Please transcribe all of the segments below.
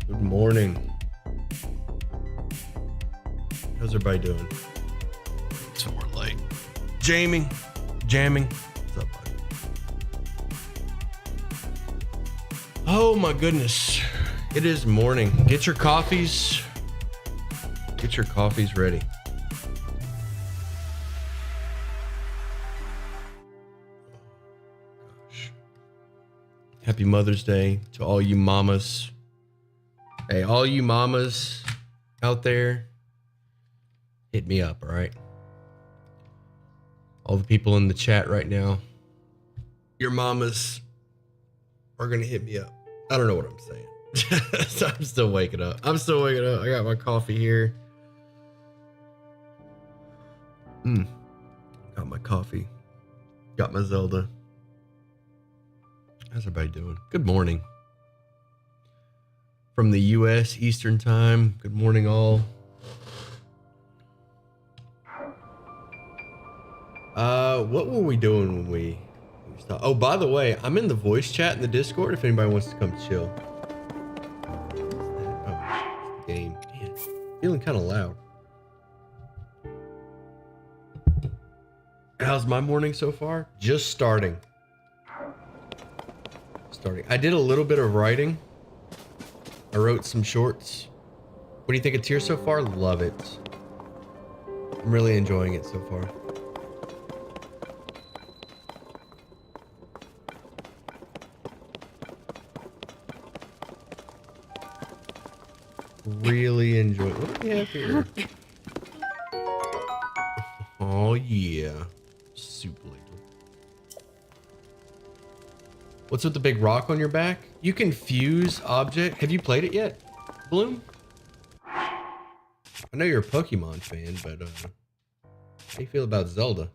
Good morning. How's everybody doing? So we're late. Jamming. What's up, buddy? Oh my goodness. It is morning. Get your coffees. Get your coffees ready. Gosh. Happy Mother's Day to all you mamas. Hey, all you mamas out there, hit me up, all right? All the people in the chat right now, your mamas are gonna hit me up. I don't know what I'm saying. So I'm still waking up. I got my coffee here. Got my coffee. Got my Zelda. How's everybody doing? Good morning. From the US Eastern Time. Good morning, all. What were we doing when we stopped? Oh, by the way, I'm in the voice chat in the Discord if anybody wants to come chill. Oh, game. Man, feeling kind of loud. How's my morning so far? Just starting. I did a little bit of writing. I wrote some shorts. What do you think of Tears so far? Love it. I'm really enjoying it so far. Really enjoy it. What do we have here? Oh yeah. Super legal. What's with the big rock on your back? You can fuse object. Have you played it yet, Bloom? I know you're a Pokemon fan, but how do you feel about Zelda?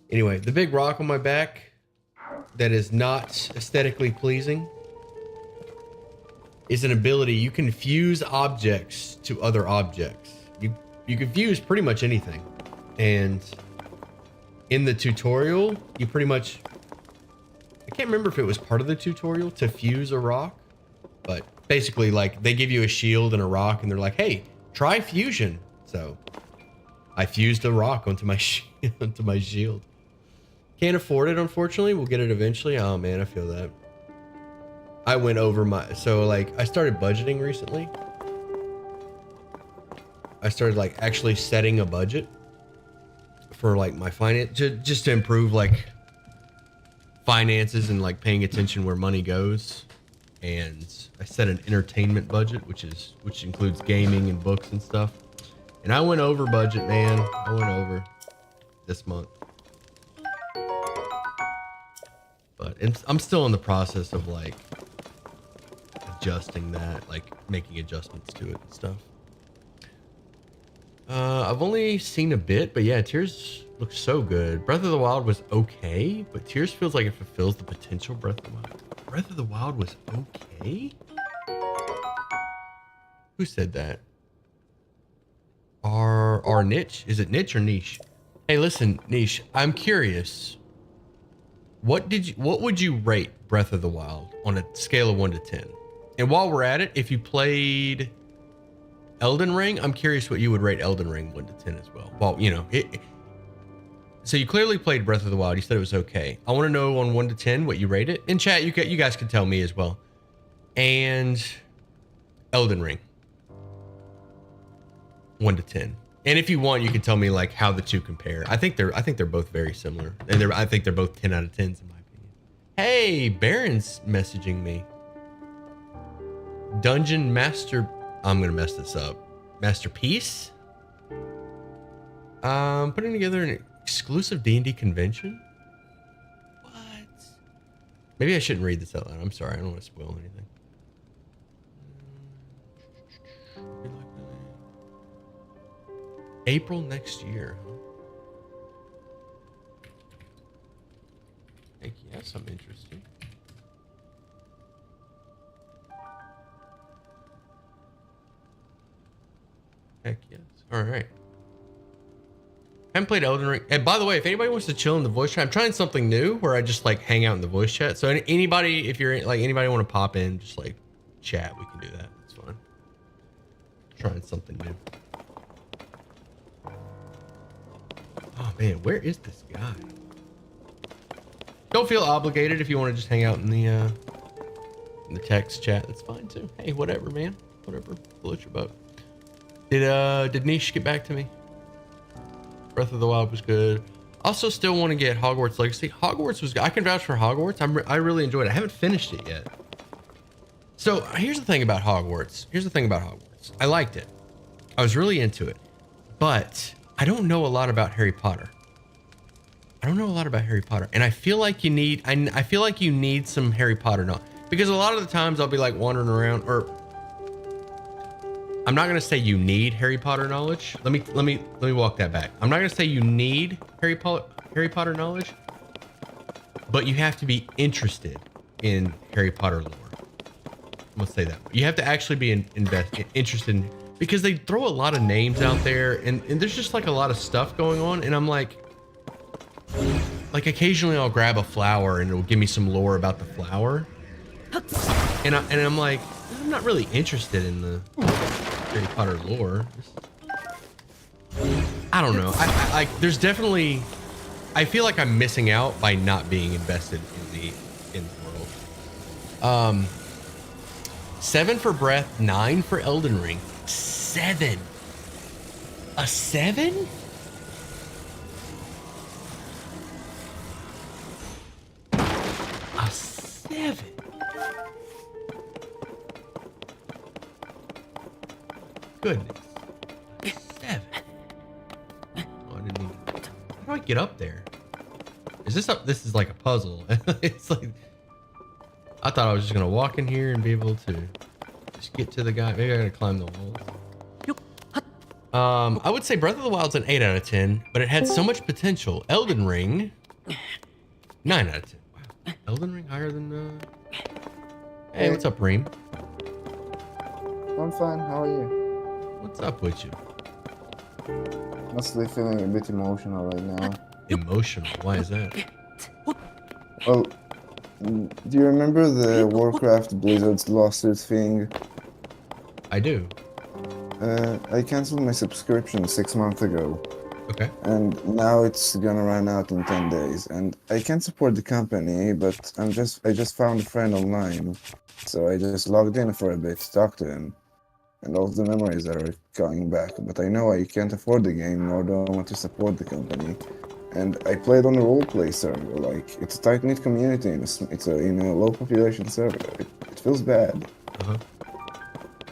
Anyway, the big rock on my back that is not aesthetically pleasing is an ability. You can fuse objects to other objects. You can fuse pretty much anything. And in the tutorial, you pretty much, I can't remember if it was part of the tutorial to fuse a rock, but basically like they give you a shield and a rock and they're like, hey, try fusion. So I fused a rock onto my onto my shield. Can't afford it, unfortunately. We'll get it eventually. Oh man, I feel that. I went over my, so like I started budgeting recently. I started like actually setting a budget for like my finance, just to improve like finances and like paying attention where money goes. And I set an entertainment budget, which includes gaming and books and stuff. And I went over budget, man. I went over this month. But I'm still in the process of like adjusting that, like making adjustments to it and stuff. I've only seen a bit, but yeah, Tears looks so good. Breath of the Wild was okay, but Tears feels like it fulfills the potential. Breath of the Wild was okay? Who said that? Our niche? Is it niche or niche? Hey, listen, niche, I'm curious. What would you rate Breath of the Wild on a scale of 1 to 10? And while we're at it, if you played Elden Ring, I'm curious what you would rate Elden Ring 1 to 10 as well. Well, you know, so you clearly played Breath of the Wild. You said it was okay. I want to know on 1 to 10 what you rate it. In chat, you guys can tell me as well. And Elden Ring 1 to 10. And if you want, you can tell me like how the two compare. I think they're both very similar, and I think they're both 10 out of 10s in my opinion. Hey, Baron's messaging me. Dungeon Master. I'm gonna mess this up. Masterpiece. Putting together an exclusive D&D convention. What? Maybe I shouldn't read this out loud. I'm sorry. I don't want to spoil anything. April next year. Huh? Heck yes, I'm interested. Heck yes. All right. Haven't played Elden Ring. And by the way, if anybody wants to chill in the voice chat, I'm trying something new where I just like hang out in the voice chat. So anybody, if you're like anybody want to pop in, just like chat, we can do that. That's fine. Trying something new. Oh man, where is this guy? Don't feel obligated if you want to just hang out in the text chat. That's fine too. Hey, whatever, man. Whatever. Float your boat. Did Niche get back to me? Breath of the Wild was good. Also, still want to get Hogwarts Legacy. Hogwarts was good. I can vouch for Hogwarts. I really enjoyed it. I haven't finished it yet. So here's the thing about Hogwarts. I liked it. I was really into it, but I don't know a lot about Harry Potter. And I feel like you need. I feel like you need some Harry Potter knowledge, because a lot of the times I'll be like wandering around, or I'm not gonna say you need Harry Potter knowledge. Let me walk that back. I'm not gonna say you need Harry Potter knowledge, but you have to be interested in Harry Potter lore. I'm gonna say that. You have to actually be interested in, because they throw a lot of names out there, and there's just like a lot of stuff going on, and I'm like occasionally I'll grab a flower and it'll give me some lore about the flower, and I'm like, I'm not really interested in the Harry Potter lore. I don't know. I like, there's definitely, I feel like I'm missing out by not being invested in the world. 7 for Breath, 9 for Elden Ring. 7. A 7? A 7. Goodness. 7. Oh, I didn't even. How do I get up there? Is this up? This is like a puzzle. It's like, I thought I was just gonna walk in here and be able to just get to the guy. Maybe I gotta climb the walls. I would say Breath of the Wild's an 8 out of 10, but it had so much potential. Elden Ring, 9 out of 10. Wow. Elden Ring higher than Hey, what's up, Reem? I'm fine, how are you? What's up with you? Mostly feeling a bit emotional right now. Emotional? Why is that? Well, do you remember the Warcraft Blizzard's lawsuit thing? I do. I canceled my subscription 6 months ago. Okay. And now it's gonna run out in 10 days. And I can't support the company, but I just found a friend online. So I just logged in for a bit to talk to him. And all of the memories are coming back. But I know I can't afford the game, nor do I want to support the company. And I played on a roleplay server. Like, it's a tight-knit community, and it's in a low-population server. It feels bad. Uh-huh.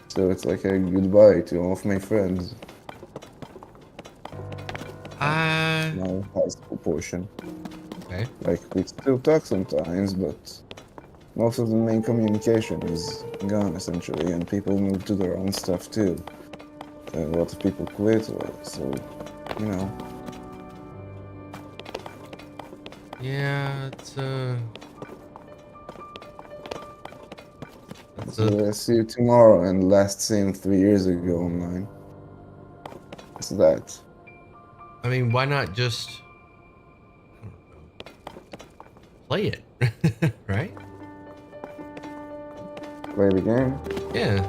So it's like a goodbye to all of my friends. My high school portion. Okay. Like, we still talk sometimes, but most of the main communication is gone, essentially, and people move to their own stuff, too. A lot of people quit, so, you know. Yeah, it's So see you tomorrow, and last seen 3 years ago online. What's that? I mean, why not just, I don't know, play it, right? Play the game? Yeah.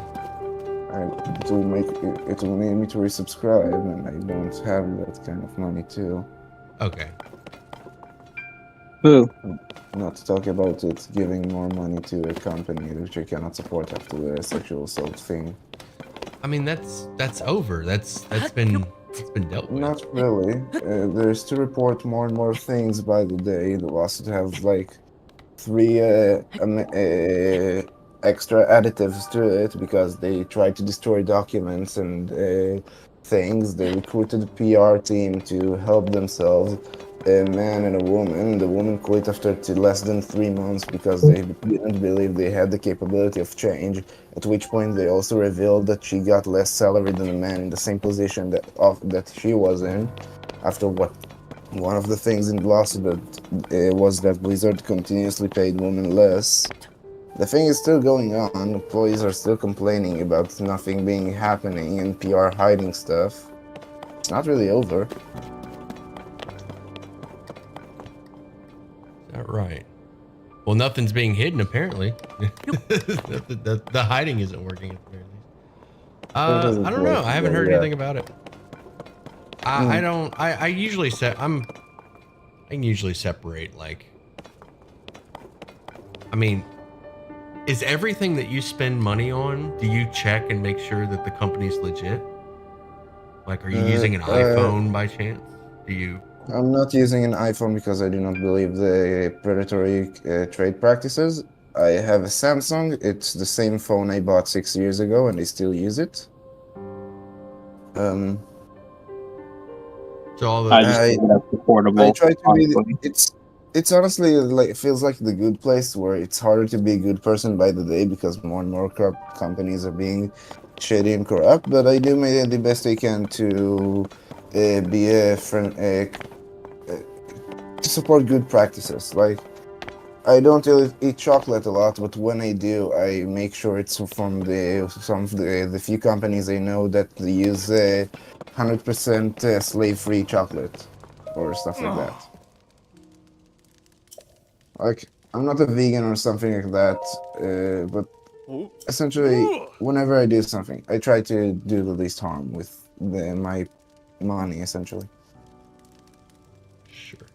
It will need me to resubscribe, and I don't have that kind of money too. Okay. Who? Not to talk about it giving more money to a company which I cannot support after the sexual assault thing. I mean, that's over. That's been dealt with. Not really. There's to report more and more things by the day. The lawsuit have like 3 extra additives to it because they tried to destroy documents and things. They recruited a PR team to help themselves. A man and a woman. The woman quit after less than 3 months because they didn't believe they had the capability of change, at which point they also revealed that she got less salary than a man in the same position that she was in. After what one of the things in the lawsuit was that Blizzard continuously paid women less. The thing is still going on. Employees are still complaining about nothing being happening and PR hiding stuff. It's not really over. Is that right? Well, nothing's being hidden apparently. The hiding isn't working at the very least. It I isn't don't know. I working haven't though, heard yeah. anything about it. I don't. I usually I can usually separate like. I mean, is everything that you spend money on? Do you check and make sure that the company's legit? Like, are you Uh, using an uh, iPhone by chance? Do you? I'm not using an iPhone because I do not believe the predatory trade practices. I have a Samsung. It's the same phone I bought 6 years ago, and I still use it. Um, So all the I just I think that's I affordable, try to be. honestly. It's honestly like it feels like the good place where it's harder to be a good person by the day because more and more corrupt companies are being shady and corrupt. But I do the best I can to be a friend, to support good practices. Like I don't really eat chocolate a lot, but when I do, I make sure it's from some of the few companies I know that they use 100% slave-free chocolate or stuff like that. Like I'm not a vegan or something like that, but essentially, whenever I do something, I try to do the least harm with my money. Essentially, sure,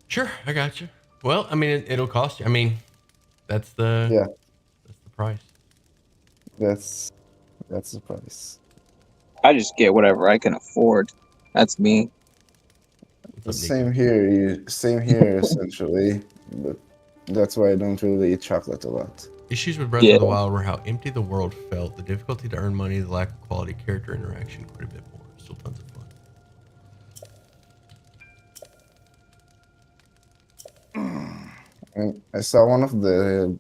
sure, I got you. Well, I mean, it'll cost you. I mean, that's the yeah, that's the price. that's that's the price. I just get whatever I can afford. That's me. What's up, Nico? Same here, essentially. But that's why I don't really eat chocolate a lot. Issues with Breath Yeah. of the Wild were how empty the world felt, the difficulty to earn money, the lack of quality character interaction, quite a bit more. Still tons of fun. And I saw one of the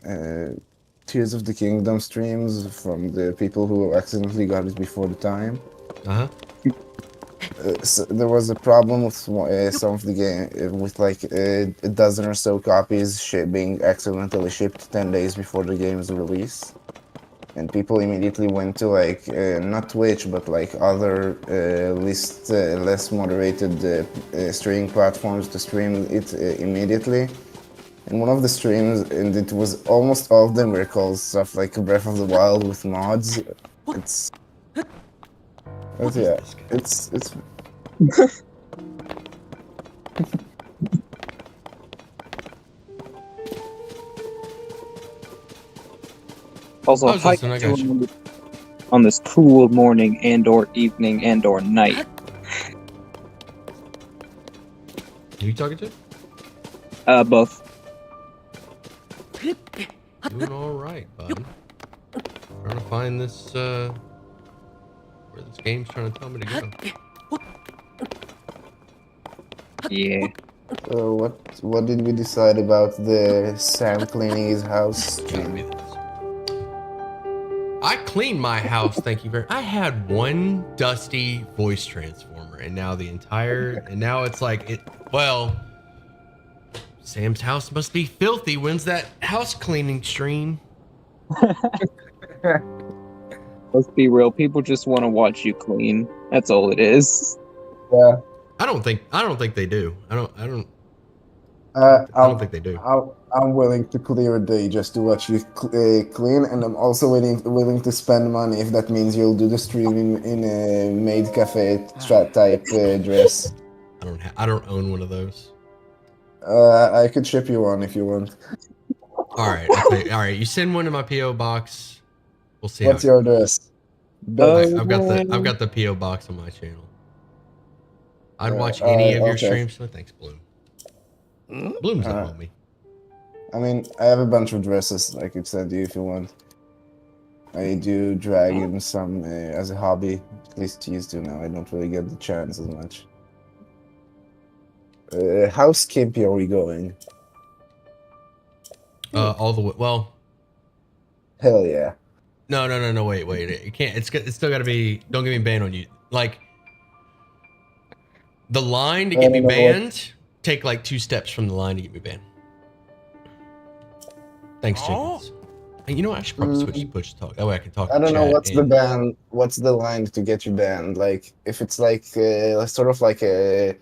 uh, Tears of the Kingdom streams from the people who accidentally got it before the time. Uh huh. So there was a problem with some of the game with like a dozen or so copies being accidentally shipped 10 days before the game's release. And people immediately went to like not Twitch but like other less moderated streaming platforms to stream it immediately. And one of the streams, and it was almost all of them were called stuff like Breath of the Wild with mods. It's What is yeah, this guy? it's Also, I was how listening. I you got you. doing on this cool morning and/or evening and/or night? Who you talking to? Both. Doing all right, bud. Trying to find this where this game's trying to tell me to go. Yeah. So what did we decide about the Sam cleaning his house Give stream? me this. I cleaned my house, thank you very. I had one dusty voice transformer, and now it's like it. Well, Sam's house must be filthy. When's that house cleaning stream? Let's be real. People just want to watch you clean. That's all it is. Yeah, I don't think they do. I don't I'm think they do. I'm willing to clear a day just to watch you clean, and I'm also willing to spend money if that means you'll do the stream in a maid cafe type dress. I don't own one of those. I could ship you one if you want. All right, I'll tell you. All right, you send one to my PO box. We'll see. What's your address? I've got the PO box on my channel. I'd watch any of your okay. streams. So thanks, Bloom. Bloom's a homie. I mean, I have a bunch of dresses I could send you if you want. I do drag in some as a hobby. At least used to now. I don't really get the chance as much. How skimpy are we going? All the way. Well, Hell yeah. no. Wait. It can't. It's still got to be. Don't get me banned on you. Like the line to I get me don't know what- banned. Take like 2 steps from the line to get me banned. Thanks, Jenkins. And you know what? I should probably switch to push to talk. That way I can talk. I don't know chat what's the and- ban. What's the line to get you banned? Like if it's like sort of like a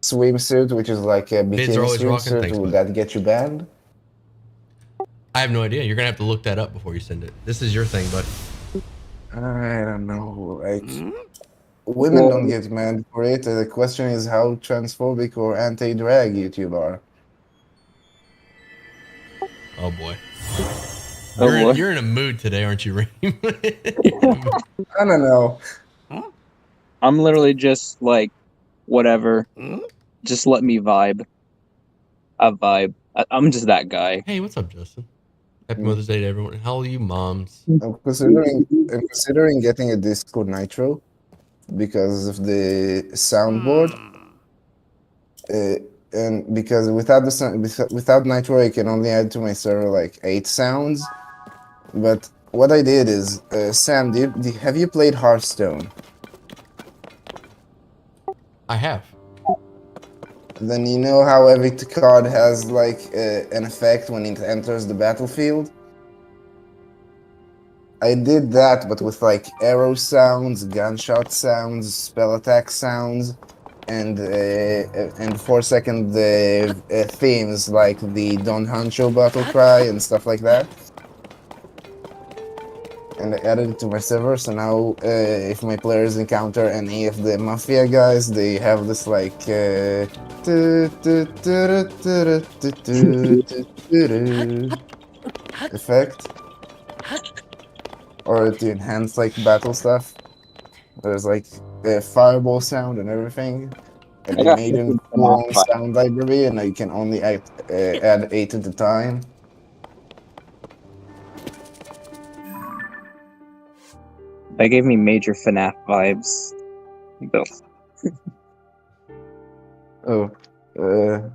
swimsuit, which is like a Vids are bikini always rocking. swimsuit, Thanks, would bud. that get you banned? I have no idea. You're gonna have to look that up before you send it. This is your thing, bud. I don't know. Like, women Well, don't get mad for it. The question is how transphobic or anti-drag YouTube are. Oh boy. Oh, boy. You're in a mood today, aren't you, Reem? I don't know. I'm literally just like, whatever. Just let me vibe. I vibe. I'm just that guy. Hey, what's up, Justin? Happy Mm. Mother's Day to everyone. How old are you, moms? I'm considering getting a Discord Nitro because of the soundboard. And because without Nitro, I can only add to my server like 8 sounds. But what I did is, Sam, have you played Hearthstone? I have. Then you know how every card has like an effect when it enters the battlefield? I did that, but with like arrow sounds, gunshot sounds, spell attack sounds, and 4-second themes like the Don Hancho battle cry and stuff like that. And I added it to my server, so now if my players encounter any of the mafia guys, they have this like effect, or to enhance like battle stuff. There's like a fireball sound and everything, and I I got made a 50 full-on FNAF vibes. sound library, and I can only add 8 at a time. That gave me major FNAF vibes. Though. Oh, I'm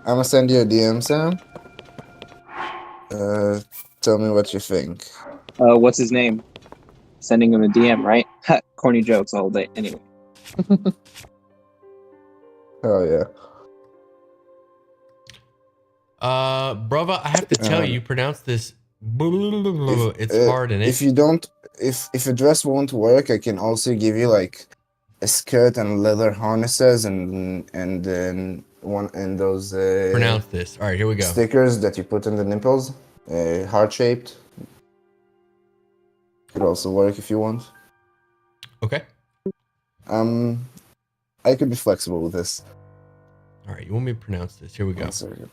gonna send you a DM, Sam. Tell me what you think. What's his name? Sending him a DM, right? Corny jokes all day. Anyway. Oh yeah. Brova, I have to tell you, you pronounce this. It's hard, and If you don't, if a dress won't work, I can also give you like a skirt and leather harnesses and then one and those pronounce this. All right, here we go. stickers that you put in the nipples, heart shaped. Could also work if you want. Okay. I could be flexible with this. All right, you want me to pronounce this? Here we go. One second.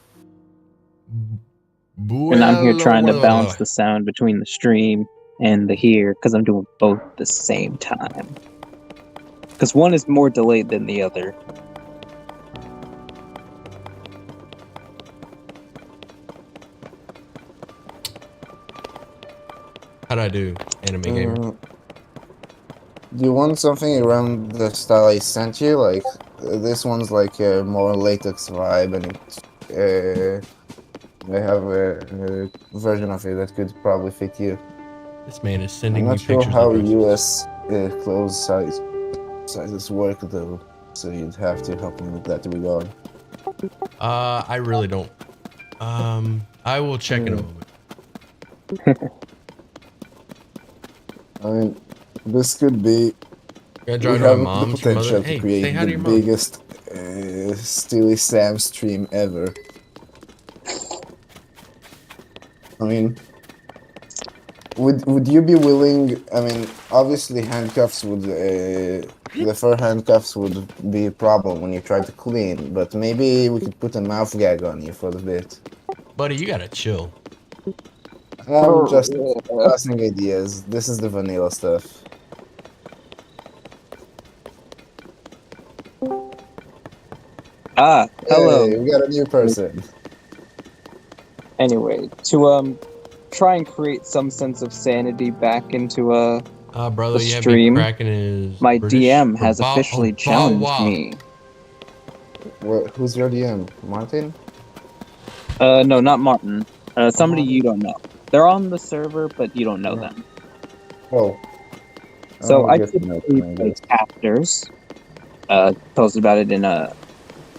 And I'm here trying to balance the sound between the stream and the here because I'm doing both at the same time. Because one is more delayed than the other. How'd I do, Anime Gamer? Do you want something around the style I sent you? Like, this one's like a more latex vibe, and I have a version of it that could probably fit you. This man is I'm sending me not sure pictures how of dresses. US clothes sizes work though, so you'd have to help me with that regard. I really don't. I will check in a moment. I mean, this could be. Gotta We drive to my have the mom's, your potential mother. to Hey, say create hi to the your mom. biggest Steely Sam stream ever. I mean, would you be willing? I mean, obviously handcuffs would the fur handcuffs would be a problem when you try to clean, but maybe we could put a mouth gag on you for the bit. Buddy, you gotta chill. I'm just passing ideas. This is the vanilla stuff. Ah, hello. Hey, we got a new person. Anyway, to try and create some sense of sanity back into Brother, the you have me stream, cracking his my British DM has or officially challenged me. Who's your DM? Martin? No, not Martin. Somebody you don't know. They're on the server, but you don't know them. Oh. So I get to know typically them, I play guess. casters. Posted about it in a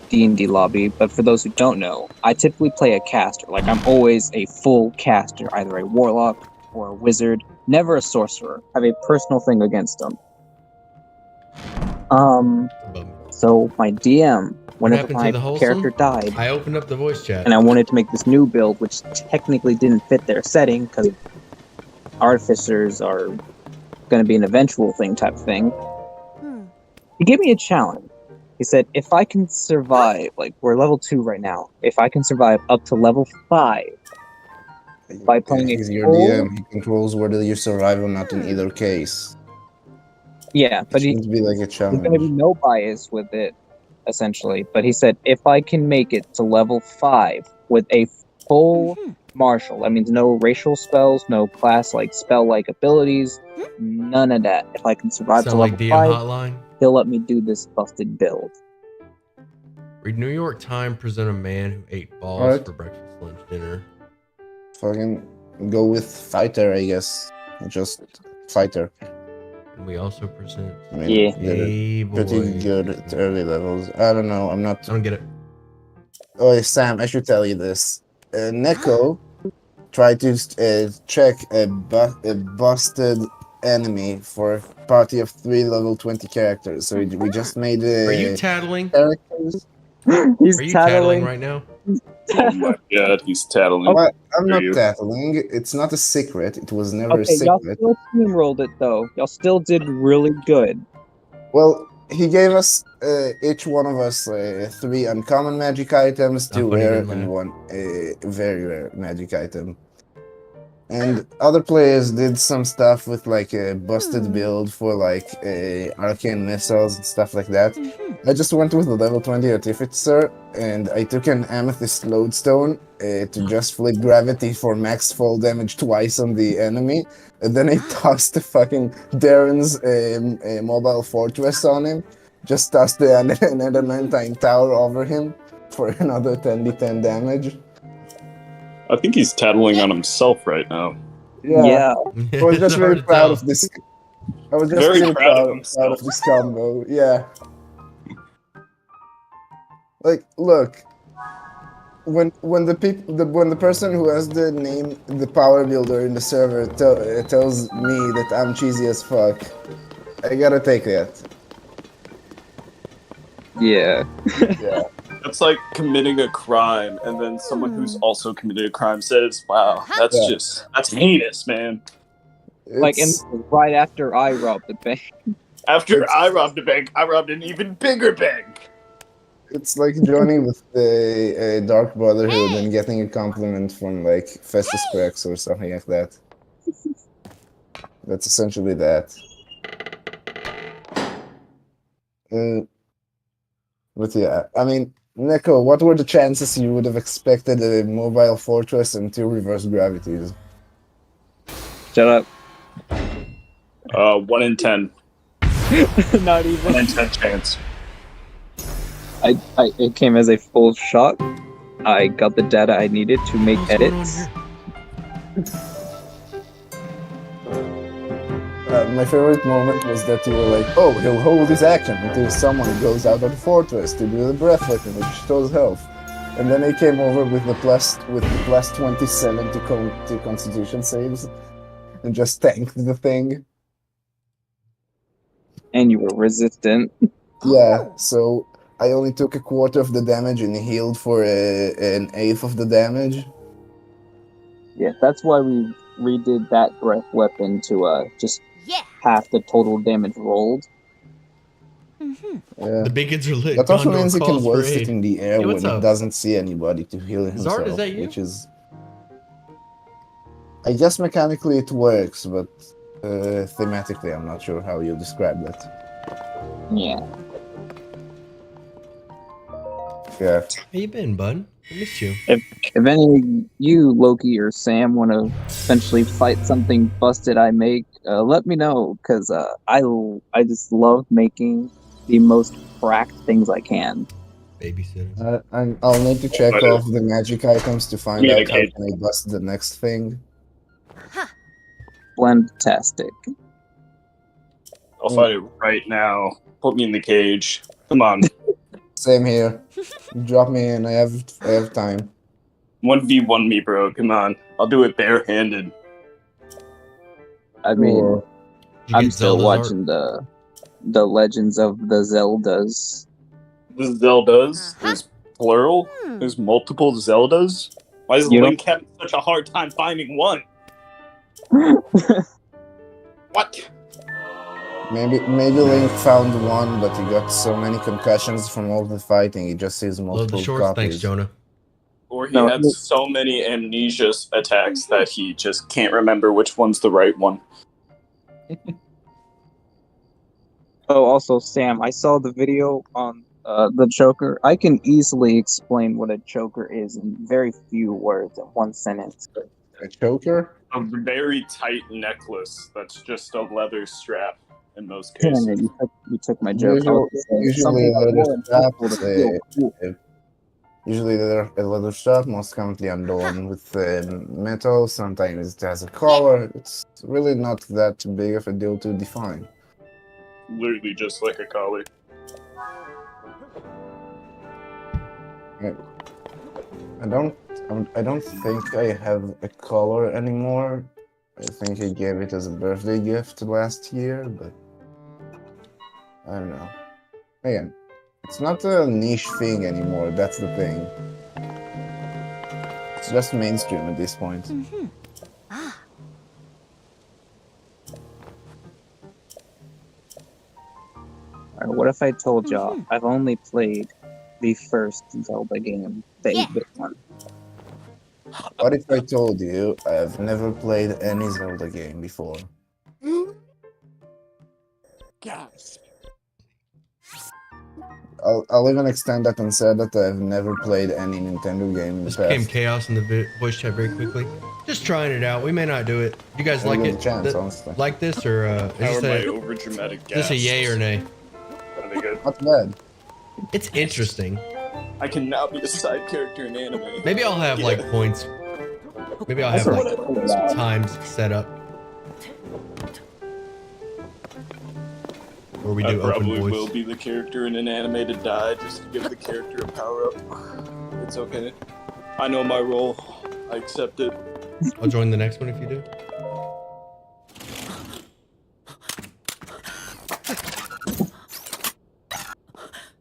D&D lobby, but for those who don't know, I typically play a caster. Like, I'm always a full caster, either a warlock or a wizard, never a sorcerer. I have a personal thing against them. So my DM whenever happened my to the wholesome? character died, I opened up the voice chat. and I wanted to make this new build, which technically didn't fit their setting because artificers are going to be an eventual thing type thing. He gave me a challenge. He said, if I can survive, like we're level 2 right now, if I can survive up to level 5 by playing He's a your full... DM. He controls whether you survive or not in either case. Yeah, It but shouldn't be like a there's going to be challenge. no bias with it, essentially. But he said, if I can make it to level 5 with a full martial, that means no racial spells, no class-like, spell-like abilities, none of that. If I can survive to Sound like level DM 5, Hotline? he'll let me do this busted build. Read New York Times present a man who ate balls Alright. for breakfast, lunch, dinner. Fucking go with fighter, I guess. Just fighter. And we also present I mean, Yeah. they're a boy. pretty good at early levels. I don't know. I'm not. I don't get it. Oh, Sam, I should tell you this. Neko tried to check a busted enemy for a party of 3 level 20 characters. So we just made Are you tattling? characters. He's Are you tattling tattling. right now? Oh my god, he's tattling. But I'm Hear not you. tattling. It's not a secret. It was never a Okay, y'all secret. still teamrolled it though. Y'all still did really good. Well, he gave us each one of us 3 uncommon magic items, Not 2 funny, rare, didn't and laugh. 1 very rare magic item. And other players did some stuff with like a busted build for like arcane missiles and stuff like that. I just went with the level 20 artificer, and I took an amethyst lodestone to just flip gravity for max fall damage twice on the enemy, and then I tossed the fucking Darren's mobile fortress on him. Just tossed the adamantine tower over him for another 10d10 damage. I think he's tattling on himself right now. Yeah. I was just It's hard very to proud tell. of this. I was just Very really proud of proud himself. of this combo. Yeah. Like, look. When the person who has the name the power builder in the server tells me that I'm cheesy as fuck, I gotta take that. Yeah. Yeah. That's like committing a crime, and then someone who's also committed a crime says, "Wow, that's Yeah. that's heinous, man." Like, and It's, right after I robbed the bank. After It's- I robbed a bank, I robbed an even bigger bank. it's like Johnny with the Dark Brotherhood and getting a compliment from like Festus Cracks or something like that. That's essentially that. But yeah, I mean, Neko, what were the chances you would have expected a mobile fortress and 2 reverse gravities? Shut up. 1 in 10. Not 1 even. in 10 chance. It came as a full shock. I got the data I needed to make What's going on edits. here? My favorite moment was that you were like, oh, he'll hold his action until someone goes out of the fortress to do the breath weapon, which restores health. And then I came over with the plus 27 to Constitution saves, and just tanked the thing. And you were resistant. Yeah, so I only took a quarter of the damage and healed for an eighth of the damage. Yeah, that's why we redid that breath weapon to just half the total damage rolled. Yeah. The beacons are lit. That also Gondor means he can calls for waste it aid. in the air Hey, what's when it up? doesn't see anybody to heal himself, Zard, is that you? which is... I guess mechanically it works, but thematically I'm not sure how you describe that. Yeah. Yeah. How you been, bud? I missed you. If any of you, Loki or Sam, want to eventually fight something busted I make, let me know, because I just love making the most cracked things I can. Babysitter. I'll need to check off the magic items to find out how Communicate. can I bust the next thing. Blendtastic. I'll fight it right now. Put me in the cage. Come on. Same here. Drop me in. I have time. 1v1 me, bro. Come on. I'll do it barehanded. I mean, Sure. Did you I'm get still Zelda's art? watching the Legends of the Zeldas. The Zeldas. There's plural. There's multiple Zeldas. Why does You Link have such a hard time finding one? What? Maybe Link found one, but he got so many concussions from all the fighting, he just sees Load the multiple shorts. copies. Thanks, Jonah. Or he No, had so many amnesia attacks that he just can't remember which one's the right one. Oh, also, Sam, I saw the video on the choker. I can easily explain what a choker is in very few words in one sentence. A choker? A very tight necklace that's just a leather strap in most Damn cases. it, you took my joke. Usually leather straps, Cool. usually a leather strap, most commonly adorned with metal. Sometimes it has a collar. It's really not that big of a deal to define. Literally just like a collar. I don't think I have a collar anymore. I think I gave it as a birthday gift last year, but I don't know. Again, it's not a niche thing anymore. That's the thing. It's just mainstream at this point. Alright, what if I told y'all I've only played the first Zelda game, the 8-bit one? What if I told you I've never played any Zelda game before? I'll even extend that and say that I've never played any Nintendo game in the Just became past. chaos in the voice chat very quickly. Just trying it out. We may not do it. You guys I'll like give it? a chance, honestly. Like this or How is are my this overdramatic is this a yay or nay? Are they good? Not bad. It's interesting. I can now be the side character in anime. Maybe I'll have like points. Maybe I'll have like times set up where we I do open probably voice. will be the character in an anime to die just to give the character a power up. It's okay. I know my role. I accept it. I'll join the next one if you do.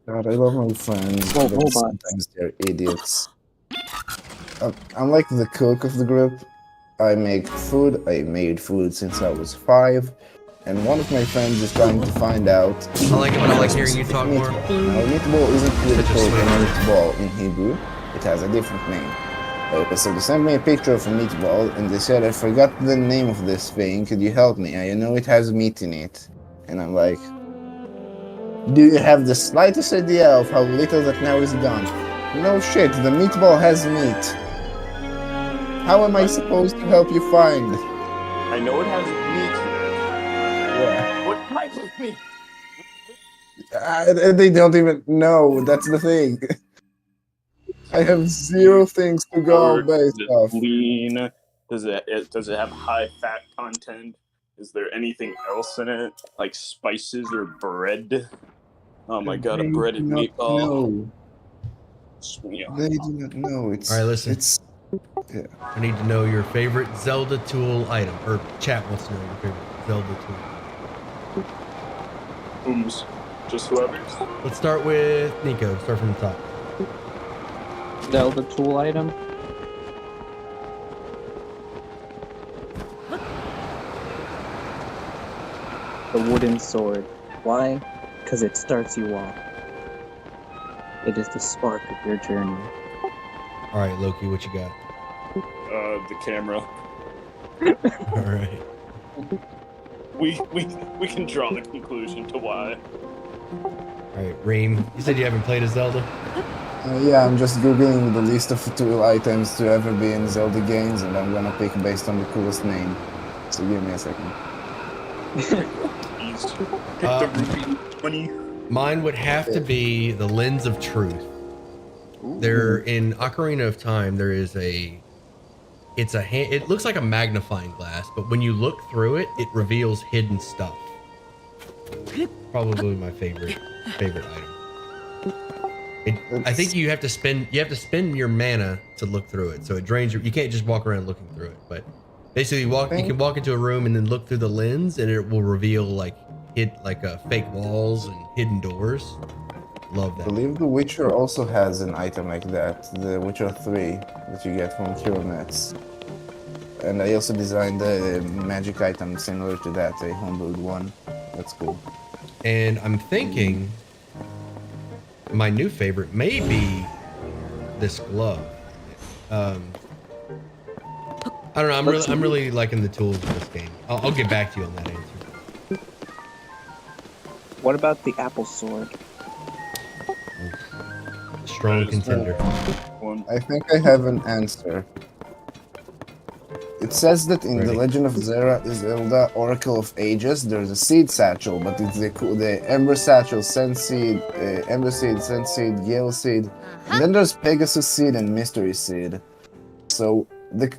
God, I love my friends, Whoa, but hold on. sometimes they're idiots. I'm like the cook of the group. I make food. I made food since I was 5. And one of my friends is trying to find out. I like it when I like hearing you talk more. Now, meatball isn't really Such a called sweet a word. meatball in Hebrew. It has a different name. So they sent me a picture of a meatball, and they said, I forgot the name of this thing. Could you help me? I know it has meat in it. And I'm like, do you have the slightest idea of how little that now is done? No shit, the meatball has meat. How am I supposed to help you find? I know it has meat in Yeah. it. What type of meat? They don't even know. That's the thing. I have 0 things to go Or based is it off. lean? Does it have high fat content? Is there anything else in it, like spices or bread? Oh my god, a They breaded do not meatball. know. Yeah. They do not know. It's All right, listen. It's I need to know your favorite Zelda tool item, or chat wants to know your favorite Zelda tool. Ooms. Just whoever's. Let's start with Nico. Start from the top. Zelda tool item? The wooden sword. Why? Because it starts you off. It is the spark of your journey. All right, Loki, what you got? The camera. All right. We can draw the conclusion to why. All right, Reem. You said you haven't played a Zelda. yeah, I'm just googling the list of tool items to ever be in Zelda games, and I'm gonna pick based on the coolest name. So give me a second. Please. Pick the rupee 20. Mine would have to be the Lens of Truth. There in Ocarina of Time, there is it looks like a magnifying glass, but when you look through it, it reveals hidden stuff. Probably my favorite item. I think you have to spend your mana to look through it, so it drains you can't just walk around looking through it. But basically, you can walk into a room and then look through the lens, and it will reveal like fake walls and hidden doors. Love I that. believe The Witcher also has an item like that, The Witcher 3, that you get from Hero Nets. And I also designed a magic item similar to that, a homebrewed one. That's cool. And I'm thinking my new favorite may be this glove. Um, I don't know. I'm really liking the tools in this game. I'll get back to you on that answer. What about the apple sword? Strong That is contender. one. I think I have an answer. It says that in The Ready? Legend of Zelda Oracle of Ages, there's a seed satchel, but it's the Ember Satchel, Ember Seed, Sense Seed, Gale Seed, and then there's Pegasus Seed and Mystery Seed. So,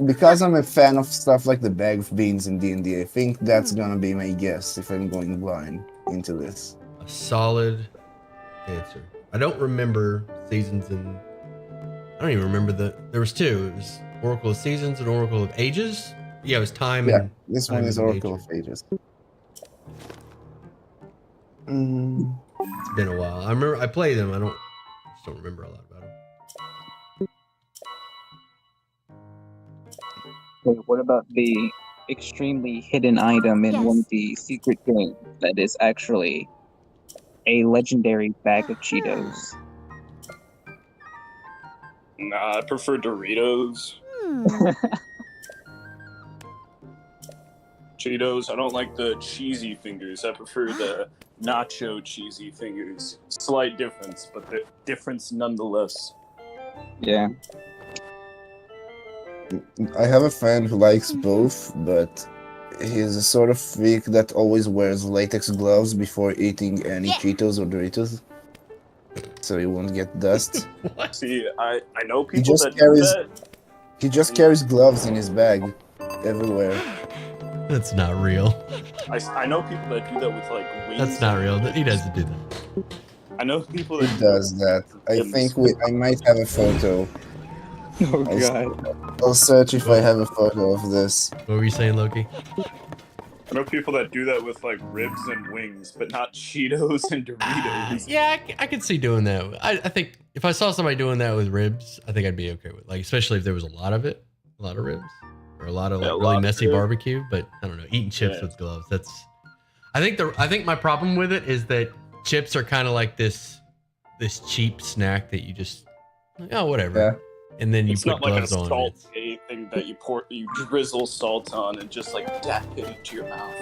because I'm a fan of stuff like the Bag of Beans in D&D, I think that's gonna be my guess if I'm going blind into this. A solid answer. I don't remember seasons and I don't even remember there was two. It was Oracle of Seasons and Oracle of Ages. Yeah, it was time Yeah, and this time one is and Oracle nature. of Ages. Mm. It's been a while. I remember I played them. I just don't remember a lot about them. Wait, what about the extremely hidden item in one of the secret games that is actually a legendary bag of Cheetos? Nah, I prefer Doritos. Cheetos. I don't like the cheesy fingers. I prefer the nacho cheesy fingers. Slight difference, but the difference nonetheless. Yeah. I have a friend who likes both, but he's a sort of freak that always wears latex gloves before eating any Cheetos or Doritos, so he won't get dust. What? See, I know He people just that carries do he just carries gloves in his bag everywhere. That's not real. that. I know people that do that with like wings. That's not real. He doesn't do that. I know people that He does that. I think I might have a photo. Oh god. I'll search if I have a photo of this. What were you saying, Loki? I know people that do that with like ribs and wings, but not Cheetos and Doritos. Yeah, I could see doing that. I think if I saw somebody doing that with ribs, I think I'd be okay with, like, especially if there was a lot of it, a lot of ribs, or a lot of like Yeah, a really lot of messy ribs. barbecue. But I don't know, eating chips Yeah. with gloves. I think my problem with it is that chips are kind of like this cheap snack that you just, oh, whatever. Yeah. And then you It's put not like a gloves on. salt It's, thing that you drizzle salt on and just like dap it into your mouth.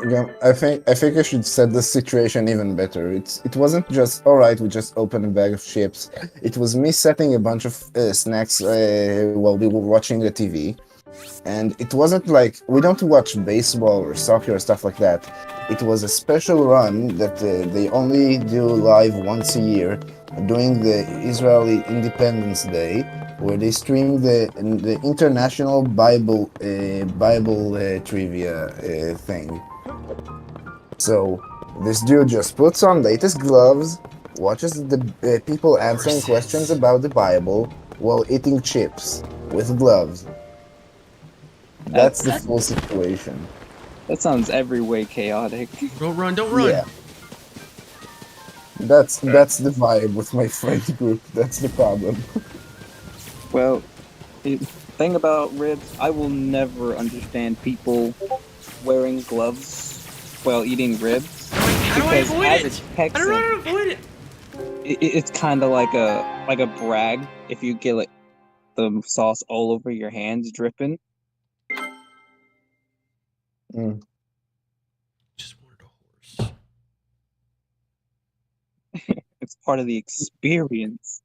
Yeah, I think I should set the situation even better. It wasn't just alright. We just opened a bag of chips. It was me setting a bunch of snacks while we were watching the TV, and it wasn't like we don't watch baseball or soccer or stuff like that. It was a special run that they only do live once a year, during the Israeli Independence Day, where they stream the international Bible trivia thing. So this dude just puts on latest gloves, watches the people answering Horses. questions about the Bible while eating chips with gloves. That's the full situation. That sounds every way chaotic. don't run. Yeah. That's the vibe with my friend group. That's the problem. Well, the thing about ribs, I will never understand people wearing gloves while eating ribs. How do I Because avoid as it? a I don't know how to avoid it. it's kind of like a brag if you get like the sauce all over your hands dripping. Mm. Just wanted a horse. It's part of the experience.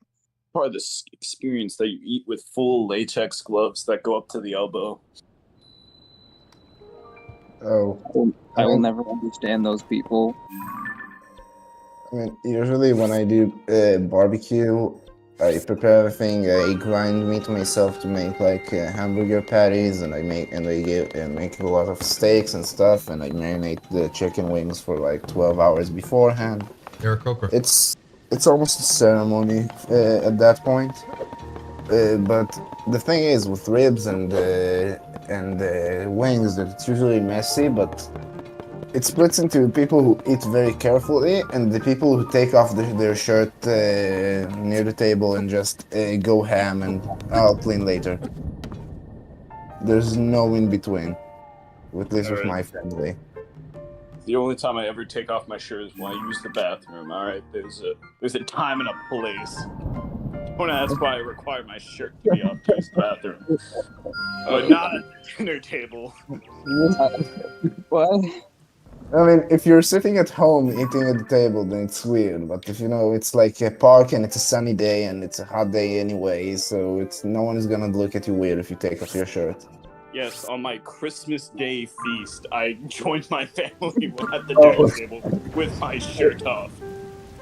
Part of this experience that you eat with full latex gloves that go up to the elbow. Oh, I will never understand those people. I mean, usually when I do barbecue, I prepare everything. I grind meat myself to make like hamburger patties, and I make a lot of steaks and stuff, and I marinate the chicken wings for like 12 hours beforehand. You're a coker. It's almost a ceremony at that point. But the thing is, with ribs and wings, that it's usually messy, but it splits into people who eat very carefully and the people who take off their shirt near the table and just go ham and I'll clean later. There's no in between, at least with Alright. my family. The only time I ever take off my shirt is when I use the bathroom. All right, there's a time and a place. Don't ask why I require my shirt to be off to use the bathroom, but not at the dinner table. What? I mean, if you're sitting at home eating at the table, then it's weird. But if you know it's like a park and it's a sunny day and it's a hot day anyway, so it's no one is gonna look at you weird if you take off your shirt. Yes, on my Christmas Day feast, I joined my family at the dinner table with my shirt off.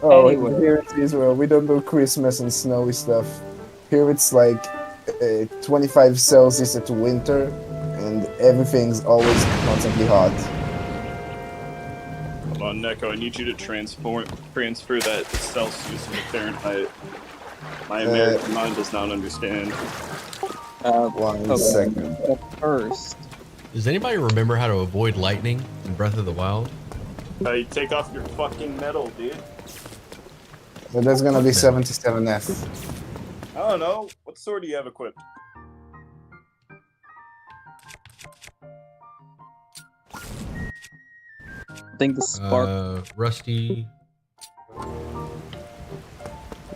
Oh, Anyway. here in Israel, we don't do Christmas and snowy stuff. Here it's like 25 Celsius at winter, and everything's always constantly hot. Hold on, Neko, I need you to transfer that Celsius into Fahrenheit. My American mind does not understand. 1 second. But first, Does anybody remember how to avoid lightning in Breath of the Wild? Hey, take off your fucking medal, dude. But that's gonna be 77F. I don't know. What sword do you have equipped? I think the spark. Rusty.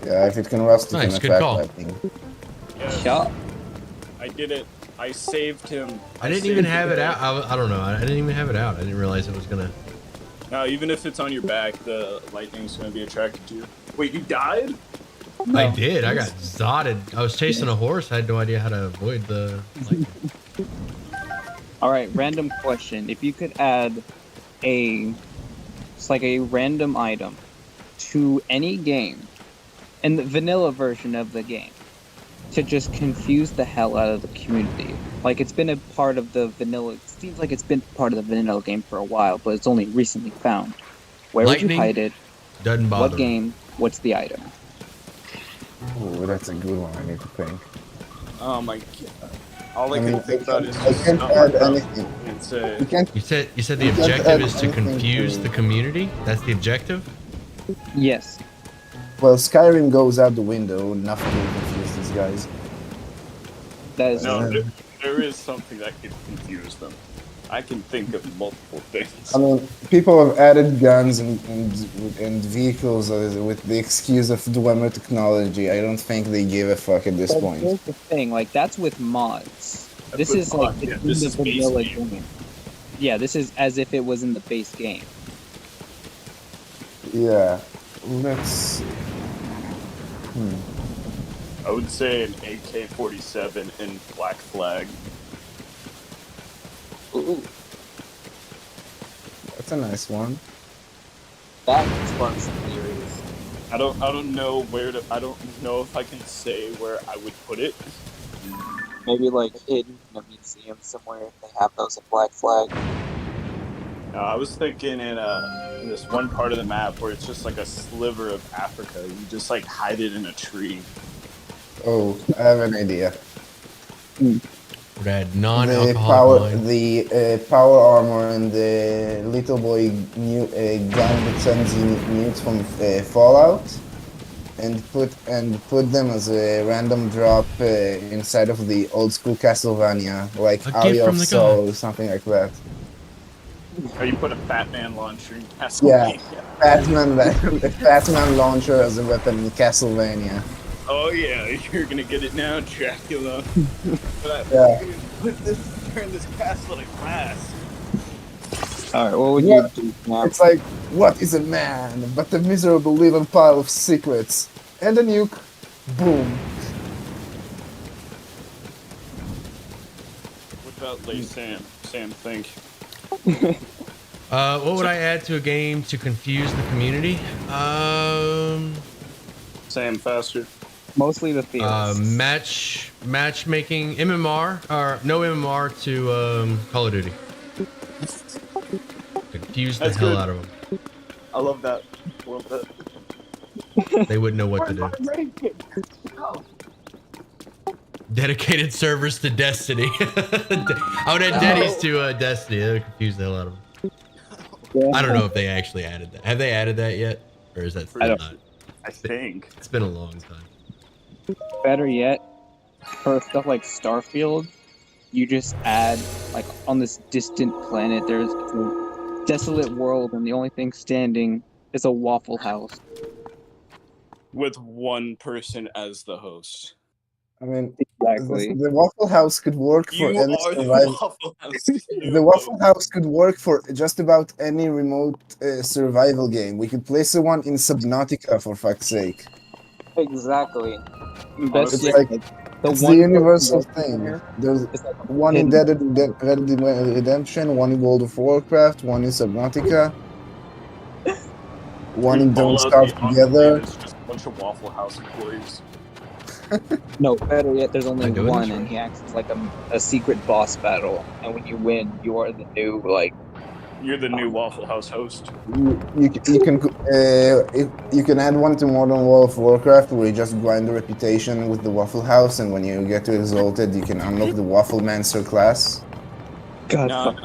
Yeah, if it can rust, it Nice, can good attack call. lightning. Yes, Shot. I did it. I saved him. I didn't even have it out. I don't know. I didn't even have it out. I didn't realize it was gonna. No, even if it's on your back, the lightning's gonna be attracted to you. Wait, you died? I did. I got zotted. I was chasing a horse. I had no idea how to avoid the. Lightning. All right, random question. If you could add it's like a random item to any game, in the vanilla version of the game, to just confuse the hell out of the community. Like it's been a part of the vanilla. It seems like it's been part of the vanilla game for a while, but it's only recently found. Where would you Lightning? hide it? Doesn't bother. What game? What's the item? Ooh, that's a good one. I need to think. Oh my god. All I I can mean, think about is I just can't stuff add about anything. It's You can't. You said the You can't objective add is to anything confuse to- the community. That's the objective. Yes. Well, Skyrim goes out the window. Nothing will confuse these guys. That is no. There is something that could confuse them. I can think of multiple things. I mean, people have added guns and vehicles with the excuse of Dwemer technology. I don't think they give a fuck at this But point. here's the thing, like that's with mods. That's This with is like mods, yeah. it's This in is the base vanilla game. game. Yeah, this is as if it was in the base game. Yeah, let's. I would say an AK-47 and Black Flag. Ooh, That's a nice one. that sparks some theories. I don't know I don't know if I can say where I would put it. Maybe like hidden in a museum somewhere if they have those in Black Flag. I was thinking in this one part of the map where it's just like a sliver of Africa. You just like hide it in a tree. Oh, I have an idea. Would add The non-alcoholic wine. power armor and the little boy gun that sends you nukes from Fallout, and put them as a random drop inside of the old school Castlevania, like A gift Aria from of the Soul or something like that. Or you put a Batman launcher in Yeah, Castlevania. Batman launcher as a weapon in Castlevania. Oh yeah, you're gonna get it now, Dracula. But Yeah. turn this castle to glass. Alright, what would What? you do now? It's like, what is a man but a miserable little pile of secrets? And a nuke. Boom. What about Lay Sam? Sam, think. What would I add to a game to confuse the community? Sam, faster. Mostly the theories. Matchmaking MMR or no MMR to Call of Duty. Confuse the That's hell good. out of them. I love that. Love that. They wouldn't know what to do. Dedicated servers to Destiny. I would add Denny's to Destiny. That would confuse the hell out of them. I don't know if they actually added that. Have they added that yet, or is that I still don't. not? I think. It's been a long time. Better yet, for stuff like Starfield, you just add like on this distant planet, there's a desolate world, and the only thing standing is a Waffle House. With one person as the host. I mean, Exactly. the Waffle House could work for You any are the survival. Waffle House. The Waffle House could work for just about any remote survival game. We could place the one in Subnautica, for fuck's sake. Exactly. Best Honestly, yet, like- the It's the one universal person thing. there There's is like a one in hidden- Red Dead Redemption, one in World of Warcraft, one in Subnautica, one in Don't Fallout, Starve the Together. Enclave is just a bunch of Waffle House employees. No, better yet, there's Am only I doing one, this and right? he acts as like a secret boss battle. And when you win, you are the new like. You're the new Waffle House host. You can add one to Modern World of Warcraft where you just grind the reputation with the Waffle House, and when you get to Exalted, you can unlock the Waffle Mancer class. God, No,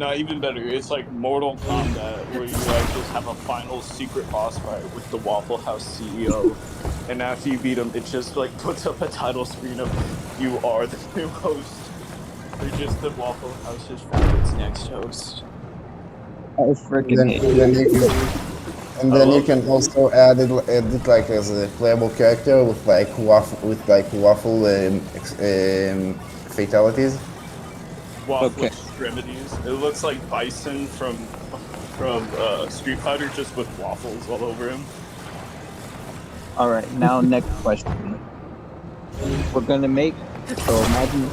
no, even better. It's like Mortal Kombat, where you like just have a final secret boss fight with the Waffle House CEO, and after you beat him, it just like puts up a title screen of "You are the new host." You're just the Waffle House has found its next host. I And freaking then, hate and it. then you can, and I then you love can it. also add it like as a playable character with like waffle fatalities. Waffle Okay. extremities. It looks like Bison from Street Fighter, just with waffles all over him. All right, now next question. We're gonna make so imagine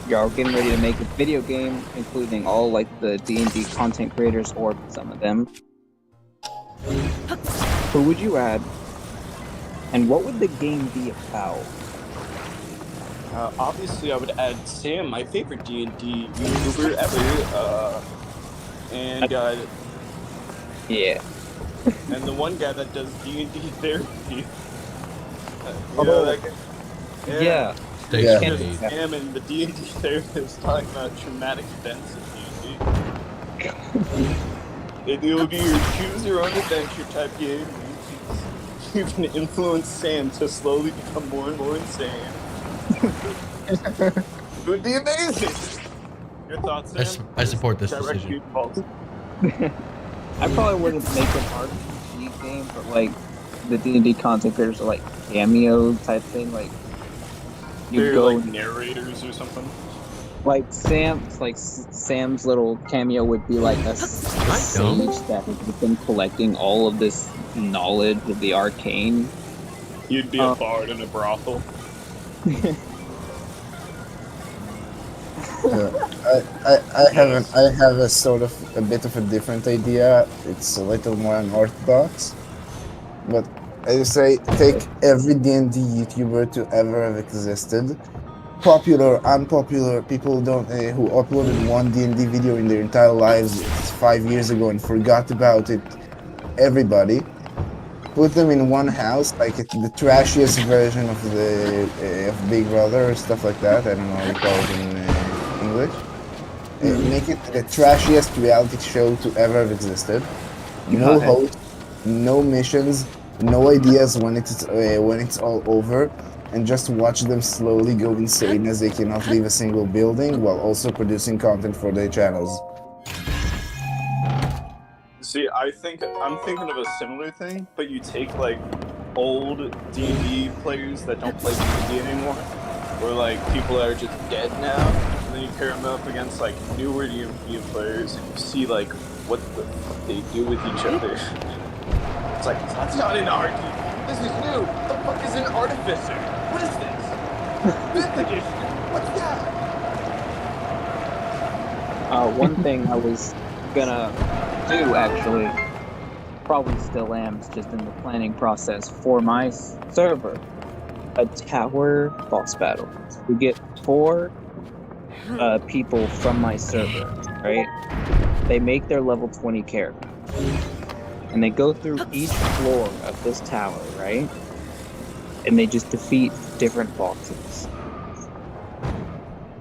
y'all getting ready to make a video game, including all like the D&D content creators or some of them. Who would you add, and what would the game be about? Obviously, I would add Sam, my favorite D&D YouTuber ever, and Yeah. and the one guy that does D&D therapy. Oh, that guy. Yeah. Stay Yeah. spade. Sam and the D&D therapist talking about traumatic events in D&D. It would be your choose your own adventure type game. You can influence Sam to slowly become more and more insane. It would be amazing. Your thoughts, Sam? I support this Direct decision. feed balls. I probably wouldn't make an RPG game, but like the D&D content creators are like cameo type thing, like you They're go like narrators or something. like Sam's little cameo would be like a dumb? sage that has been collecting all of this knowledge of the arcane. You'd be a bard in a brothel. I have a sort of a bit of a different idea. It's a little more unorthodox, but I say take every D&D YouTuber to ever have existed, popular, unpopular, people don't who uploaded one D&D video in their entire lives 5 years ago and forgot about it. Everybody, put them in one house, like the trashiest version of the of Big Brother or stuff like that. I don't know how you call it in English. Make it the trashiest reality show to ever have existed. No Got it. host, no missions, no ideas when it's all over, and just watch them slowly go insane as they cannot leave a single building while also producing content for their channels. See, I'm thinking of a similar thing, but you take like old D&D players that don't play D&D anymore, or like people that are just dead now, and then you pair them up against like newer D&D players, and you see like what the fuck they do with each other. It's like, that's not an RD. This is new. What the fuck is an artificer? What is this? Fifth edition. What's that? One thing I was gonna do actually, probably still am, it's just in the planning process for my server, a tower boss battle. We get 4 people from my server, right? They make their level 20 character, and they go through each floor of this tower, right? And they just defeat different bosses.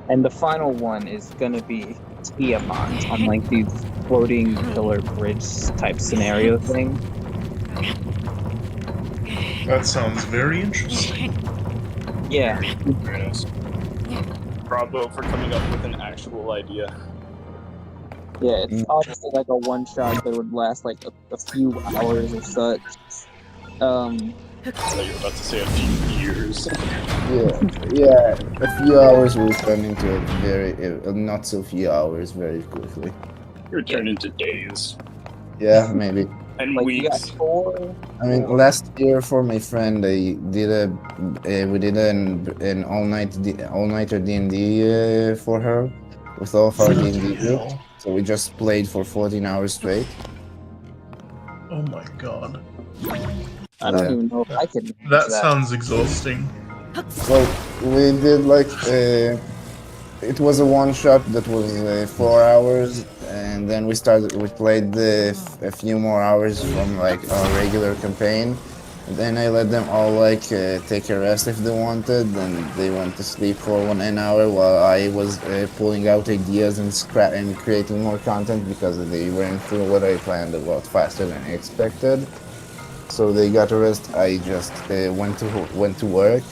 And the final one is gonna be Tiamat on like these floating pillar bridge type scenario thing. That sounds very interesting. Yeah, Very nice. Bravo for coming up with an actual idea. yeah, it's obviously like a one shot that would last like a few hours or such. I thought you were about to say a few years. Yeah. A few hours will turn into a very not so few hours very quickly. You're turned into days Yeah, maybe. and Like you got weeks. 4. I mean, last year for my friend, we did an all-nighter D&D for her with all of our D&D Bloody group. hell. So we just played for 14 hours straight. Oh my god. I don't Yeah. even know if I could manage That that. sounds exhausting. Well, we did like it was a one shot that was 4 hours, and then we played a few more hours from like our regular campaign. Then I let them all like take a rest if they wanted, and they went to sleep for an hour while I was pulling out ideas and creating more content because they ran through what I planned a lot faster than I expected. So they got a rest. I just went to work.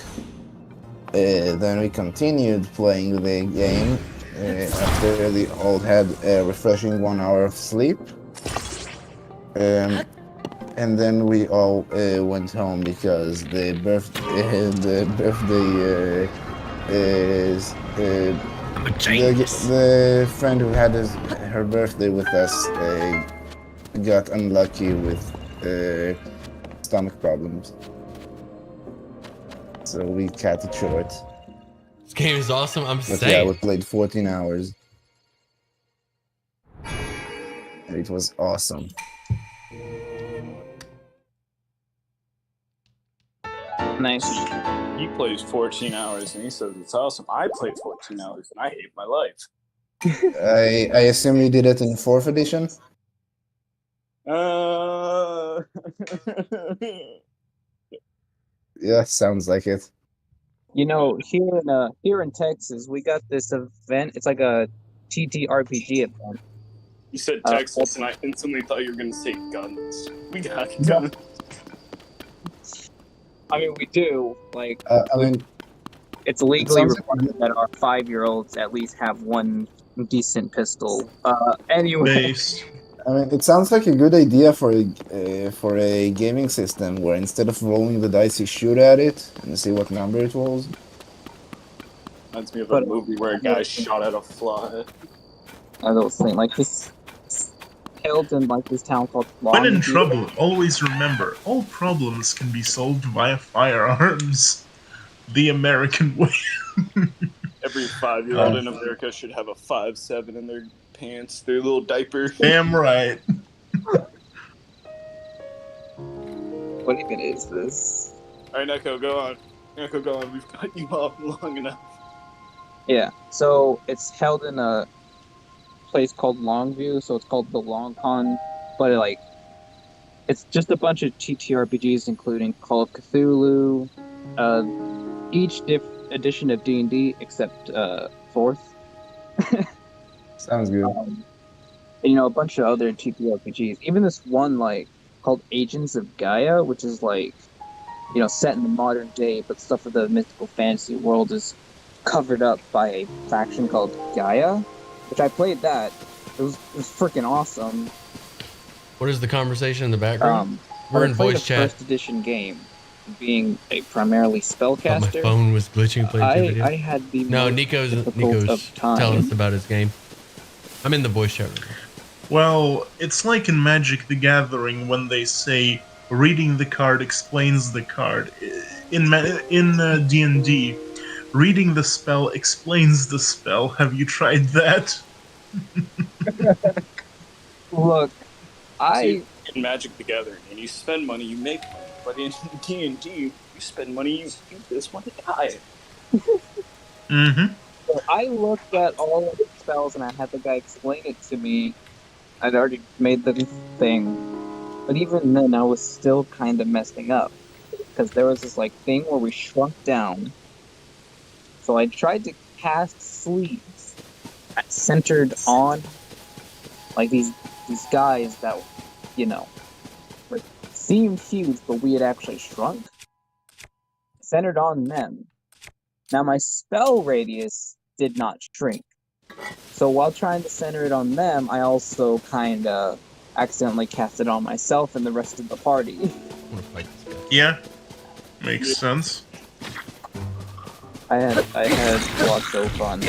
Then we continued playing the game after they all had a refreshing 1 hour of sleep. And then we all went home because the birthday is the friend who had her birthday with us got unlucky with stomach problems. So we cut it short. This game is awesome. I'm But yeah, saying. we played 14 hours. And it was awesome. Nice. He plays 14 hours and he says it's awesome. I played 14 hours and I hate my life. I assume you did it in 4th edition? Yeah, sounds like it. You know, here in Texas, we got this event. It's like a TTRPG event. You said Texas, and I instantly thought you were going to say guns. We got guns. I mean, we do. Like, I mean, it's legally sounds like- required that our 5-year-olds at least have one decent pistol. Anyway, Based. I mean, it sounds like a good idea for a gaming system where instead of rolling the dice, you shoot at it and see what number it rolls. Reminds me of a movie where a guy shot at a fly. I don't think like this held in like this town called When in Longview. trouble, always remember, all problems can be solved via firearms. The American way. Every 5-year-old in America should have a 5.7 in their pants, their little diaper. Damn right. What even is this? Alright, Neko, go on. Neko, go on. We've cut you off long enough. Yeah, so it's held in a place called Longview, so it's called the Long Con, but it's just a bunch of TTRPGs, including Call of Cthulhu, each edition of D&D except 4th. Sounds good. And, you know, a bunch of other TTRPGs. Even this one called Agents of Gaia, which is set in the modern day, but stuff of the mythical fantasy world is covered up by a faction called Gaia, which I played that. It was freaking awesome. What is the conversation in the background? We're We're in voice a chat. first edition game, being a primarily But my spellcaster. phone was glitching playing two videos. I had the No, most Nico's difficult of time. telling us about his game. I'm in the voice chat right now. Well, it's like in Magic the Gathering when they say reading the card explains the card. In D&D, reading the spell explains the spell. Have you tried that? Look, See, in Magic the Gathering, when you spend money, you make money. But in D&D, you spend money, you just want to die. Mm-hmm. So I looked at all of the spells and I had the guy explain it to me. I'd already made the thing. But even then, I was still kind of messing up. Because there was this thing where we shrunk down. So I tried to cast sleeves. centered on like these guys that, you know, were, seemed huge, but we had actually shrunk. Centered on them. Now my spell radius did not shrink. So while trying to center it on them, I also kind of accidentally cast it on myself and the rest of the party. I wanna fight this guy. Yeah, makes sense. I had lots of fun.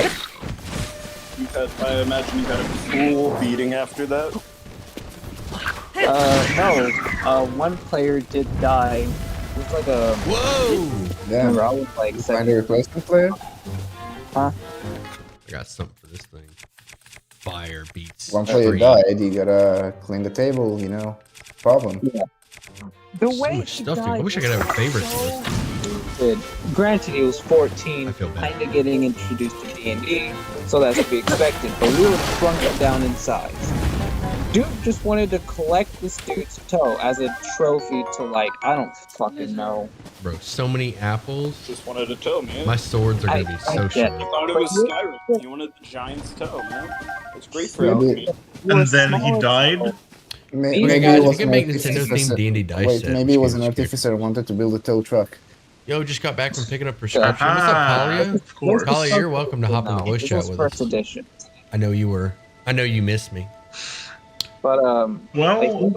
I imagine you had a cool beating after that. No. One player did die. It was like a. Whoa! Damn. I was like Find a replacement player? Huh? I got something for this thing. Fire beats. One player free. died, you gotta clean the table, you know. Problem. The So way much he stuff, dude. died I wish I could have a favorite was list. so stupid. Granted, he was 14, I feel bad. kind of getting introduced to D&D, so that's to be expected. But we were shrunk down in size. Dude just wanted to collect this dude's toe as a trophy to, like, I don't fucking know. Bro, so many apples. Just wanted a toe, man. My swords are gonna be I so get short. You thought it was Skyrim. You wanted the giant's toe, man. It's great for Maybe- alchemy. And then he died. Okay, Maybe guys, it we was can an make artificer- Nintendo themed D&D dice Wait, set. maybe it was an artificer who wanted to build a tow truck. Yo, just got back from picking up prescription. What's up, Ah, Kalia? of course. Kalia, you're welcome to hop on the No, voice this chat was with first us. edition. I know you were. I know you missed me. But, Well,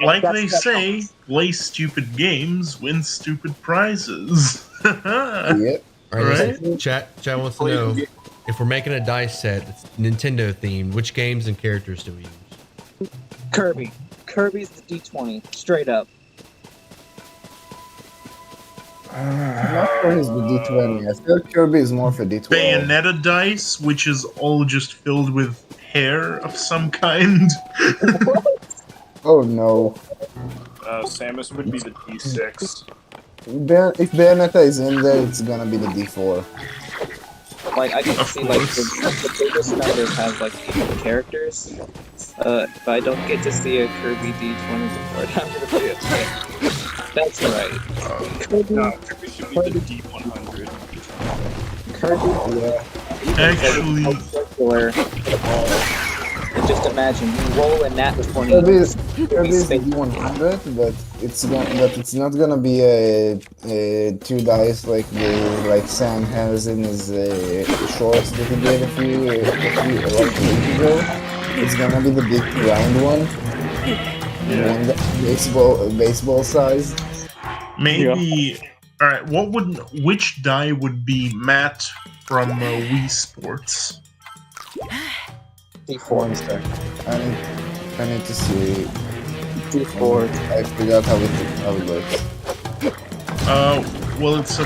like That's they that say, play stupid games, win stupid prizes. Yeah. All right, Right? listen, chat wants to know if we're making a dice set that's Nintendo themed. Which games and characters do we use? Kirby. Kirby's the D20, straight up. I'm not sure he's the D20. I feel Kirby is more for D12. Bayonetta dice, which is all just filled with hair of some kind. Oh no. Samus would be the D6. If Bayonetta is in there, it's gonna be the D4. Like, I can Of see, like, course. the biggest numbers have, like, the characters. If I don't get to see a Kirby D20 before, I'm gonna be upset. That's right. Kirby, No, Kirby should be the D100. Kirby, Yeah. Actually, circular. Just imagine, you roll a nat 20. Kirby is the D100, but it's not gonna be a two dice like Sam has in his shorts that he did a few weeks ago. It's gonna be the big round one. And baseball size. maybe. All right, which die would be Matt from Wii Sports? D4 instead. I need to see. D4. I forgot how it works. Well, it's a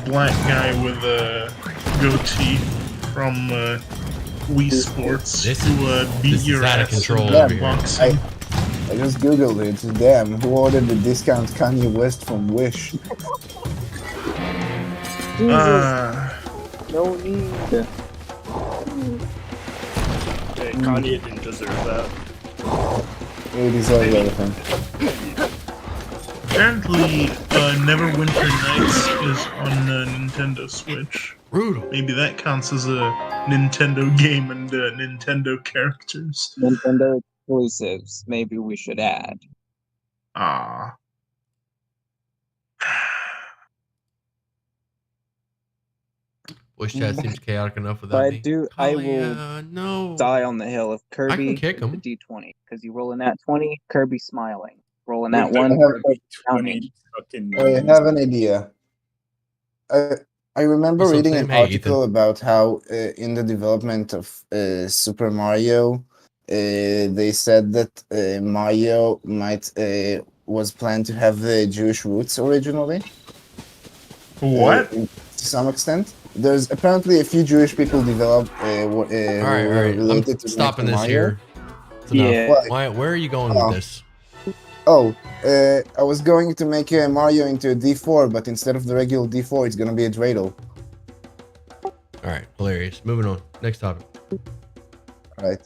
black guy with a goatee from Wii Sports This who beat this is your out of ass control in over here. boxing. I just googled it. Damn, who ordered the discount Kanye West from Wish? Jesus, no need. Hey, Kanye didn't deserve that. He deserves everything. Apparently, Neverwinter Nights is on Nintendo Switch. Brutal. Maybe that counts as a Nintendo game and Nintendo characters. Nintendo exclusives, maybe we should add. Ah. Voice chat seems chaotic enough But without I me. do, I will No. die on the hill of Kirby kick with him. the D20, because you roll in that 20, Kirby smiling. Rolling With that the one, Kirby counting. 20 fucking I have an idea. I remember What's up, reading Sam? an Hey, article about how in the development of Super Mario, they said that Mario might was planned to have Jewish roots originally. What? To some extent, there's apparently a few Jewish people developed All right, who all were right. related I'm to stopping Master this Mario. here. It's enough. Yeah. Why? Wyatt, where are you going Oh. with this? Oh, I was going to make Mario into a D4, but instead of the regular D4, it's gonna be a dreidel. All right, hilarious. Moving on. Next topic. Right?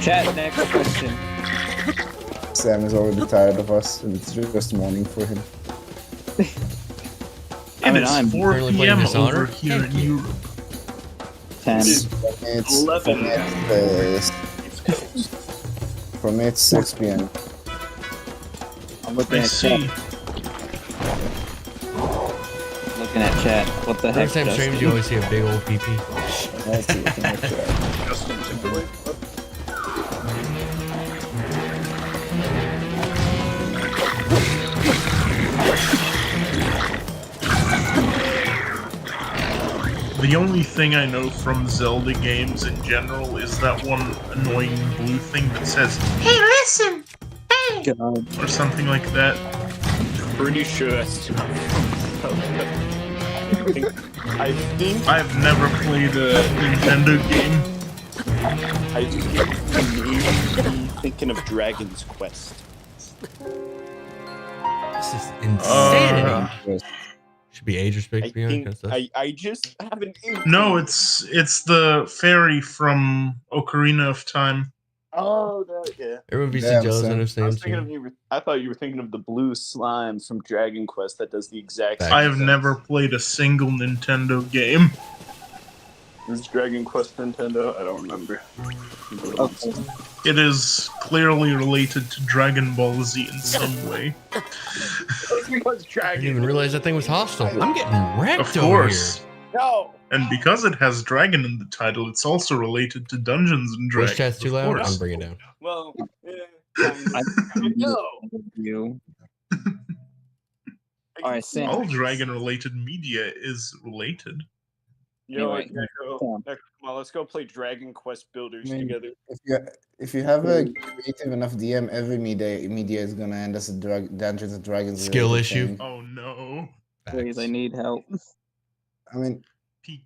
Chat, next question. Sam is already tired of us, and it's just morning for him. I mean, It's I'm 4 currently playing p.m. Dishonored. over here Thank in you. Europe. 10. For me, it's 6 p.m. I'm looking I at see. chat. Looking at chat. What the heck? Next time streams, you always see a big old PP. That's looking at that. Justin Timberlake. The only thing I know from Zelda games in general is that one annoying blue thing that says, "Hey, listen! Hey!" God. Or something like that. Pretty sure that's not from Zelda. I think I've never played a Nintendo game. I may be thinking of Dragon's Quest. This is insanity. Yes. Should be age I restricted. Kind think of stuff. I just have an inkling. No, it's the fairy from Ocarina of Time. Oh, that, yeah. Everyone be Damn, jealous son. and I was understands. thinking of you. I thought you were thinking of the blue slime from Dragon Quest that does the exact same I have thing. never played a single Nintendo game. Is Dragon Quest Nintendo? I don't remember. Okay. It is clearly related to Dragon Ball Z in some way. What's I Dragon? didn't even realize that thing was hostile. I'm getting wrecked Of over course. here. No. And because it has dragon in the title, it's also related to Dungeons and Voice Dragons. chat's too of loud. course. I'm bringing it down. Well, I no. you. All right, Sam. All dragon-related media is related. You know what, Anyway, Echo? Sam. Echo, come on, let's go play Dragon Quest Builders I mean, together. If you have a creative enough DM, every media is gonna end as a Dungeons and Dragons Skill related issue. thing. Oh no. Please, I Facts. need help. I mean, Pe-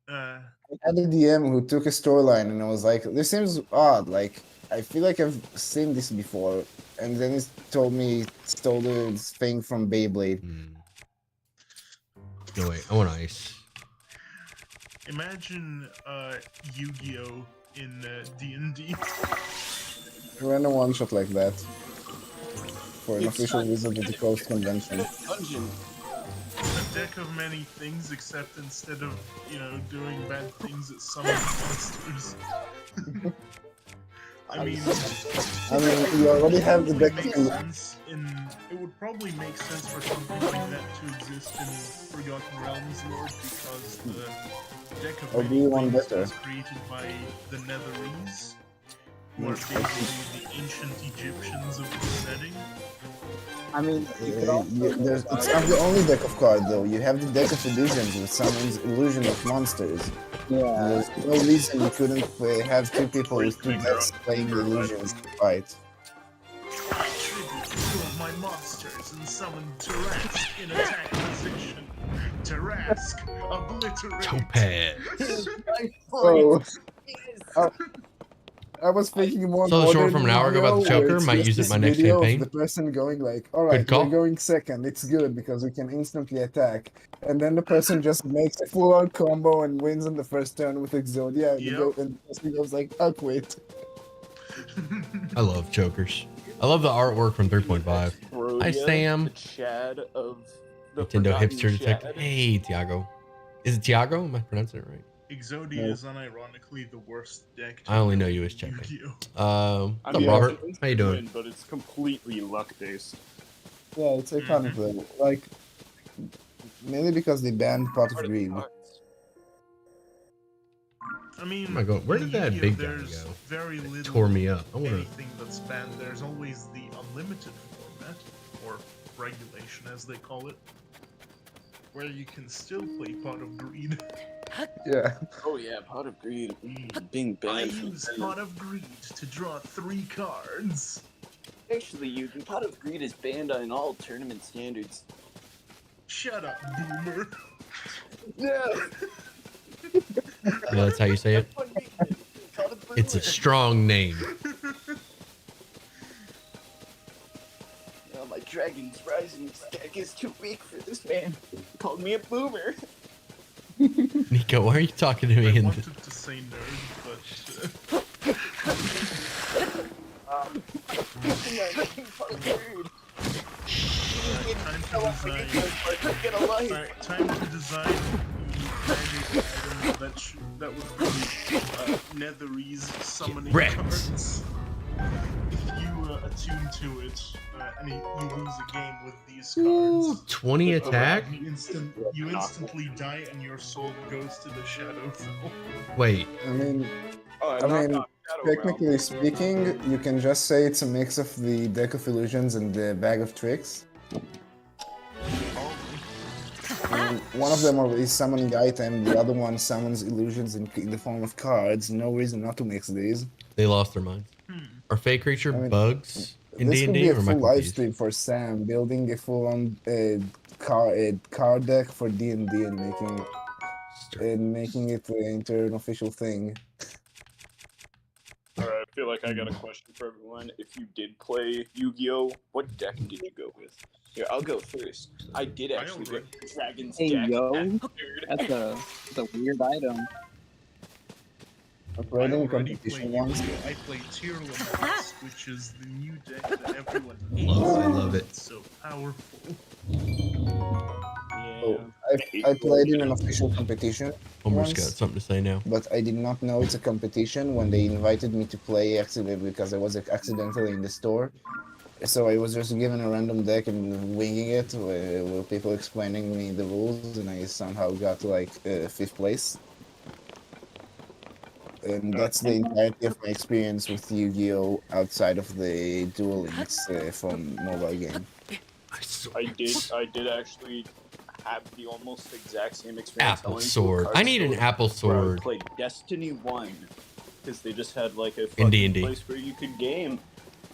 I had a DM who took a storyline and I was like, this seems odd. Like, I feel like I've seen this before. And then he told me he stole the thing from Beyblade. No wait, I want ice. Imagine Yu-Gi-Oh! In D&D. I ran a one shot like that for an It's official not- Wizard of the Coast convention. Dungeon. A deck of many things, except instead of, doing bad things, it summons monsters. I mean, You already have the probably deck. makes sense it would probably make sense for something like that to exist in Forgotten Realms lore, because the deck of Or do many you want things better? was created by the Netherese, who are basically the ancient Egyptians of the setting. I mean, you could also It's not the only deck of cards though. You have the deck of illusions, which summons illusion of monsters. And yeah. there's no reason you couldn't have two people with two decks playing the illusions to fight. I tribute two of my monsters and summon Tarask in attack position. Tarask, obliterate. Topaz. Oh, I was thinking more. Saw the short modern from an hour ago about the Mario, where choker, it's might just use it in this my next video of campaign. The person going like, "All right, call. we're going second. It's good because we can instantly attack." And then the person just makes a full-on combo and wins on the first turn with Exodia. And, Yep. and the person goes like, "I'll quit." I love chokers. I love the artwork from 3.5. Hi, Sam. The Chad of the Nintendo Forgotten hipster detective. Chad. Hey, Tiago. Is it Tiago? Am I pronouncing it right? Exodia is unironically the worst deck. I only know you as Chat. Yu-Gi-Oh! What's I up, mean, Robert? it's an How you doing? win, but it's completely luck based. Yeah, it's iconic though. Like, mainly because they banned Pot of Greed. I mean, Oh my God, where in did that Yu-Gi-Oh! big guy There's go? very little Tore me up. I wanna. anything that's banned. There's always the unlimited format, or regulation as they call it, where you can still play Pot of Greed. Yeah. Oh yeah, Pot of Greed being I banned. from use Zelda. Pot of Greed to draw 3 cards. Actually, you Pot of Greed is banned on all tournament standards. Shut up, boomer. Yeah. Yeah, that's how you say it. It's a strong name. My Dragon's Rising deck is too weak for this man. Called me a boomer. Nico, why are you talking to me? I In wanted to say nerd, but time to design. Alright, time to design the magic item that would be Netherese summoning wrecked. cards. If you attune to it and you lose a game with these Ooh, cards, 20 attack? you instantly die and your soul goes to the Shadowfell. Wait, I mean, Oh, I mean, Shadow Realm. technically speaking, you can just say it's a mix of the Deck of Illusions and the Bag of Tricks. I mean, one of them is summoning item, the other one summons illusions in the form of cards. No reason not to mix these. they lost their minds. Are fake creature I mean, bugs in This could D&D be a or am I full live confused? stream for Sam, building a full-on card deck for D&D and making it into an official thing. Alright, I feel like I got a question for everyone. If you did play Yu-Gi-Oh, what deck did you go with? Here, I'll go first. I did actually get Dragon's Hey deck. yo, Dude. that's a weird item. I I played in a already competition played once. Yu-Gi-Oh! I played Tier Laments, which is the new deck that everyone hates. I love it. It's so powerful. Yeah. So I played in an official competition Homer's got once, something to say now. but I did not know it's a competition when they invited me to play accidentally because I was accidentally in the store. So I was just given a random deck and winging it with people explaining me the rules, and I somehow got like 5th place. And that's the entirety of my experience with Yu-Gi-Oh! Outside of the Duel Links from mobile game. I did actually have the almost exact same experience. Apple going to a sword. card I need an store apple where I would sword play Destiny 1 because they just had like a in fucking D&D. place where you could game,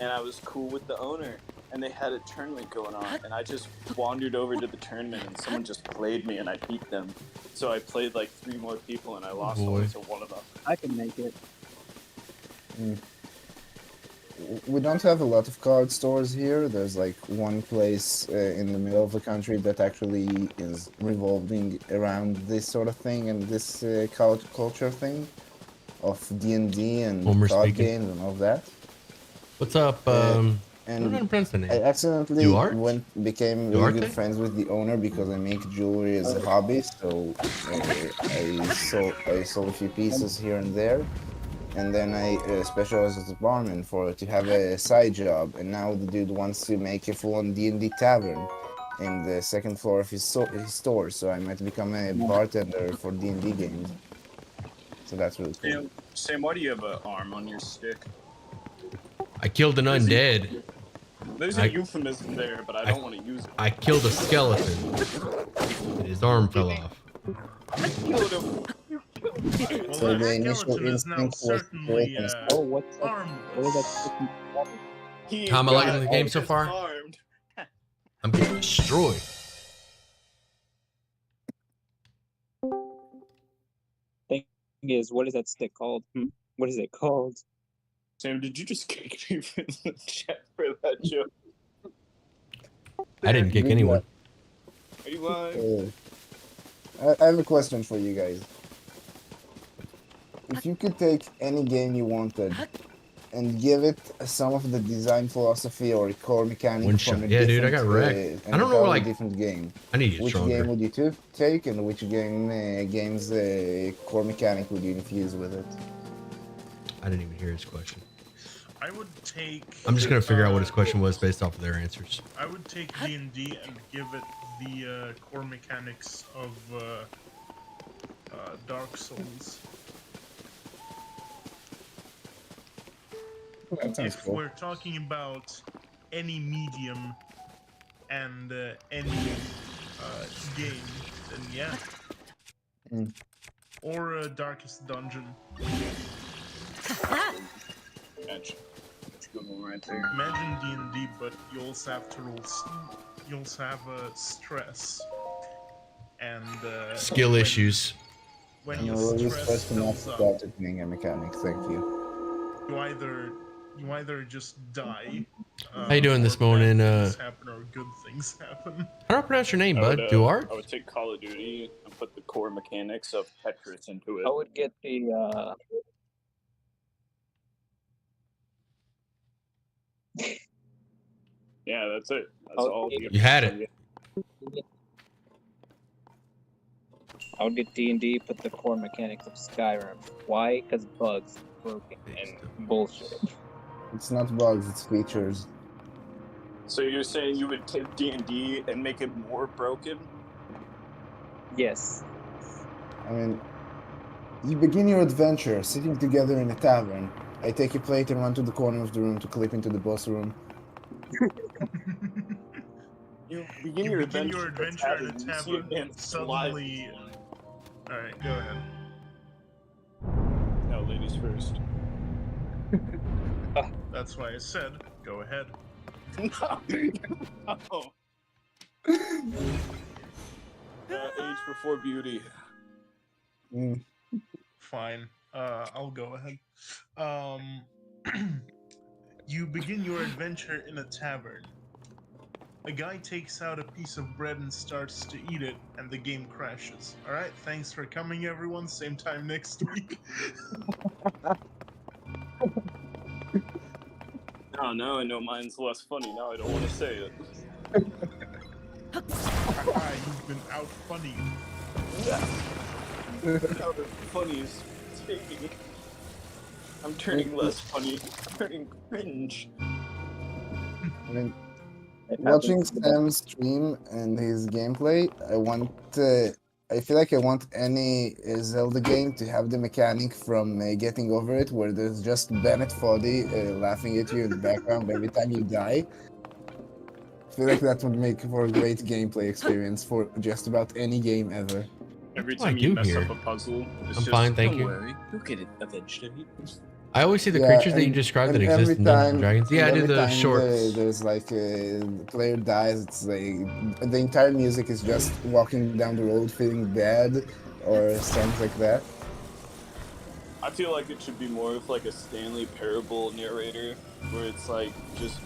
and I was cool with the owner, and they had a tournament going on, and I just wandered over to the tournament, and someone just played me, and I beat them. So I played like 3 more people, and I lost boy. only to one of them. I can make it. We don't have a lot of card stores here. There's like one place in the middle of the country that actually is revolving around this sort of thing and this culture thing of D&D and Homer card speaking. games and all of that. What's up? I don't know And how to pronounce the I name. accidentally Duarte? became really Duarte? good friends with the owner because I make jewelry as a hobby. So I sold a few pieces here and there, and then I specialized as a barman to have a side job. And now the dude wants to make a full-on D&D tavern in the second floor of his store. So I might become a bartender for D&D games. So that's really cool. Sam, why do you have an arm on your stick? I killed an undead. There's I- a euphemism there, but I don't want to use it. I killed a skeleton. And his arm fell off. I killed him. Well, So that the initial skeleton is now instinct was to certainly kill him. Oh, what's that? What is armless. that? He How am I liking got the game so far? disarmed. I'm getting destroyed. Thing is, what is that stick called? What is it called? Sam, did you just kick me from the chat for that joke? I didn't kick Good anyone. luck. Anyone? I have a question for you guys. If you could take any game you wanted and give it some of the design philosophy or core mechanic One from shot. a Yeah, dude, I different, got wrecked. I don't know, entirely like, different game, I need to get which stronger. game would you take and which game's core mechanic would you infuse with it? I didn't even hear his question. I would take. I'm just gonna figure out what his question was based off of their answers. I would take D&D and give it the core mechanics of Dark Souls. That sounds If cool. we're talking about any medium and any game, then yeah. Mm. Or Darkest Dungeon. Gotcha. That's a good one right there. Imagine D&D, but you also have to roll. You also have stress and Skill when- issues. When I'm your really stress stressed enough builds up, about it being a mechanic. Thank you. you either just die. How you doing this or bad morning, things happen or good things happen. How do I pronounce your name, I bud? would, Duarte? I would take Call of Duty and put the core mechanics of Tetris into it. I would get the Yeah, that's it. That's Oh, all. you had it. I would get D&D, put the core mechanics of Skyrim. Why? Because bugs, broken, and bullshit. It's not bugs, it's features. So you're saying you would take D&D and make it more broken? Yes. I mean, you begin your adventure sitting together in a tavern. I take a plate and run to the corner of the room to clip into the boss room. You begin You your begin adventure, your adventure in a you see a tavern. man Suddenly, all right, go ahead. No, ladies first. That's why I said, go ahead. No. Age before beauty. Mm. Fine. I'll go ahead. You begin your adventure in a tavern. A guy takes out a piece of bread and starts to eat it, and the game crashes. Alright, thanks for coming, everyone. Same time next week. Oh, now I know mine's less funny. Now I don't want to say it. Haha, you've been out funny. Now the funny is taking. I'm turning less funny. I'm turning cringe. I mean, It watching happens to the best. Sam stream and his gameplay, I feel like I want any Zelda game to have the mechanic from Getting Over It, where there's just Bennett Foddy laughing at you in the background every time you die. I feel like that would make for a great gameplay experience for just about any game ever. Every do I time you do mess here? up a puzzle, it's I'm just, fine, thank don't you. worry, you'll get it eventually. I always see the Yeah, creatures that you described that and exist every in Dungeons and time, Dragons. Yeah, I and do every the time shorts. there's like the player dies, it's like the entire music is just walking down the road feeling bad, or songs like that. I feel like it should be more of like a Stanley Parable narrator, where it's like just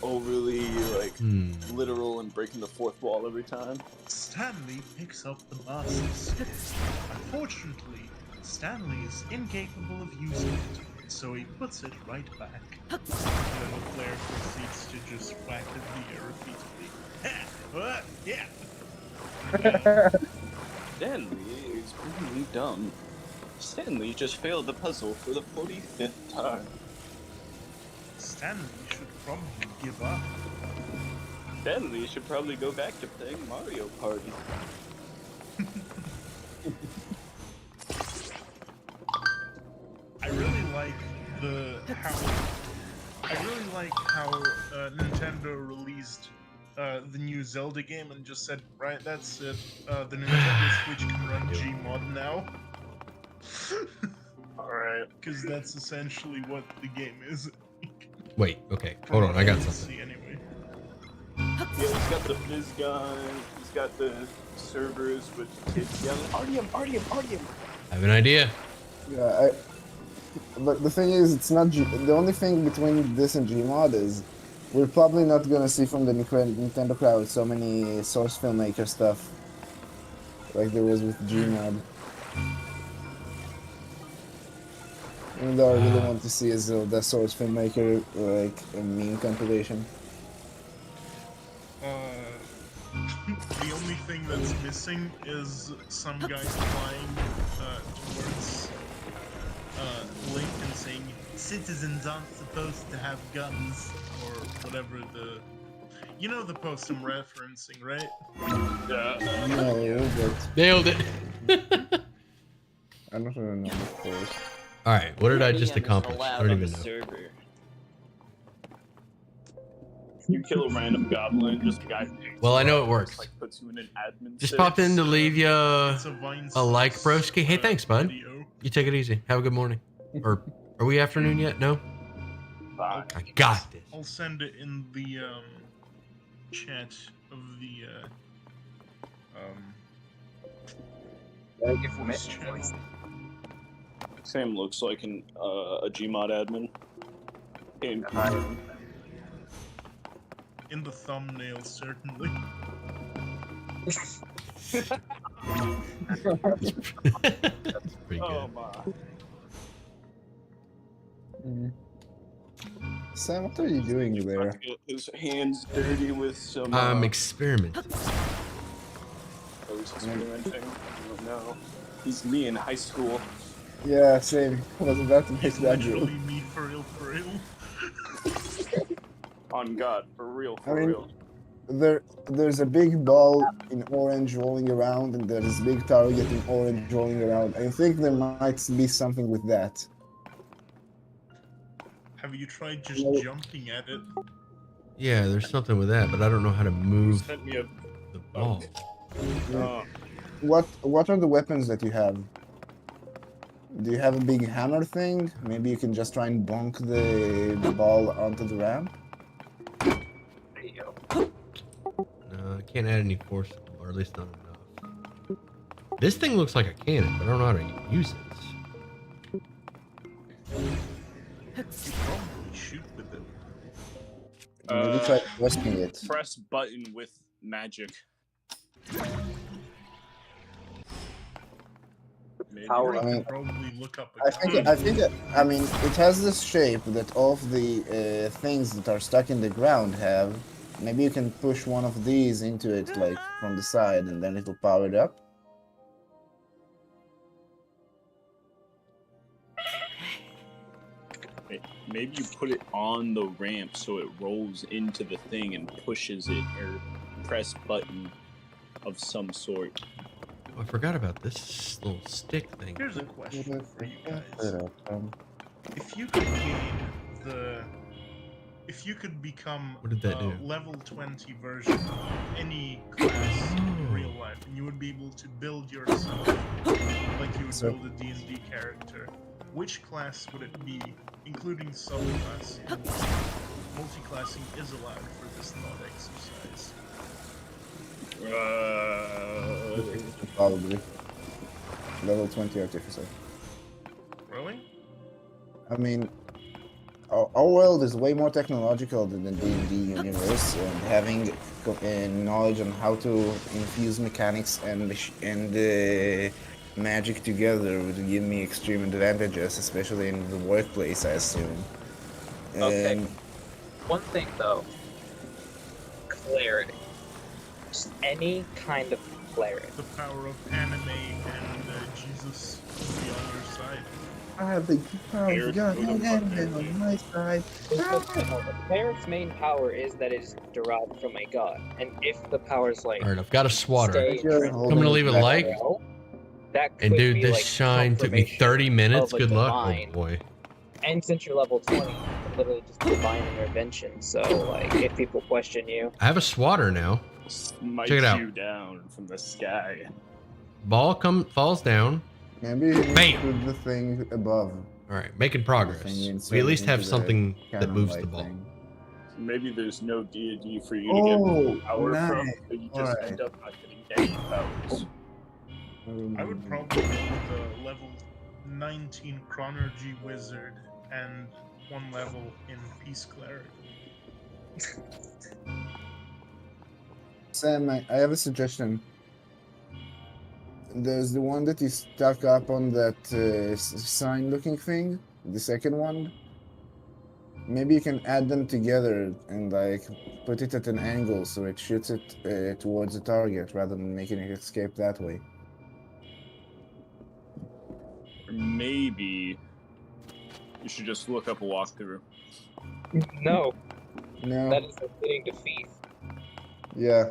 overly like literal and breaking the fourth wall every time. Stanley picks up the Master Sword. Unfortunately, Stanley is incapable of using it, so he puts it right back. And then the player proceeds to just whack at the air repeatedly. Ha! What? Yeah! Stanley is really dumb. Stanley just failed the puzzle for the 45th time. Stanley should probably give up. Stanley should probably go back to playing Mario Party. I really like how Nintendo released the new Zelda game and just said, right, that's it. The Nintendo Switch can run Gmod now. Alright. Because that's essentially what the game is. Wait, okay, hold on, I got something. See, anyway. Yeah, he's got the fizz gun, he's got the servers with kids yelling, Artyom! I have an idea. Yeah, but the thing is, it's not the only thing between this and Gmod is we're probably not gonna see from the Nintendo crowd so many Source Filmmaker stuff like there was with Gmod. Even though I really want to see a Zelda Source Filmmaker like a meme compilation. The only thing that's missing is some guy flying towards Link and saying, "Citizens aren't supposed to have guns," or whatever the... You know the post I'm referencing, right? Yeah. No, but Nailed it. I don't really know the post. All right, what did I just accomplish? I don't even know. Server. You kill a random goblin, just a guy. Well, I know it works. Like puts you in an admin. Just popped in to leave you It's a Vine a like, Source, broski. Hey, thanks, bud. video. You take it easy. Have a good morning. Or are we afternoon yet? No? Bye. I got this. I'll send it in the chat of the voice channel. Sam looks like a Gmod admin. In In the thumbnail, certainly. That's pretty good. oh my. Sam, what are you doing there? Get his hands dirty with some. I'm experimenting. Oh was experimenting. I don't know. He's me in high school. Yeah, same. I was about to make He's that literally joke. me for real, for real. On God, for real, I for mean, real. there's a big ball in orange rolling around, and there's a big target in orange rolling around. I think there might be something with that. Have you tried just No. jumping at it? Yeah, there's something with that, but I don't know how to move Sent me a. the ball. Oh, What are the weapons that you have? Do you have a big hammer thing? Maybe you can just try and bonk the ball onto the ramp. There you go. No, I can't add any force, or at least not enough. This thing looks like a cannon, but I don't know how to use it. You probably shoot with it. Maybe try twisting it. press button with magic. Maybe. Power. I You mean, can probably look up a I guide. think, I mean, it has this shape that all of the things that are stuck in the ground have. Maybe you can push one of these into it, like from the side, and then it'll power it up. Maybe you put it on the ramp so it rolls into the thing and pushes it, or press button of some sort. Oh, I forgot about this little stick thing. Here's a question for you guys. If you could if you could become What did that a do? level 20 version of any class in real life, and you would be able to build yourself like you would So- build a D&D character, which class would it be, including subclassing? Multi-classing is allowed for this thought exercise. Probably. Level 20 artificer. Really? I mean, our world is way more technological than the D&D universe, and having knowledge on how to infuse mechanics and magic together would give me extreme advantages, especially in the workplace, I assume. Okay. And One thing though, clarity. Just any kind of clarity. The power of anime and Jesus will be on your side. I have the power Here, of God go to and fuck heaven on my side. Because the cleric's main power is that it is derived from a god, and if the powers like All right, I've got a swatter. stay Thank you for intrinsic holding I'm gonna it leave a back. like. that could And dude, be this like shine took me confirmation 30 minutes. of a Good luck. divine. Oh boy. And since you're level 20, you can literally just divine intervention. So like, if people question you, I have a swatter now. Smite Check it out. you down from the sky. Ball falls down. Maybe you need Bam! to put the thing above. All right, making progress. Thing you We insert at least into have the something that cannon moves the light ball. thing. Maybe there's no D&D for you to Oh, get power from, nice. but you just Alright. end up not getting any powers. I would probably go with a level 19 Chronergy Wizard and one level in Peace Cleric. Sam, I have a suggestion. There's the one that is stuck up on that sign-looking thing. The second one. Maybe you can add them together and like put it at an angle so it shoots it towards the target rather than making it escape that way. Or maybe you should just look up a walkthrough. no, No. that is a fitting defeat. Yeah.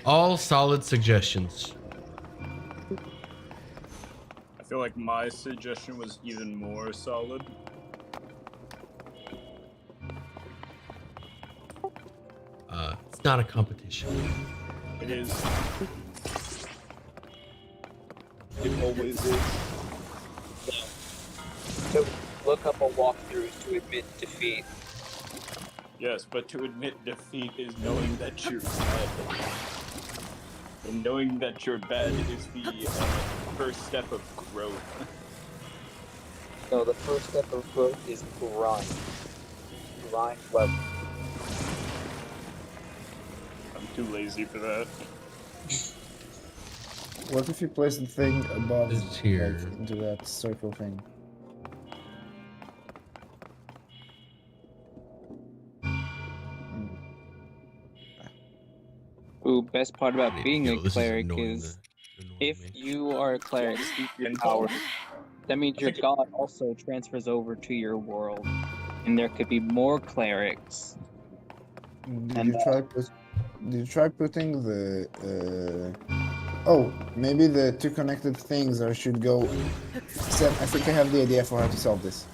All solid suggestions. I feel like my suggestion was even more solid. It's not a competition. It is. It always is. To look up a walkthrough to admit defeat. Yes, but to admit defeat is knowing that you're bad. And knowing that you're bad is the first step of growth. No, the first step of growth is grind. Grind level. I'm too lazy for that. What if you place the thing above It's here. like, into that circle thing? Ooh, best part about being a Yo, this is cleric annoying. is Annoying if me. you are a cleric, speak your Pinball? power. That means I your think it- god also transfers over to your world, and there could be more clerics. Did And you try putting the oh, maybe the two connected things are should go. Sam, I think I have the idea for how to solve this.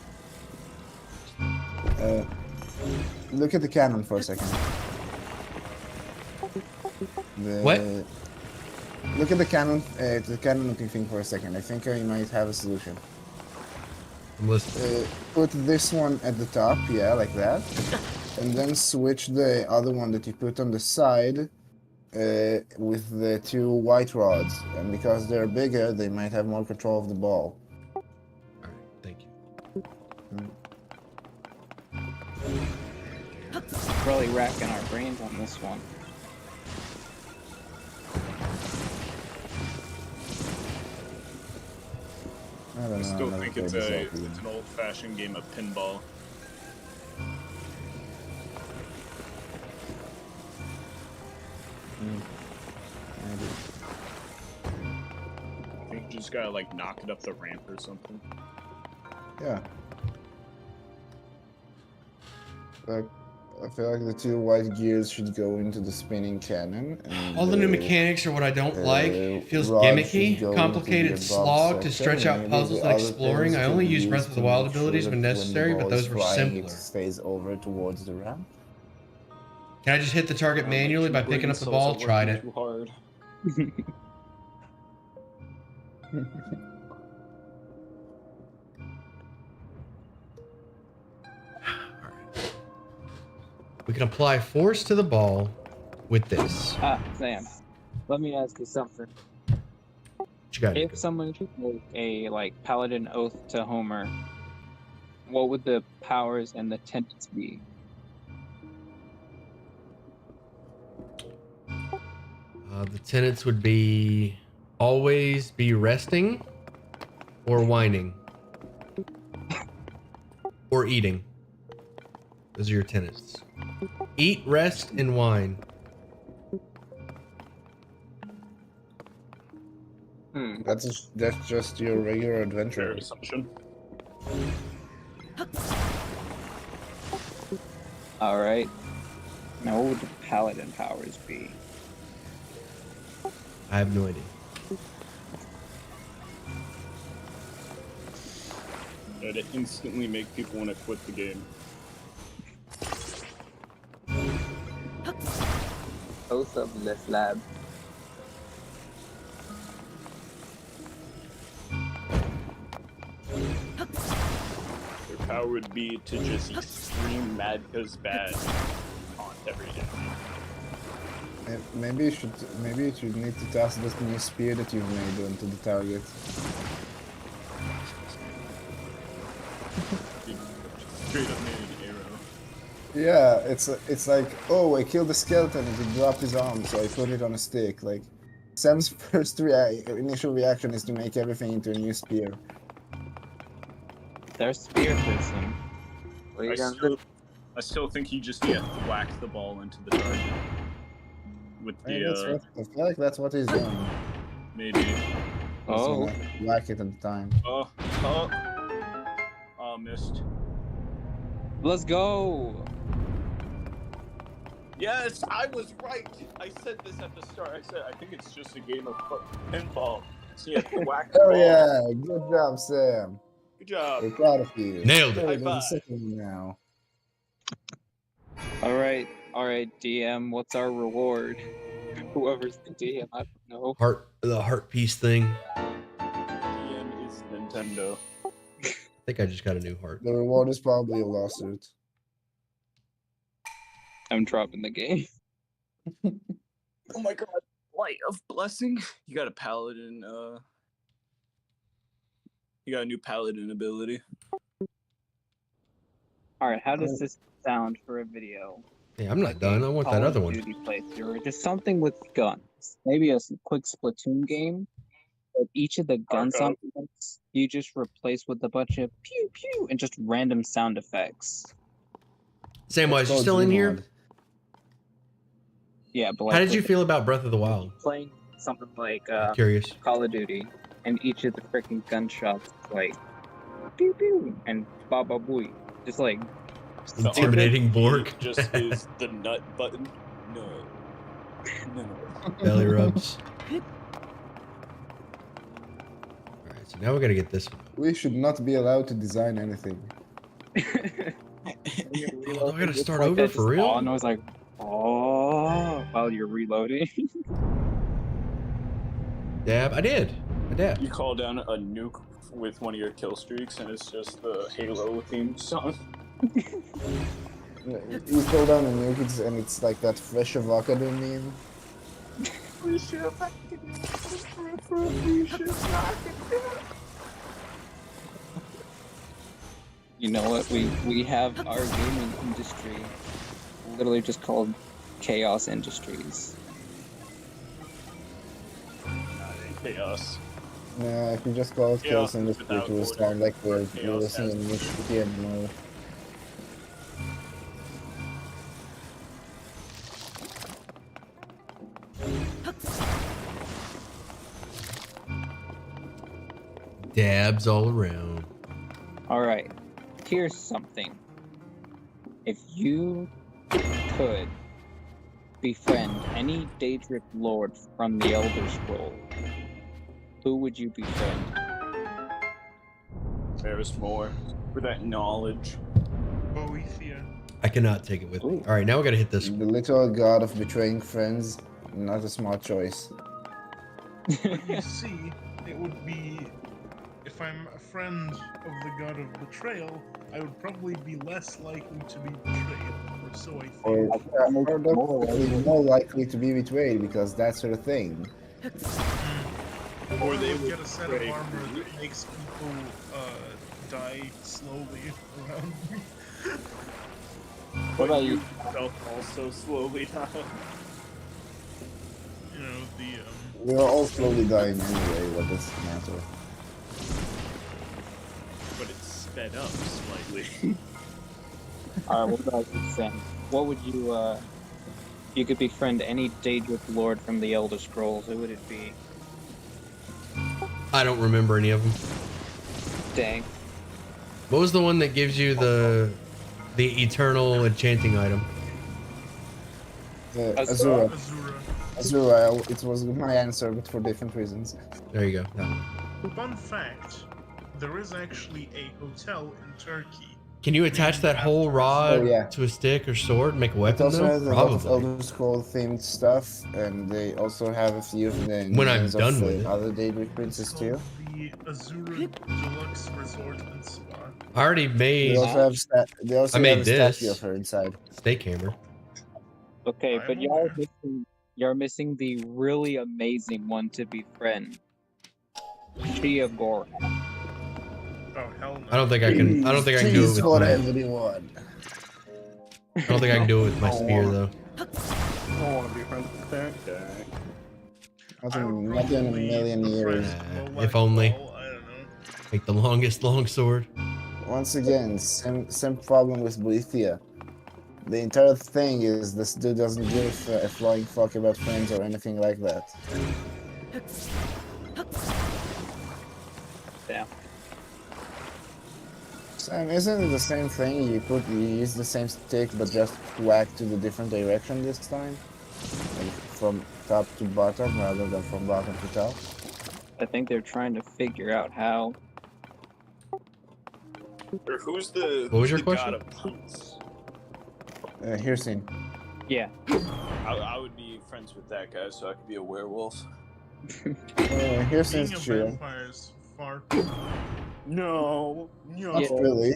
Look at the cannon for a second. What? Look at the cannon looking thing for a second. I think I might have a solution. I'm listening. Put this one at the top, yeah, like that. And then switch the other one that you put on the side with the two white rods. And because they're bigger, they might have more control of the ball. Alright, thank you. really racking our brains on this one. I don't I know. still never think played it's this a Zelda game. it's an old-fashioned game of pinball. Maybe. I think you just gotta like knock it up the ramp or something. Yeah. Like, I feel like the two white gears should go into the spinning cannon, and All the new mechanics are what I don't like. Feels rod should gimmicky, go into complicated the above slog to section, stretch and out maybe puzzles the and other exploring. pins I can only be use Breath used of the to Wild make sure abilities that when when the necessary, but ball those is were flying, it simpler. stays over towards the ramp. Can I just hit the target manually by picking up the ball? Tried it. Too hard. We can apply force to the ball with this. Sam, let me ask you something. What you got? If someone took a like paladin oath to Homer, what would the powers and the tenets be? The tenets would be always be resting or whining or eating. Those are your tenets. Eat, rest, and whine. That's just your regular Fair adventure. assumption. All right. Now, what would the paladin powers be? I have no idea. It'd instantly make people want to quit the game. Oath of the Slab. Their power would be to just scream mad cause bad on every enemy. Maybe you should need to toss this new spear that you've made onto the target. Straight up made an arrow. Yeah, it's like, oh, I killed the skeleton and he dropped his arm, so I put it on a stick. Like, Sam's first initial reaction is to make everything into a new spear. There's spear person. What are you gonna do? I still think you just need to whack the ball into the target. With I the, feel like that's what he's doing. maybe. He's Oh, gonna whack it at the time. Oh, missed. let's go. Yes, I was right. I said this at the start. I said, I think it's just a game of pinball. So you have to whack the Oh ball. yeah, good job, Sam. Good job. We're proud of you. Nailed it. Hey, High there's a five. second now. All right, DM. What's our reward? Whoever's the DM, I don't know. The heart piece thing. DM is Nintendo. I think I just got a new heart. The reward is probably a lawsuit. I'm dropping the game. Oh my god. Light of Blessing. You got a paladin, you got a new paladin ability. All right, how does this sound for a video? Hey, I'm not done. I want Call that of other one. Duty playthrough, or just something with guns. Maybe a quick Splatoon game. But each of the gun sound effects you just replace with a bunch of pew pew and just random sound effects. Samwise, you Called still in here? Gmod. Yeah, but like How did you feel about Breath of the Wild? playing something like Curious. Call of Duty, and each of the freaking gunshots is like pew pew and ba ba booey, just like The Intimidating RPG Bork. just is the nut button. Nut. Nut. Belly rubs. Alright, so now we gotta get this one. We should not be allowed to design anything. Oh, do I gotta start over for real? Oh, and I was like, oh, while you're reloading. Dab. I did. I dabbed. You call down a nuke with one of your kill streaks, and it's just the Halo theme song. You throw down a nuke and it's like that fresh avocado meme. You know what? We have our gaming industry literally just called Chaos Industries. Chaos. Nah, if you just call it Chaos Chaos Industry, without it will order. sound like we're Chaos listening to Michigan and more. Dabs all around. Alright, here's something. If you could befriend any Daedric Lord from the Elder Scrolls, who would you befriend? There's more for that knowledge. Boethia. I cannot take it with me. Ooh. Alright, now we gotta hit this The one. little god of betraying friends, not a smart choice. But you see, it would be, if I'm a friend of the god of betrayal, I would probably be less likely to be betrayed, or so I think. Or definitely more likely to be betrayed because that's her thing. Or they would would get a set of betray armor you. that makes people die slowly around me. What about you? Yourself also slowly die. You know, the We're all slowly dying anyway, what does it matter? But it's sped up slightly. Alright, what about you, Sam? What would you, you could befriend any Daedric Lord from the Elder Scrolls, who would it be? I don't remember any of them. Dang. What was the one that gives you the eternal enchanting item? Azura. Azura. Azura, it was my answer, but for different reasons. There you go. That one. Fun fact, there is actually a hotel in Turkey. Can you attach that whole rod Oh, yeah. to a stick or sword and make a It weapon also though? has a lot of Probably. Elder Scroll themed stuff, and they also have a few of the When I'm names done of with it. other Daedric It's princes called too. the Azura Deluxe Resort and Spa. I already They made also have they also I have made a statue this. of her inside. Snake Hammer. Okay, I'm but aware. you're missing the really amazing one to befriend. Shiagor. Oh, hell no. I don't think I can. I don't think I can do it Please with for my. everyone. I don't think I can do it with my spear though. I don't want to be friends with that guy. Not I would in a probably million years. befriend If Molech only. Ball, I don't know. Make the longest longsword. Once again, same problem with Boethia. The entire thing is this dude doesn't give a flying fuck about friends or anything like that. Yeah. Sam, isn't it the same thing? You use the same stick but just whack to the different direction this time? Like from top to bottom rather than from bottom to top? I think they're trying to figure out how. Or who's the What was your the question? god of punts? Here's scene. Yeah. I would be friends with that guy so I could be a werewolf. Here's Being scene's a chill. vampire is far No, Not Yeah. really.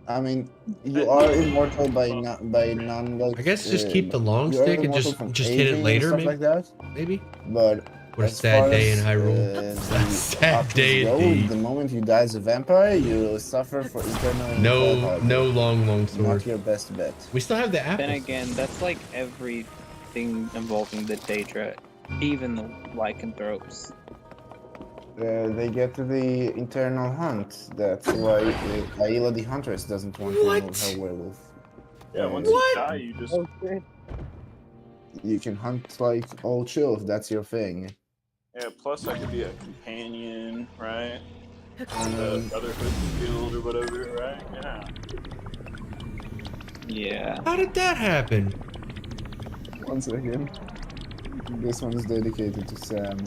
I mean, you are immortal by non like. I guess just keep the long you are stick and immortal just from hit it aging and later, stuff maybe. like that. Maybe. But What a as sad far day in as, Hyrule. the A sad options day go, indeed. the moment you die as a vampire, you suffer for eternal No, immortality. no long Not sword. your best bet. We still have the apple. Then again, that's like everything involving the Daedra, even the lycanthropes. They get to the eternal hunt. That's why Aila the Huntress doesn't want to What? remove her werewolf. Yeah, once Uh, you die, you just you can hunt like all chill if that's your thing. Yeah, plus I could be a companion, right? The Um, Brotherhood Guild or whatever, right? Yeah. Yeah. How did that happen? one second. This one's dedicated to Sam.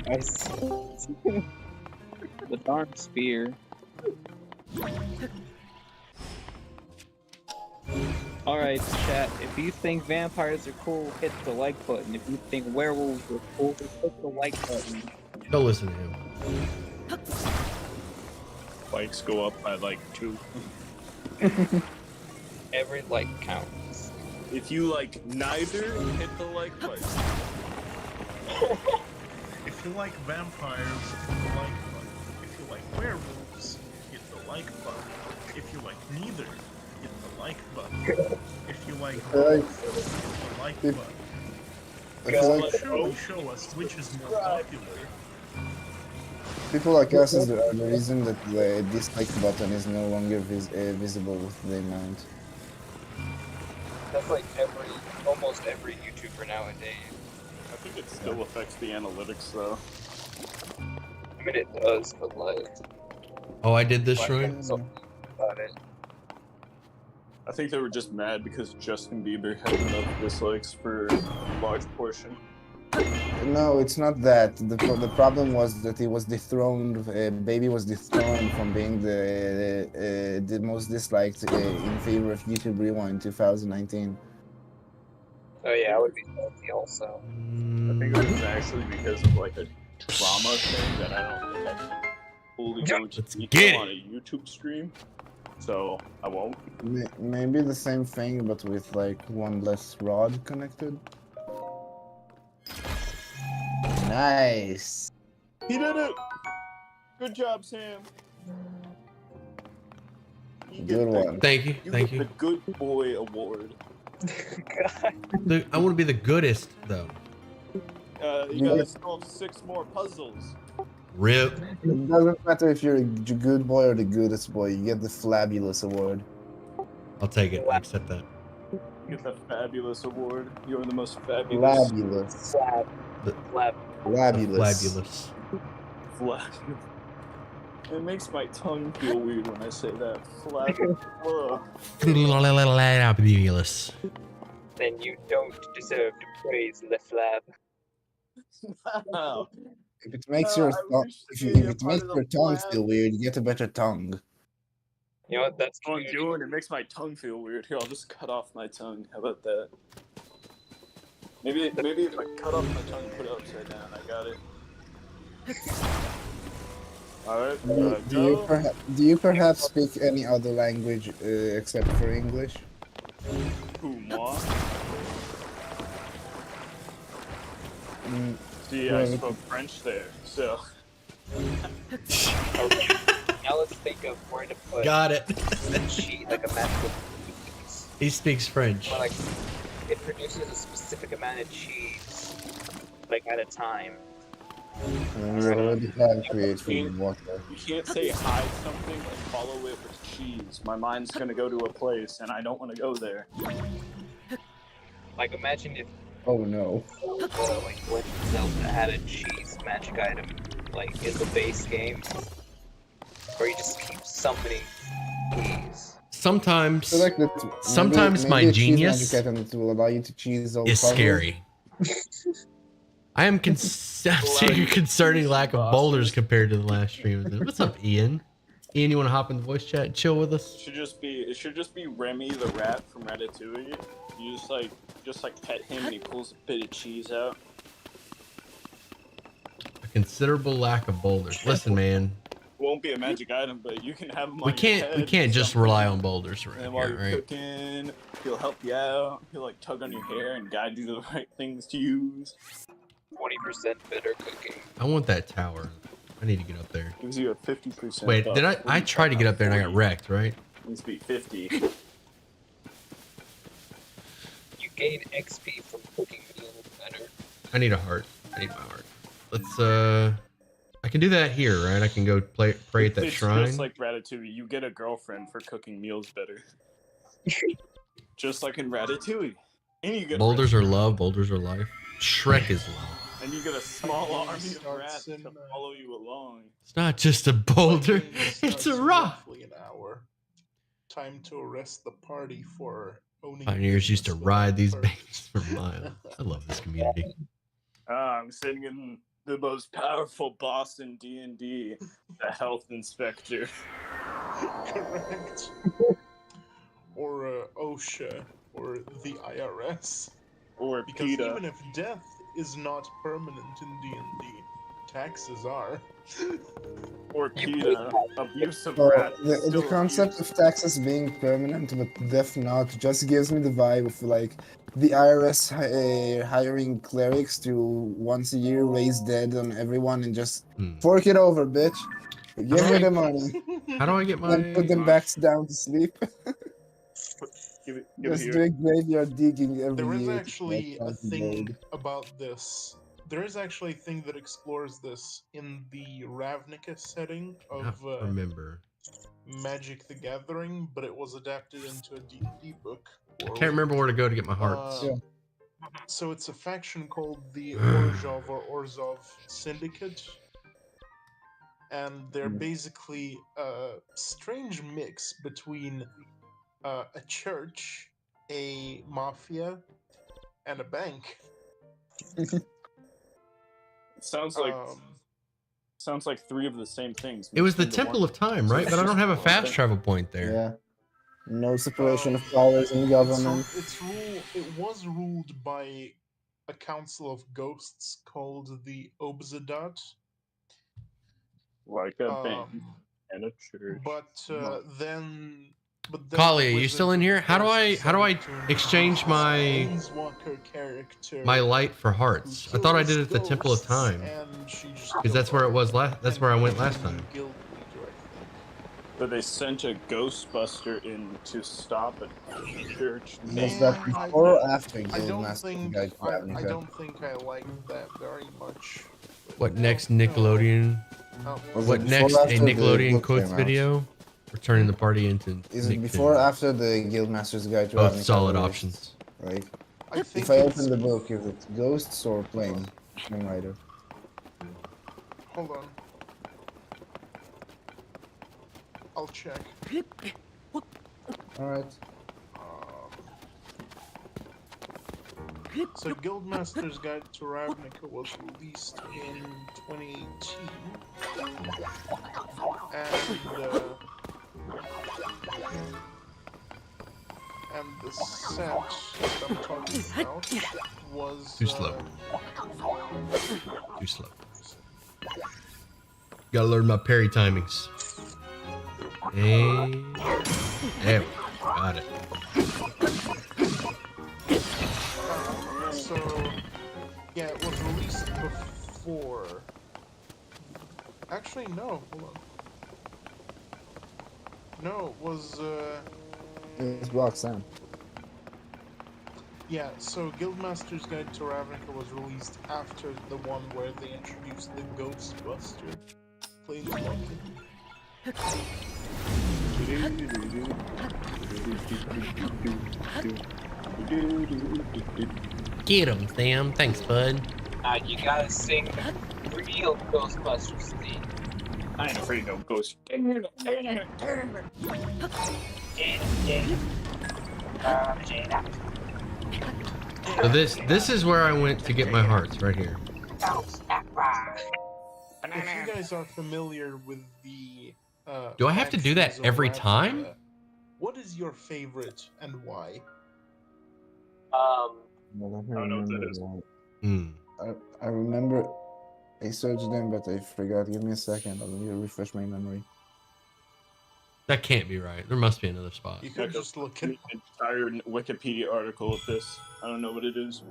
I see. The darn spear. Alright, chat. If you think vampires are cool, hit the like button. If you think werewolves are cool, hit the like button. Don't listen to him. Likes go up by like 2. Every like counts. If you like neither, hit the like button. If you like vampires, hit the like button. If you like werewolves, hit the like button. If you like neither, hit the like button. If you like both, hit the like If- button. I feel like Surely show us which is more popular. people like us is the reason that the dislike button is no longer visible with the amount. That's like almost every YouTuber nowadays. I think it still affects the analytics though. I mean, it does, but like, Oh, I did this What? shrine? about it. I think they were just mad because Justin Bieber had enough dislikes for a large portion. No, it's not that. The problem was that he was dethroned. Baby was dethroned from being the most disliked in favor of YouTube Rewind 2019. Oh yeah, I would be salty also. I think it was actually because of like a trauma thing that I don't think I can fully go into Let's get detail it. on a YouTube stream. So I won't. Maybe the same thing, but with like one less rod connected. Nice. He did it! Good job, Sam. You Good get the- one. Thank you. You Thank get you. the Good Boy Award. I want to be the goodest, though. You gotta solve 6 more puzzles. Rip. It doesn't matter if you're a good boy or the goodest boy. You get the Flabulous Award. I'll take it. I accept that. You get the Fabulous Award. You're the most fabulous. Flabulous. Flab. The- Flab. Flabulous. Flabulous. It makes my tongue feel weird when I say that. Ugh. Flabulous. Then you don't deserve to praise the flab. Wow. If it makes I your wish if to you, be if a it part makes of the your tongue Flab. feel weird, you get a better tongue. You know what? That's What I'm community. doing, it makes my tongue feel weird. Here, I'll just cut off my tongue. How about that? Maybe if I cut off my tongue and put it upside down, I got it. Alright, Do you perhaps speak any other language except for English? Who, moi? Mm, See, I spoke French there, so. Okay. Now let's think of where to put Got it. a cheese, like a match with cheese. He speaks French. But, like, it produces a specific amount of cheese, like at a time. we already have create food and water. You can't say hide something and follow it with cheese. My mind's gonna go to a place, and I don't want to go there. Like, imagine if Oh no. like when Zelda had a cheese magic item, like in the base game, where you just keep summoning cheese. Sometimes So like Sometimes my a cheese genius magic item that will allow you to cheese all is puzzles. scary. I am seeing a concerning lack of boulders compared to the last stream. What's up, Ian? Ian, you want to hop in the voice chat and chill with us? It should just be Remy the rat from Ratatouille. You just like pet him and he pulls a bit of cheese out. A considerable lack of boulders. Listen, man, Won't be a magic item, but you can have him on we your can't head just something. rely on boulders And around while here, you're right? cooking, he'll help you out. He'll like tug on your hair and guide you to the right things to use. 20% better cooking. I want that tower. I need to get up there. Gives you a 50%. Wait, did I tried to get up there and I got wrecked, right? Needs to be 50. You gain XP from cooking meals better. I need a heart. I need my heart. Let's I can do that here, right? I can go pray at that It's shrine. just like Ratatouille. You get a girlfriend for cooking meals better. Just like in Ratatouille. And you get a Boulders are restaurant. love, boulders are life. Shrek is love. And you get a small game army of starts rats in, to follow you along. It's not just a My boulder, game it's starts a in rock. roughly an hour. Time to arrest the party for owning. Pioneers used to business ride these without babies for miles. I love this community. I'm sitting in the most powerful boss in D&D, the health inspector. Correct. Or OSHA, or the IRS. Or Because PETA. even if death is not permanent in D&D, taxes are. Or PETA. Abuse of So rats. is the still concept abuse. of taxes being permanent but death not just gives me the vibe of like the IRS hiring clerics to once a year raise dead on everyone and just fork it over, bitch. Give me the money How do I get my... and put them back down to sleep. Give it Just here. doing graveyard digging every There is year. to actually collect a county thing gold. about this. There is actually a thing that explores this in the Ravnica setting Not of remember. Magic the Gathering, but it was adapted into a D&D book. I can't remember where to go to get my hearts. Yeah. So it's a faction called the Orzhov or Orzhov Syndicate. And they're basically a strange mix between a church, a mafia, and a bank. It sounds like three of the same things. It was the mixed into Temple one. of Time, So right? it's But I don't just have a one fast thing. travel point there. Yeah. No separation of powers in government. It was ruled by a council of ghosts called the Obzedat. Like a bank and a church. But then Kali, the are you still Wizards in of here? the How do Coast I decided to exchange introduce my this Planeswalker character light for who hearts? I kills thought I did it at the Temple of ghosts, Time. and she just Because that's killed where it was everyone last. That's and where I went became last a new time. guild leader, I think. But they sent a Ghostbuster in to stop a church. Was that before or after Guildmaster's Guide to I Ravnica? don't think I liked that very much. What No, next, no. Nickelodeon? Oh, Was What it before next? or A after the Nickelodeon book quotes came out? video? We're turning the party into Is it Nicktoons. before or after the Guildmaster's Guide to Both Ravnica? solid released? options. Like, I think if I it's open the book, is it Ghosts or Plain Rider? Hold on. I'll check. Alright. So Guildmaster's Guide to Ravnica was released in 2018. And the set that I'm talking about was Too slow. Too slow. Gotta learn my parry timings. And there we go. Got it. So yeah, it was released before. Actually, no. Hold on. No, it was. It's Block Sam. Yeah, so Guildmaster's Guide to Ravnica was released after the one where they introduced the Ghostbuster. Planeswalker. Get him, Sam. Thanks, bud. You gotta sing the real Ghostbusters theme. I ain't afraid of no ghost. So this is where I went to get my hearts, right here. If you guys are familiar with the Do I have to do that factions of every Ravnica, time? What is your favorite and why? I don't know what that remember is. one. I remember I searched them, but I forgot. Give me a second. I'll need to refresh my memory. That can't be right. There must be another spot. You could just look at An entire Wikipedia article of this. I don't know what it is.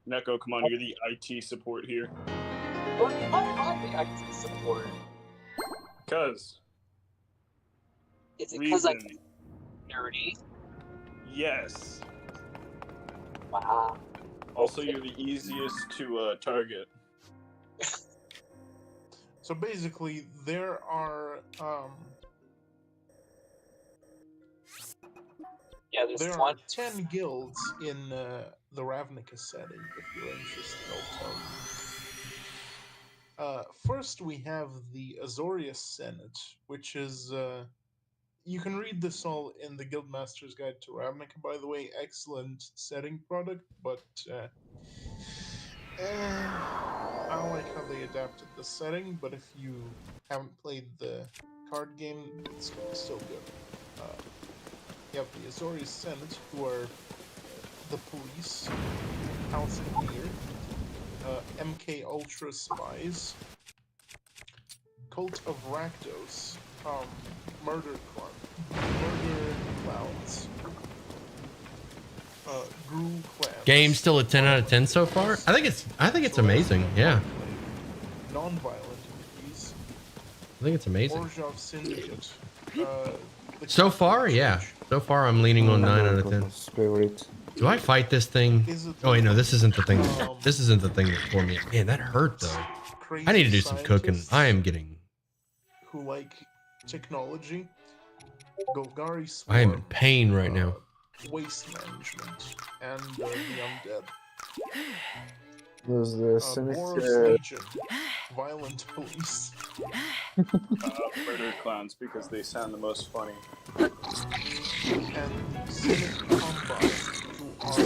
Neko, come on, you're the IT support here. Why the IT support? Because. Is it because I'm Reason. nerdy? Yes. Wow. Also, you're the easiest to target. So basically, there are Yeah, there's There 20. are 10 guilds in the Ravnica setting, if you're interested, I'll tell you. First, we have the Azorius Senate, which is. You can read this all in the Guildmaster's Guide to Ravnica, by the way. Excellent setting product, but. I don't like how they adapted the setting, but if you haven't played the card game, it's still good. You have the Azorius Senate, who are the police, House of Mir, MK Ultra spies, Cult of Rakdos, murder clowns, Gruul clans. Game still a 10 out of 10 so far. I think it's amazing. Yeah, Non-violent enemies. I think it's amazing. Orzhov Syndicate. The So Catholic far, yeah. Church. So far, I'm leaning on 9 out of 10. Spirit. Do I fight this thing? Is it Oh wait, no, this isn't the thing. Um, This isn't the thing that tore me. Man, that hurt though. crazy I need to do some cooking. scientists I am getting. who like technology. Golgari I am in Swarm, pain right now. waste management, and the undead. There's the Boros sinister. Legion, violent police. Murder clowns because they sound the most funny. And the Cynic Combine, who are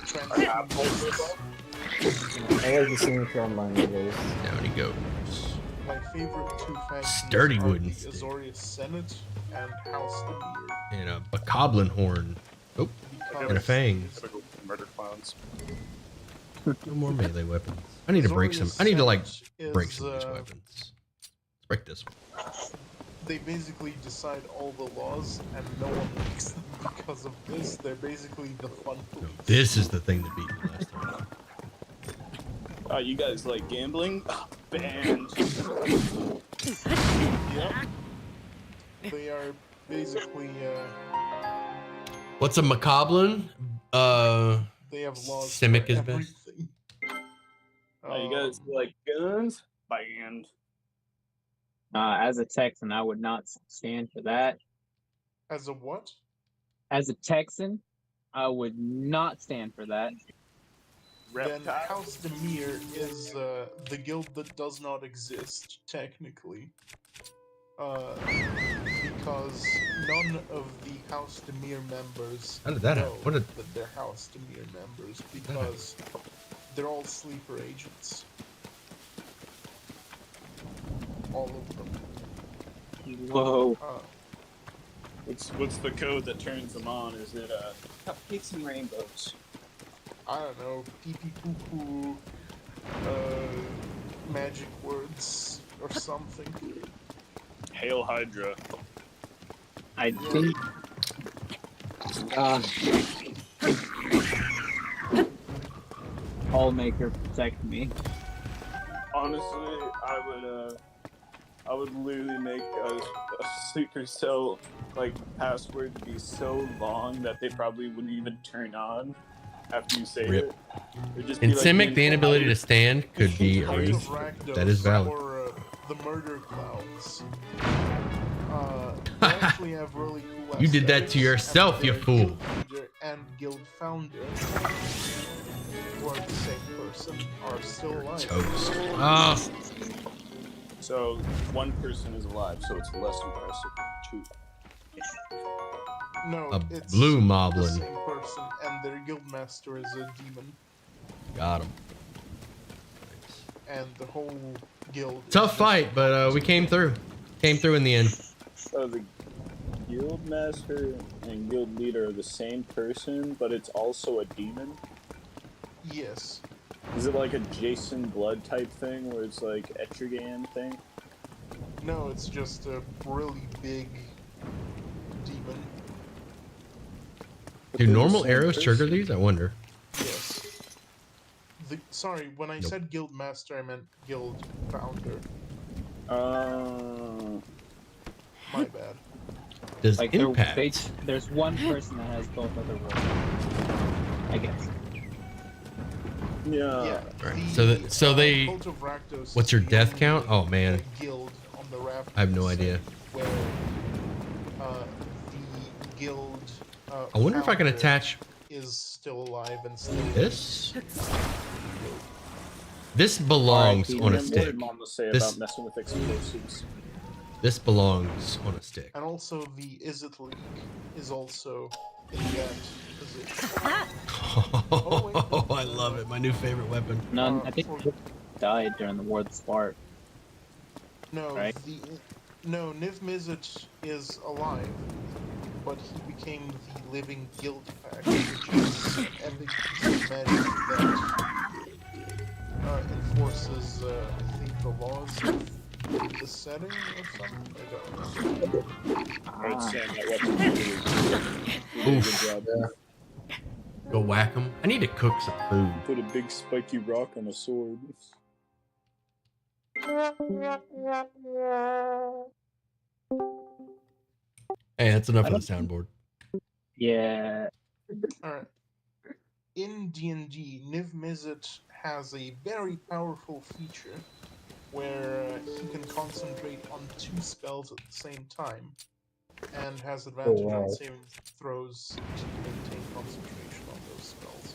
transhumanist. I like the sinister combine, guys. Down he goes. My favorite two factions Sturdy are wooden the stick. Azorius Senate and House Demir. And a bokoblin horn. Oh, and a fang. Typical murder clowns. No more melee weapons. I need to break some. I need to like break some of these weapons. Let's break this one. They basically decide all the laws, and no one likes them because of this. They're basically the fun No, police. this is the thing that beat me last time. You guys like gambling? Banned. Yep. They are basically, What's a macablin? they have laws Simic for is best. everything. You guys like guns? Banned. As a Texan, I would not stand for that. As a what? As a Texan, I would not stand for that. Then House Demir is the guild that does not exist, technically. Because none of the House Demir members How did that know happen? What did- that they're House Demir members, because they're all sleeper agents. All of them. Whoa. What's the code that turns them on? Is it cupcakes and rainbows? I don't know, pee pee poo poo, magic words or something. Hail Hydra. I think. Allmaker protect me. Honestly, I would literally make a sleeper cell like password be so long that they probably wouldn't even turn on after you say Rip. it. It'd just In be like Simic, being the inability to stand could be a Cult of reason. Rakdos That is valid. Or the murder clowns. They actually have really cool. You did that to aesthetics, yourself, and you their fool. guild leader and guild founder, who are the same person, are still alive. Toast. Oh, So one person is alive, so it's less impressive than two. No, a it's blue the moblin. same person, and their guildmaster is a demon, Got him. and the whole guild. is Tough just- fight, but we came through. Came through in the end. So the guild master and guild leader are the same person, but it's also a demon. Yes. Is it like a Jason Blood type thing, where it's like Etrigan thing? No, it's just a really big demon. But Do they're the normal same arrows trigger person? these? I wonder. Yes. Sorry, when I Nope. said guild master, I meant guild founder. My bad. Does Like impact? there's one person that has both other roles. I guess. Yeah. Yeah. Alright, so they- Cult of Rakdos what's is your the death only, count? Oh, man. Guild on the raft. I have no idea. Where guild. I wonder if I can founder attach is still alive and still this. This belongs R.I.P. on a Nim. What stick. did Mama say This- about messing with explosives? This belongs on a stick. And also the Is It League is also in that position. Oh, I love it. My new favorite weapon. None. I think For- he died during the War of the Spark. No, Right. Niv Mizzet is alive, but he became the living guild pack, which is an epic piece of magic that enforces, I think, the laws of the setting or something. I don't know. Alright, Sam, that weapon's really good. You did a Oof. good job. Go whack them. I need to cook some food. Put a big spiky rock on a sword. Hey, that's enough I of the don't- soundboard. Yeah. Alright. In D&D, Niv Mizzet has a very powerful feature where he can concentrate on 2 spells at the same time and has advantage wow. on saving throws to maintain concentration on those spells.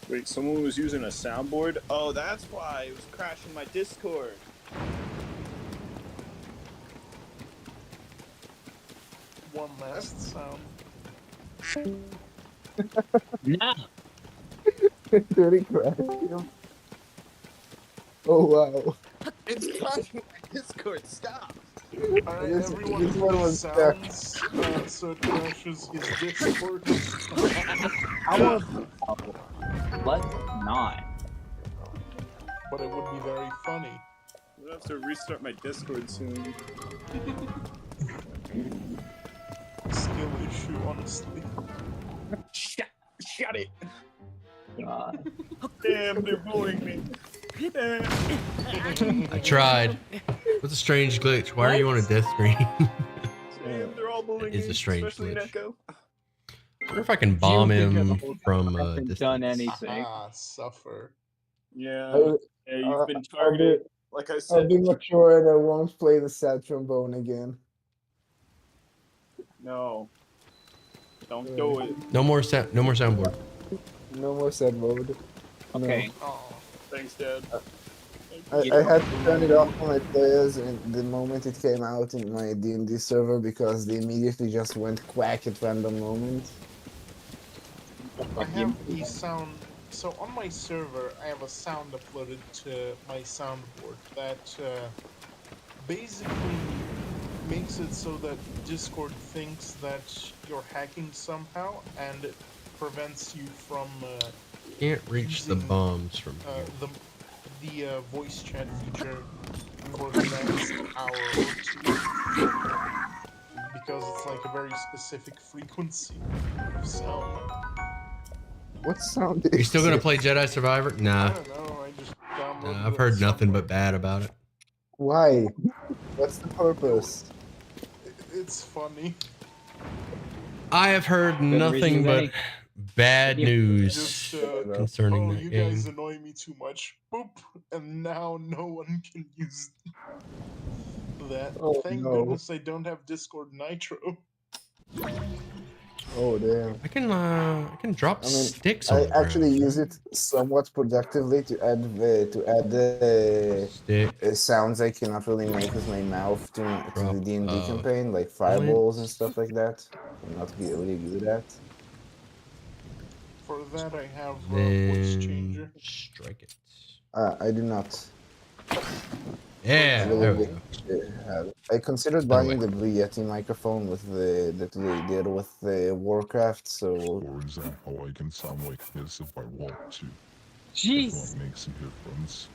Wait, someone was using a soundboard? Oh, that's why it was crashing my Discord. One last sound. No. Really crashed him. Oh wow. It's crashing my Discord, stop! Alright, This- everyone this one please was stuck. sounds so it crashes his Discord. Let's not. But it would be very funny. I'm gonna have to restart my Discord soon. Skill issue, honestly. Shut it! God. Damn, they're bullying me. Damn. I tried. What's a strange glitch? Why are you on a death screen? Damn, they're all bullying It is me, a strange especially glitch. Neko. I wonder if I can bomb You think him you're the from haven't distance. done anything. Ah, suffer. Yeah, you've been targeted. Like I I'll said, be mature and I won't play the sad trombone again. no. Don't do it. No more soundboard. No more sad mode. Okay. Oh. Thanks, Dad. I had to turn it off for my players and the moment it came out in my D&D server because they immediately just went quack at random moments. I have the sound. So on my server, I have a sound uploaded to my soundboard that basically makes it so that Discord thinks that you're hacking somehow, and it prevents you from Can't reach the using, bombs from here. the voice chat feature for the next hour or 2 because it's like a very specific frequency of sound. What sound Are you is still gonna it? play Jedi Survivor? I Nah. don't know. I just downloaded. I've it heard nothing somewhere. but bad about it. Why? What's the purpose? It's funny. I have heard nothing reasons, but any- bad news Just concerning oh, that you game. guys annoy me too much. Boop, and now no one can use that. Oh, Thank no. goodness I don't have Discord Nitro. Oh damn. I can drop I mean, sticks on I the ground. actually use it somewhat productively to add Stick. sounds I cannot really make with my mouth to the Drop, D&D campaign, like fireballs and stuff like that. I'm not really good at. For that I have voice Then changer. strike it. I do not. Yeah, there we go. I considered Other buying way. the Blue Yeti microphone with that they did with the Warcraft, so For example, I can sound like this if I want to. Jeez. If I make some headphones.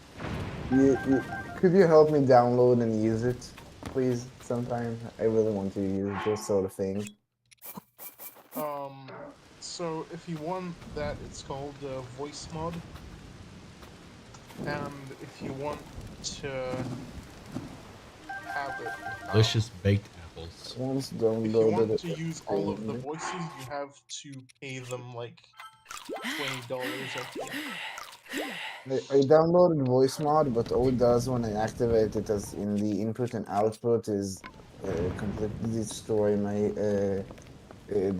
could you help me download and use it, please, sometime? I really want to use this sort of thing. So if you want that, it's called voice mod. And if you want to have it, Delicious baked apples. Once if you downloaded want it. to use all of the voices, you have to pay them like $20, I think. I downloaded voice mod, but all it does when I activate it as in the input and output is completely destroy my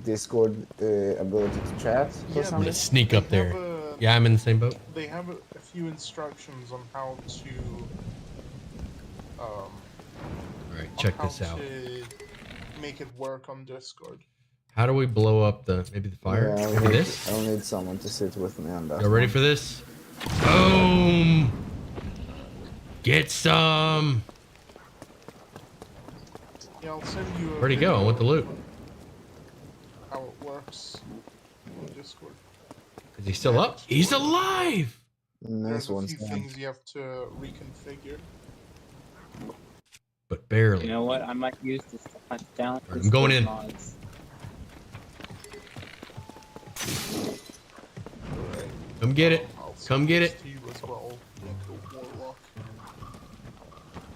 Discord ability to chat or Yeah, I'm gonna something? sneak they up there. have a- Yeah, I'm in the same boat. They have a few instructions on how to All right, on check how this out. to make it work on Discord. How do we blow up maybe the fire? Yeah, Maybe this? I'll need someone to sit with me on that. Y'all ready one. for this? Boom! Get some! Yeah, I'll send you a Where'd he go? I video want the loot. of how it works on Discord. Is he still up? He's alive! Nice There's a one, few Sam. things you have to reconfigure. But barely. You know what? I might use this to hunt down. I'm going in. Mods. Alright. Come get it. I'll send Come get this it. to you as well, Echo Warlock.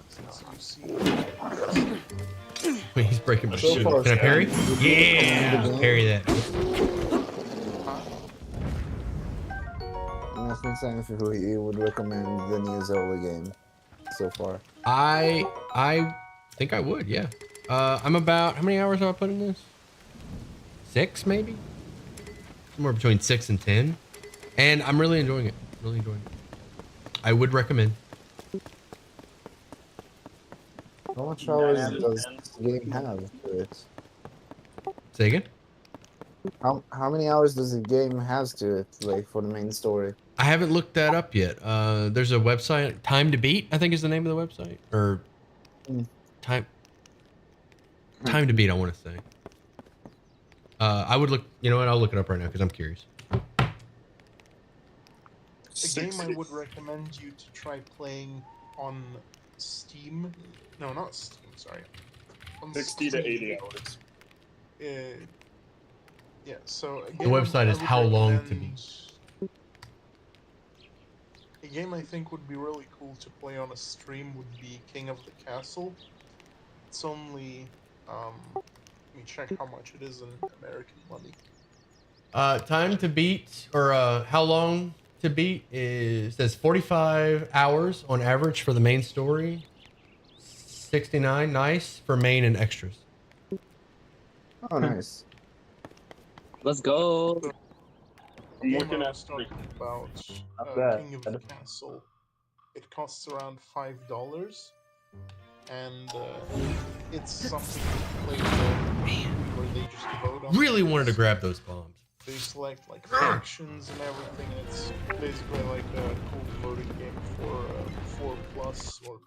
Since you see Wait, he's breaking my So shoe. far, Can I parry? Sam, Yeah! Parry that. I'm asking Sam if you would recommend the new Zelda game so far. I think I would, yeah. I'm about, how many hours have I put in this? 6, maybe? Somewhere between 6 and 10. And I'm really enjoying it. Really enjoying it. I would recommend. How much hours does this game have to it? Say again? How many hours does the game has to it, like for the main story? I haven't looked that up yet. There's a website, Time to Beat, I think is the name of the website. Or Time to Beat, I want to say. I would look, you know what, I'll look it up right now because I'm curious. a game I would recommend you to try playing on Steam. No, not Steam, sorry. On 60 to Steam. 80 hours. Yeah, so a The game website I is would How Long to recommend- A game I think would be really cool to play on a stream would be King of the Castle. It's only, let me check how much it is in American money. Time to Beat, or How Long to Beat says 45 hours on average for the main story. 69, nice, for main and extras. Oh, nice. Let's go. The I'm game looking I at was talking about, Not bad. King of the Castle, it costs around $5, and it's something you play where they just vote on Really wanted to things. grab those bombs. They select like factions and everything. It's basically like a cool voting game for 4+ or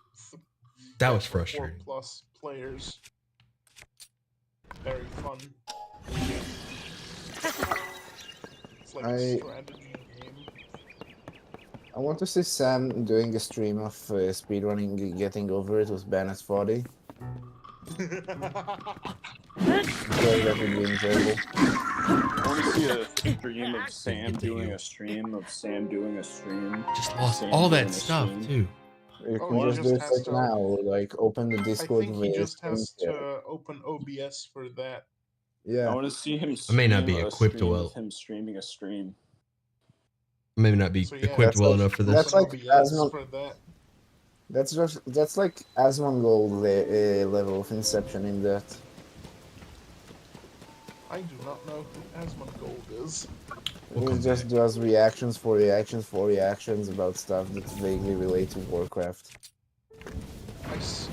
That was for frustrating. 4+ players. Very fun. It's like a strategy game. I want to see Sam doing a stream of speedrunning Getting Over It with Banner's 40. That would be enjoyable. I want to see a stream of Sam Get the doing heal. a stream of Sam doing a stream. Just lost Sam all doing that a stuff stream. too. You Oh, can he just do just it has like to- now, like open the I Discord think he with just has screen share. to open OBS for that. I Yeah, want to see him I stream may not be a equipped stream well. of him streaming a stream. Maybe not be So, yeah, equipped that's well like- enough for this. that's Open like OBS Asmon- for that. that's like Asmongold level of Inception in that. I do not know who Asmongold is. We'll come He just back. does reactions for reactions about stuff that vaguely relate to Warcraft. I see.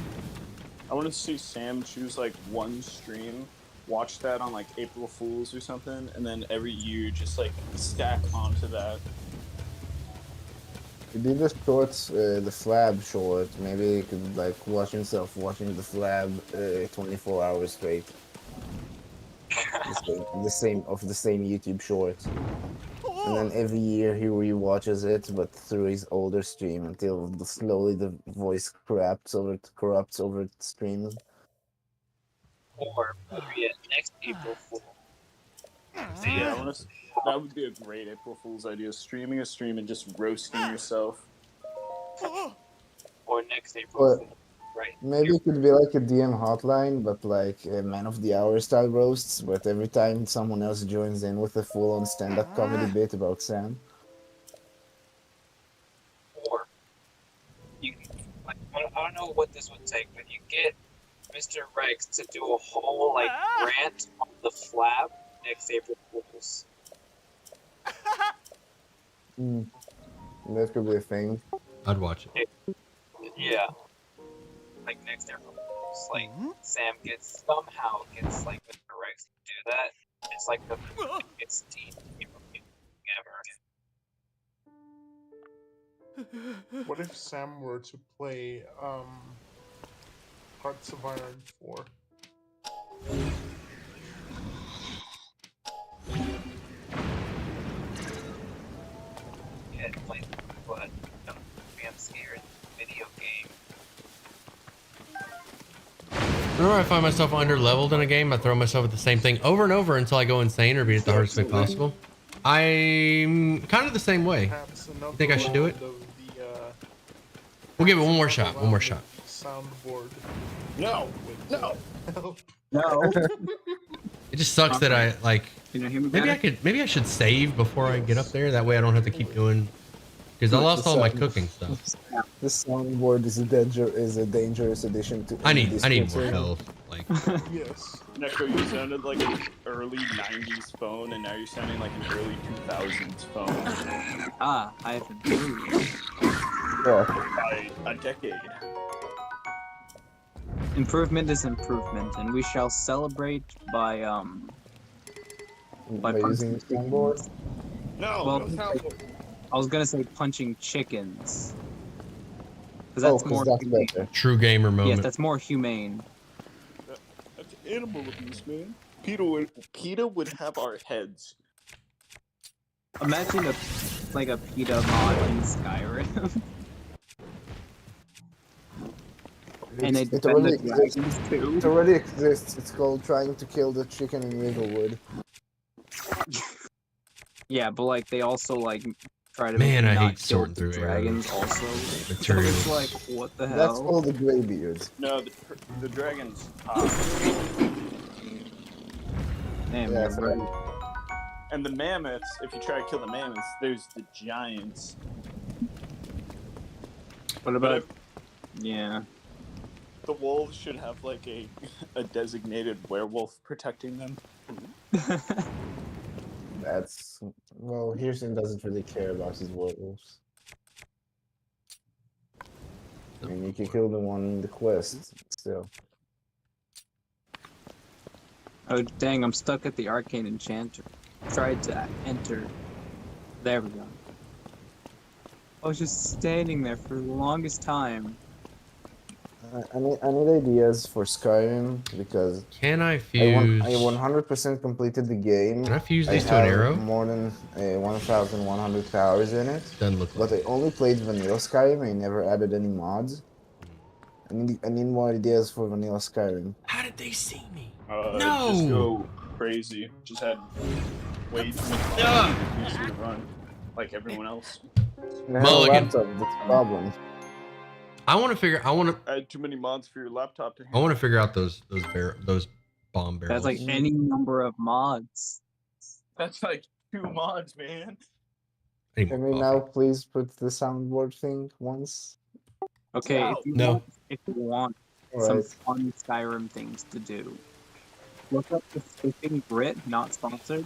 I want to see Sam choose like one stream, watch that on like April Fools or something, and then every year just like stack onto that. He did the shorts, the Flab short. Maybe he could like watch himself watching the Flab 24 hours straight. The same YouTube short. And then every year he rewatches it, but through his older stream until slowly the voice corrupts over the stream. Or maybe next April Fool. Yeah, I wanna, that would be a great April Fool's idea. Streaming a stream and just roasting yourself. Or next April But Fool. Right. maybe it could be like a DM hotline, but like a Man of the Hour style roasts. But every time someone else joins in with a full-on stand-up comedy bit about Sam. Or you, like, I don't know what this would take, but you get Mr. Rex to do a whole like rant on the flap next April Fools. That could be a thing. I'd watch it. Yeah, like next April Fools, like Sam somehow gets like Mr. Rex to do that. It's like the biggest team ever. What if Sam were to play Hearts of Iron 4? Yeah, playing but I'm scared video game. Whenever I find myself under leveled in a game, I throw myself at the same thing over and over until I go insane or beat it the hardest way possible. I'm kind of the same way. Perhaps You think I should do it? of the, We'll give it one more shot. One more shot. Soundboard. No, no. No. It just sucks that I like. Can you hear me? Maybe I should save before I get up there. That way I don't have to keep doing. Because I lost all my cooking stuff. The soundboard is a dangerous addition to. I need any more Discord health. Like Yes. Neko, you sounded like an early 90s phone, and now you're sounding like an early 2000s phone. Ah, I have improved. Yeah. By a decade. Improvement is improvement, and we shall celebrate by By using the soundboard. No, Well, no soundboard. I was gonna say punching chickens. Because Oh, that's 'cause more that's humane. better. true gamer moment. Yes, that's more humane. That's animal abuse, man. PETA would have our heads. Imagine a PETA mod in Skyrim. And It it already dragons exists. too. It already exists. It's called trying to kill the chicken in Riverwood. Yeah, but like they also like try to Man, make I you not hate kill sorting the through dragons arrows. also. So Materials. it's like, what the That's hell? all the Greybeards. No, the dragons. Damn, Yeah, you're so- right. And the mammoths, if you try to kill the mammoths, there's the giants. What But about if yeah? the wolves should have like a designated werewolf protecting them. That's well, Hirschman doesn't really care about his werewolves. I mean, you can kill the one in the quest still. Oh dang, I'm stuck at the arcane enchanter. Tried to enter. There we go. I was just standing there for the longest time. I need ideas for Skyrim because Can I I fuse? 100% completed the game. Can I fuse I these to an have arrow? more than 1,100 hours in it. Doesn't look like. But I only played vanilla Skyrim. I never added any mods. I need more ideas for vanilla Skyrim. How did they see me? Just No! go crazy. Just had way too many Ugh. mods to run, like everyone else. I have a Mulligan. laptop, that's the problem. I want to figure. I want I had too many mods for your laptop to to handle. figure out those bomb barrels. That's like any number of mods. That's like 2 mods, man. I need Can more we coffee. now please put the soundboard thing once? Okay, No. No. if you want some Alright. fun Skyrim things to do, look up the Sleeping Brit, not sponsored.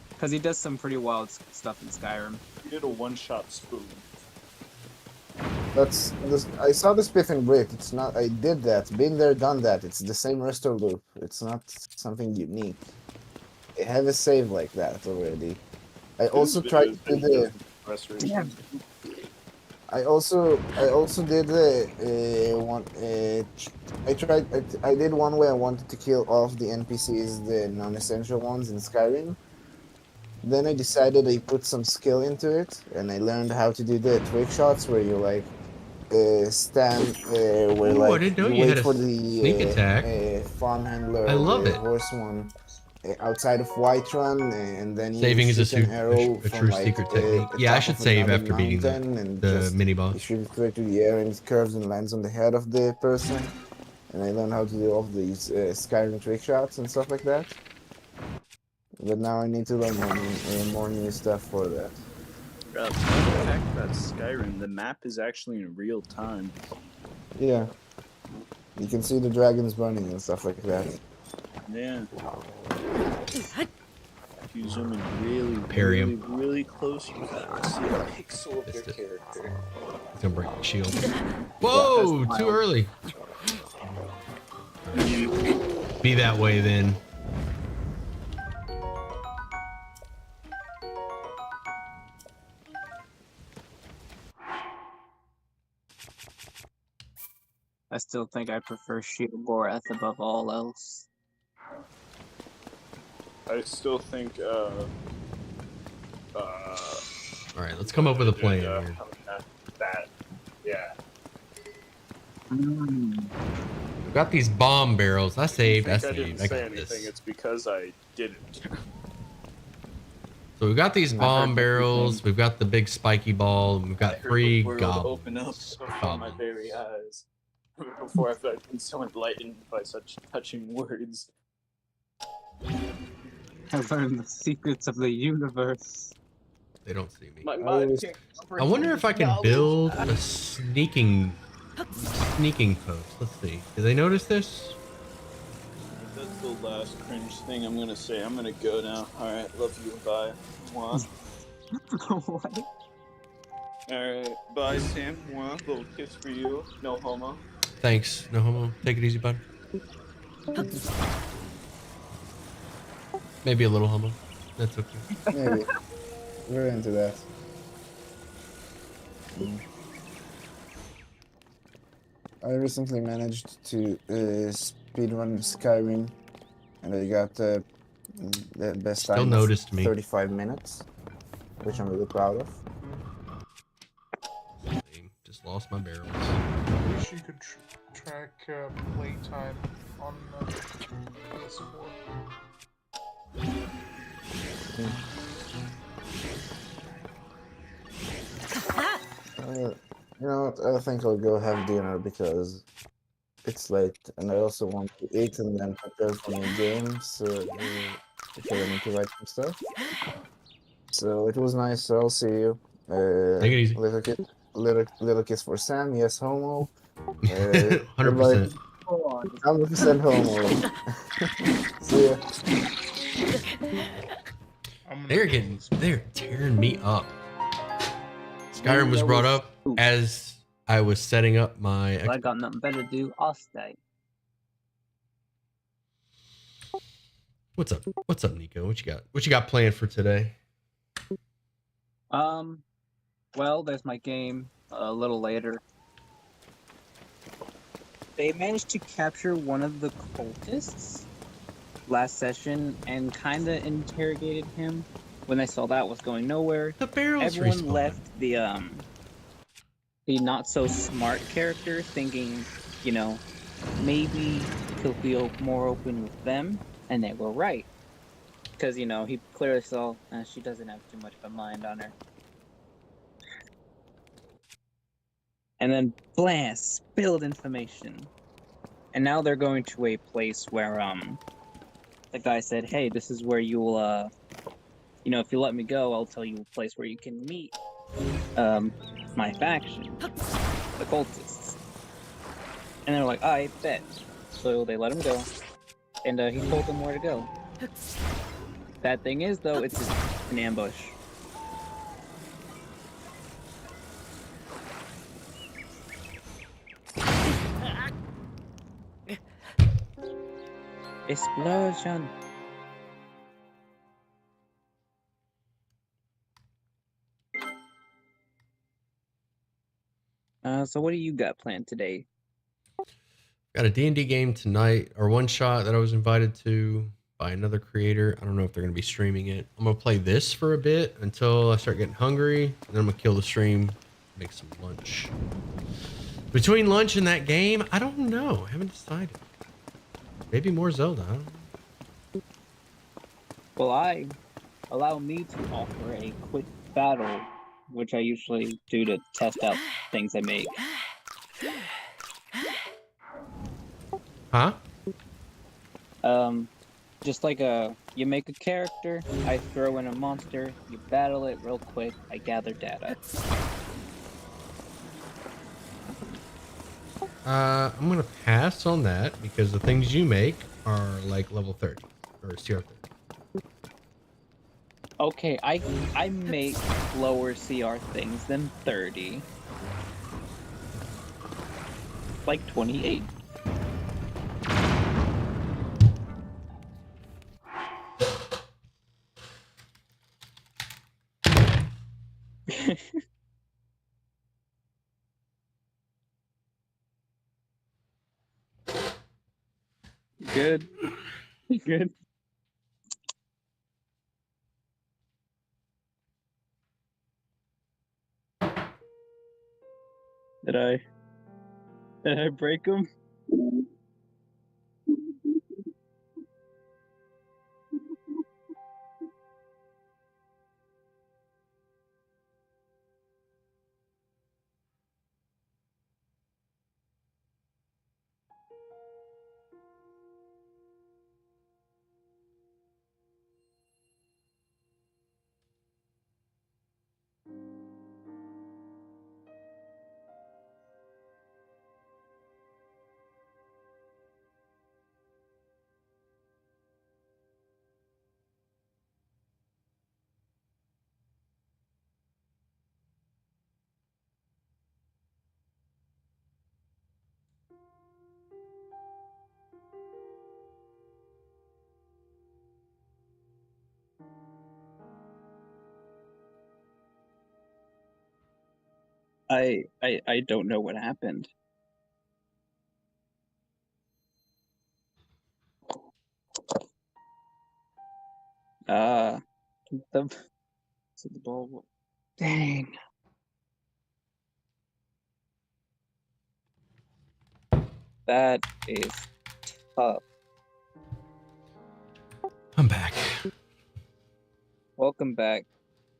Because he does some pretty wild stuff in Skyrim. You did a one-shot spoon. That's this. I saw the Spiff and Brit. It's not. I did that. Been there, done that. It's the same restore loop. It's not something unique. I have a save like that already. I also tried to do the. Restoration. I also did the one. I did one where I wanted to kill off the NPCs, the non-essential ones in Skyrim. Then I decided I put some skill into it, and I learned how to do the trick shots where you like stand where Ooh, I like didn't know you wait had a for the sneak attack. farm handler. I love the it. Horse one. Outside of Whiterun, and then you Saving is a shoot an arrow a from, true like, secret the technique. Yeah, I top should of save another after beating mountain and the just mini you boss. shoot it straight to the air and it curves and lands on the head of the person. And I learned how to do all of these Skyrim trick shots and stuff like that. But now I need to learn more new stuff for that. Fun fact about Skyrim, the map is actually in real time. Yeah. You can see the dragons running and stuff like that. Yeah. If you zoom in really, Parry really, him. really close, you can even see a pixel of their Missed it. character. He's gonna break the shield. Whoa! That's Too wild. early. Be that way then. I still think I prefer Shield Gorath above all else. I still think, All right, let's come up with a plan here. that, yeah. We've got these bomb barrels. I saved. I If you think I saved. didn't I say got anything, this. it's because I didn't. So we've got these I heard bomb barrels. everything. We've got the big spiky ball. And we've I got heard 3 the world goblins. open up before my very eyes. Before I've been so enlightened by such touching words. I learned the secrets of the universe. They don't see me. My I mind always- can't I wonder comprehend if I this can knowledge. build a sneaking post. Let's see. Do they notice this? That's the last cringe thing I'm gonna say. I'm gonna go now. Alright, love you, bye. Mwah. What? Alright, bye Sam. Mwah. Little kiss for you. No homo. Thanks. No homo. Take it easy, bud. Maybe a little homo. That's okay. Maybe. We're into that. I recently managed to speedrun Skyrim, and I got the best Still time noticed of me. 35 minutes, which I'm really proud of. Just lost my barrels. I wish you could track playtime on PS4. You know what? I think I'll go have dinner because it's late, and I also want to eat and then prepare for my games because I need to write some stuff. So it was nice. So I'll see you. Take it easy. Little kiss for Sam. Yes, homo. 100%. Hold on. 100% homo. See ya. They're tearing me up. Skyrim was brought up as I was setting up my. I got nothing better to do. I'll stay. What's up? What's up, Nico? What you got? What you got planned for today? Well, there's my game a little later. They managed to capture one of the cultists last session and kind of interrogated him. When they saw that was going nowhere, The barrels everyone respawn. left the not so smart character thinking, you know, maybe he'll be more open with them, and they were right. Because, you know, he clearly saw she doesn't have too much of a mind on her. And then, blam, spilled information. And now they're going to a place where, the guy said, hey, this is where you'll, you know, if you let me go, I'll tell you a place where you can meet, my faction, the cultists. And they're like, I bet. So they let him go. And, he told them where to go. Bad thing is, though, it's an ambush. Explosion! So what do you got planned today? Got a D&D game tonight, or one shot that I was invited to by another creator. I don't know if they're going to be streaming it. I'm going to play this for a bit until I start getting hungry. And then I'm going to kill the stream, make some lunch. Between lunch and that game, I don't know. I haven't decided. Maybe more Zelda. I don't know. Well, allow me to offer a quick battle, which I usually do to test out things I make. Huh? Just like you make a character, I throw in a monster, you battle it real quick, I gather data. I'm gonna pass on that because the things you make are like level 30 or CR 30. Okay, I make lower CR things than 30. Like 28. Good. Good. Did I break them? I don't know what happened. Uh the so the ball. Dang. That is tough. I'm back. Welcome back.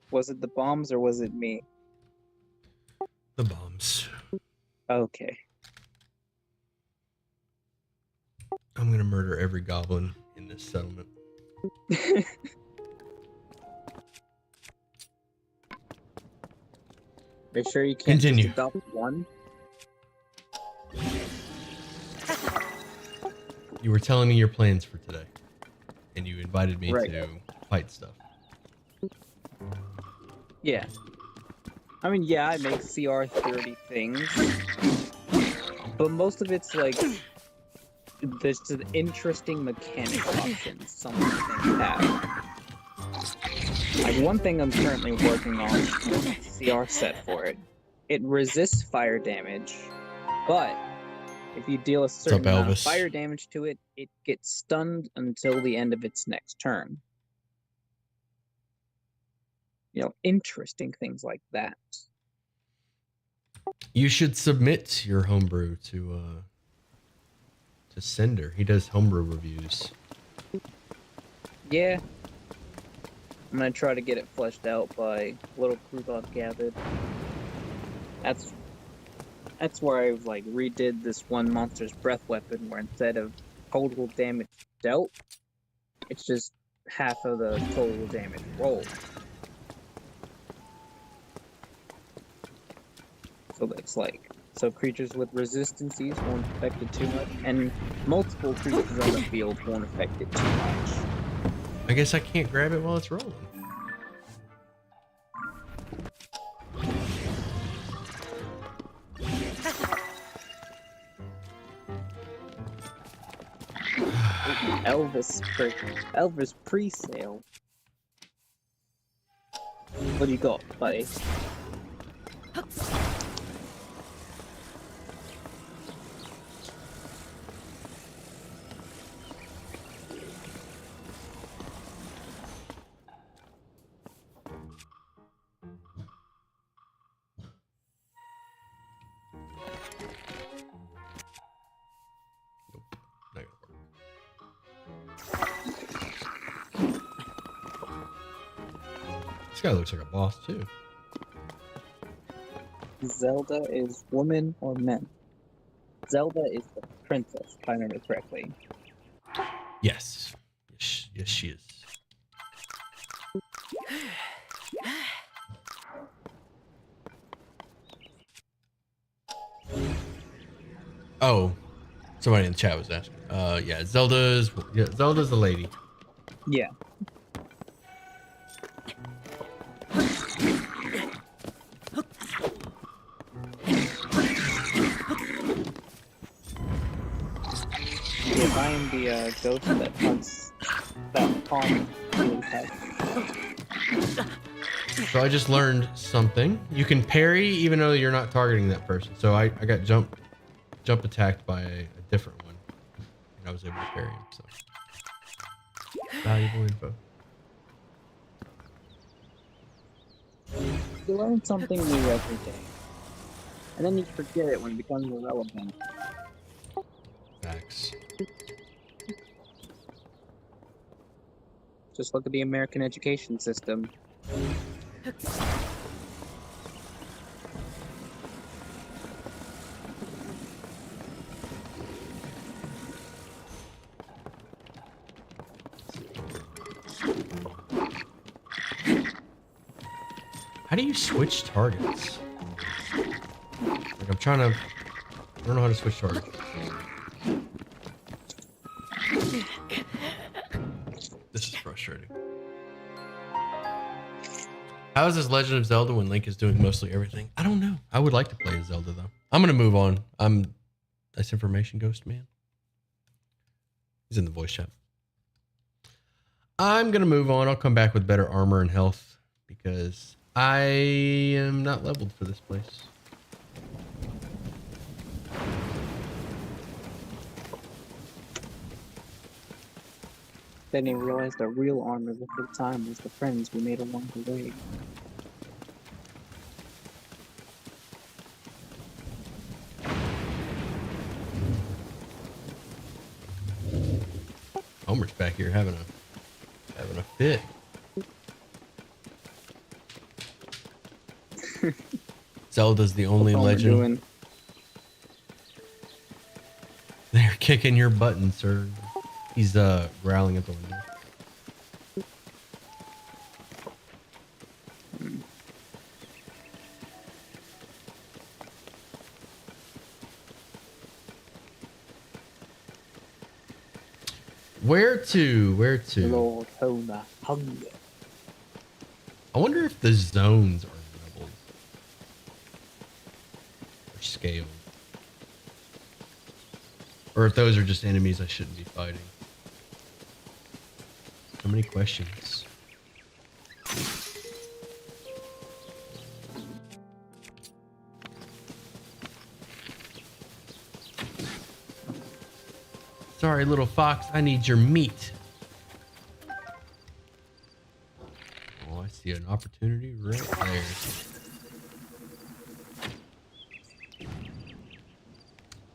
Was it the bombs or was it me? The bombs. Okay. I'm gonna murder every goblin in this settlement. Make sure you can't Continue. just adopt one. You were telling me your plans for today, and you invited me Right. to fight stuff. Yeah. I mean, yeah, I make CR 30 things, but most of it's like there's an interesting mechanic options some of the things have. Like one thing I'm currently working on is a CR set for it. It resists fire damage, but if you deal a certain up, amount of Elvis? fire damage to it, it gets stunned until the end of its next turn. You know, interesting things like that. You should submit your homebrew to Cinder. He does homebrew reviews. Yeah. I'm gonna try to get it fleshed out by Little Proof I've gathered. That's where I like redid this one monster's breath weapon where instead of total damage dealt, it's just half of the total damage rolled. So it's like creatures with resistances won't affect it too much, and multiple creatures on the field won't affect it too much. I guess I can't grab it while it's rolling. Elvis pre-sale. What do you got, buddy? Not gonna work. This guy looks like a boss too. Zelda is woman or men? Zelda is the princess, if I remember correctly. Yes. Yes, she is. Oh, somebody in the chat was asking. Yeah, Zelda's the lady. Yeah. If I am the ghost that hunts that palm really fast. So I just learned something. You can parry even though you're not targeting that person. So I got jump attacked by a different one, and I was able to parry him. So valuable info. You learn something new every day, and then you forget it when it becomes irrelevant. Facts. Just look at the American education system. How do you switch targets? Like I don't know how to switch targets. This is frustrating. How is this Legend of Zelda when Link is doing mostly everything? I don't know. I would like to play as Zelda though. I'm gonna move on. That's information ghost man. He's in the voice chat. I'm gonna move on. I'll come back with better armor and health because I am not leveled for this place. Then he realized the real armor the whole time was the friends we made along the way. Homer's back here having a fit. Zelda's the only What's Homer legend. doing? They're kicking your button, sir. He's growling at the window. Where to? Lord Homer, hunger. I wonder if the zones are leveled or scaled. Or if those are just enemies I shouldn't be fighting. So many questions. Sorry, little fox, I need your meat. Oh, I see an opportunity right there.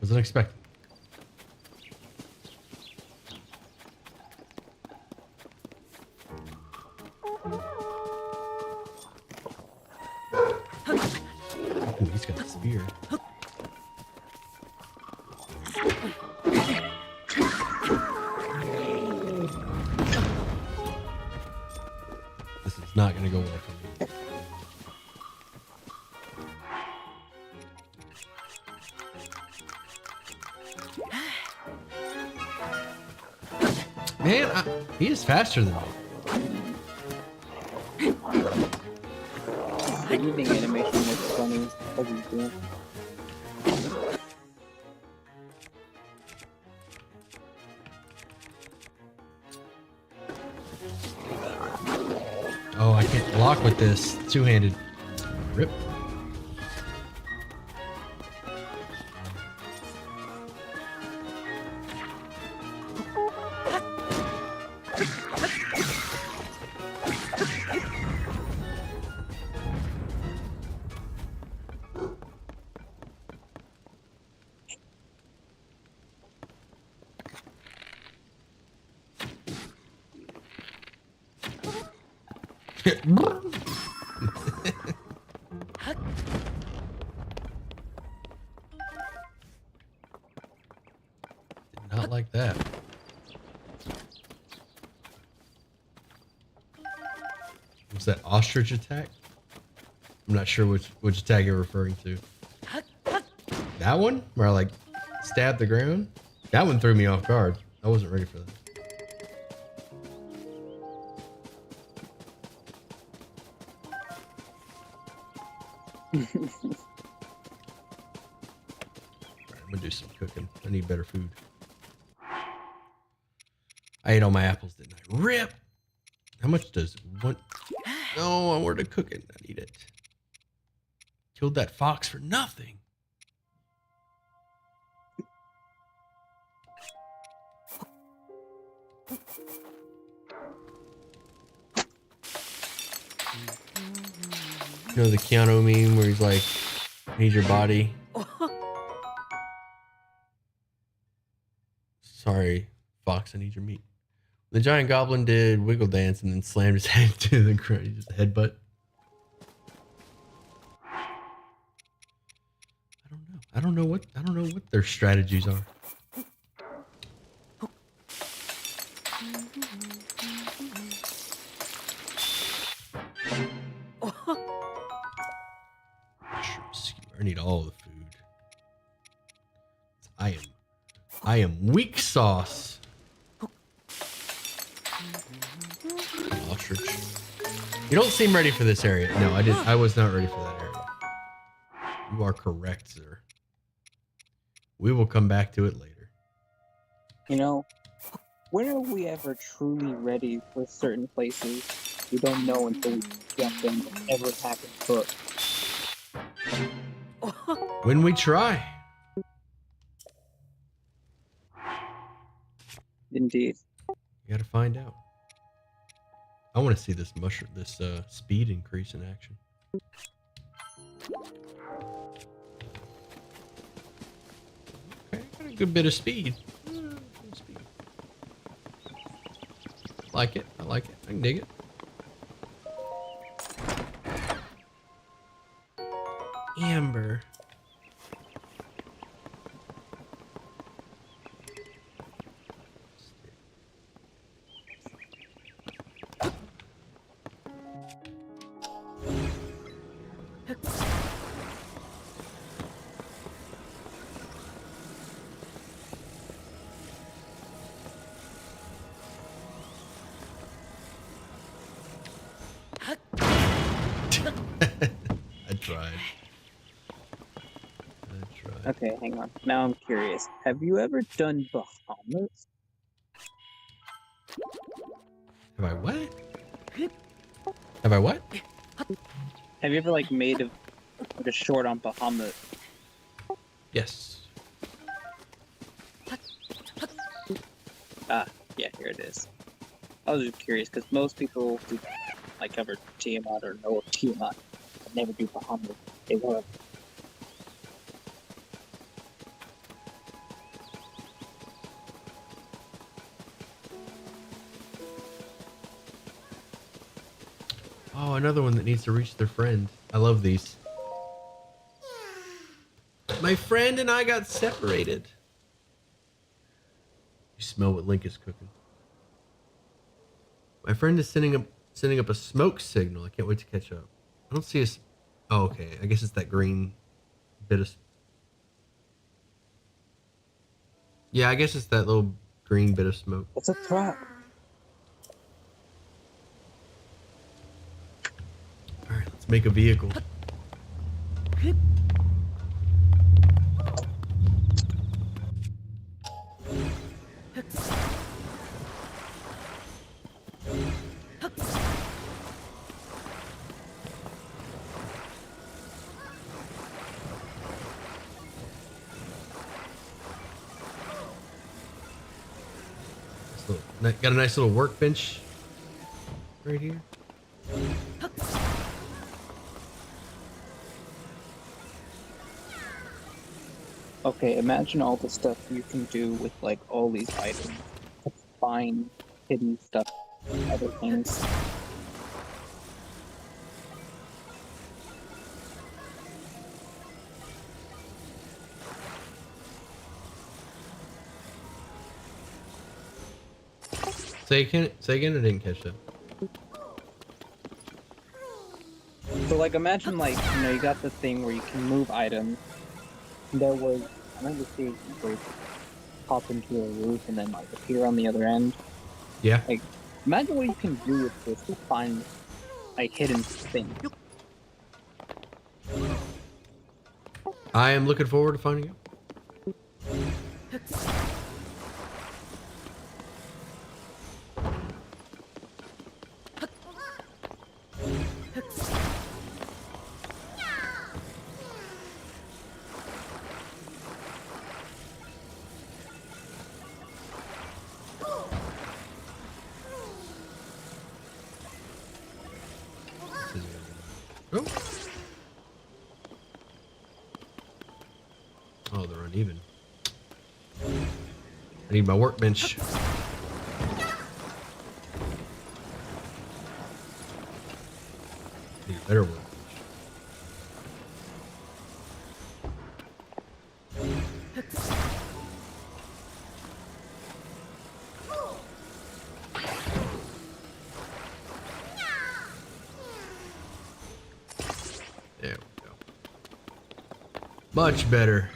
Wasn't expecting. Ooh, he's got a spear. This is not going to go well for me. Man, he is faster than me. The evening animation looks funny. Doesn't it? Oh, I can't block with this. Two-handed. Rip. Did not like that. Was that ostrich attack? I'm not sure which attack you're referring to. That one? Where I like Stab the ground? That one threw me off guard. I wasn't ready for that. Alright, I'm gonna do some cooking. I need better food. I ate all my apples, didn't I? Rip! How much does one... No, I wanted to cook it. I need it. Killed that fox for nothing. You know the Keanu meme where he's like, I need your body. Sorry, fox, I need your meat. The giant goblin did wiggle dance and then slammed his head to the ground. Just a headbutt. I don't know what their strategies are. Mushroom skewer. I need all the food. I am weak sauce. Ostrich. You don't seem ready for this area. No, I was not ready for that area. You are correct, sir. We will come back to it later. You know, when are we ever truly ready for certain places? We don't know until we jump in whatever happens first. When we try. Indeed. You gotta find out. I want to see this speed increase in action. Okay, got a good bit of speed. Like it. I like it. I can dig it. Amber. I tried. Okay, hang on. Now I'm curious. Have you ever done Bahamas? Have I what? Have I what? Have you ever like made a short on Bahamas? Yes. Ah, yeah, here it is. I was just curious because most people who like cover Tiamat or know of Tiamat but never do Bahamas. They will. Oh, another one that needs to reach their friend. I love these. My friend and I got separated. You smell what Link is cooking. My friend is sending up a smoke signal. I can't wait to catch up. I don't see a... Oh, okay. I guess it's that green bit of... Yeah, I guess it's that little green bit of smoke. It's a trap. Alright, let's make a vehicle. Got a nice little workbench right here. Okay, imagine all the stuff you can do with like all these items. Find hidden stuff, other things. Say again, I didn't catch that. So like imagine like, you know, you got the thing where you can move items. There was wanted to see like hop into a roof and then like appear on the other end. Yeah. Like, imagine what you can do with this to find like hidden things. I am looking forward to finding out. Oh. Oh, they're uneven. I need my workbench. Need a better workbench. There we go. Much better.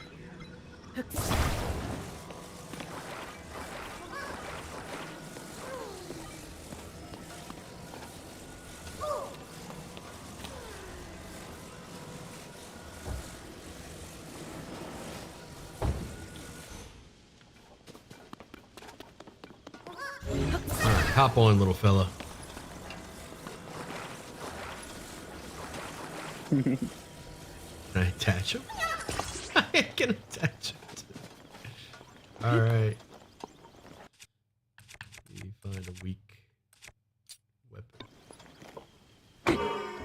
Alright, hop on, little fella. Can I attach him? I can attach him. Alright. You find a weak weapon.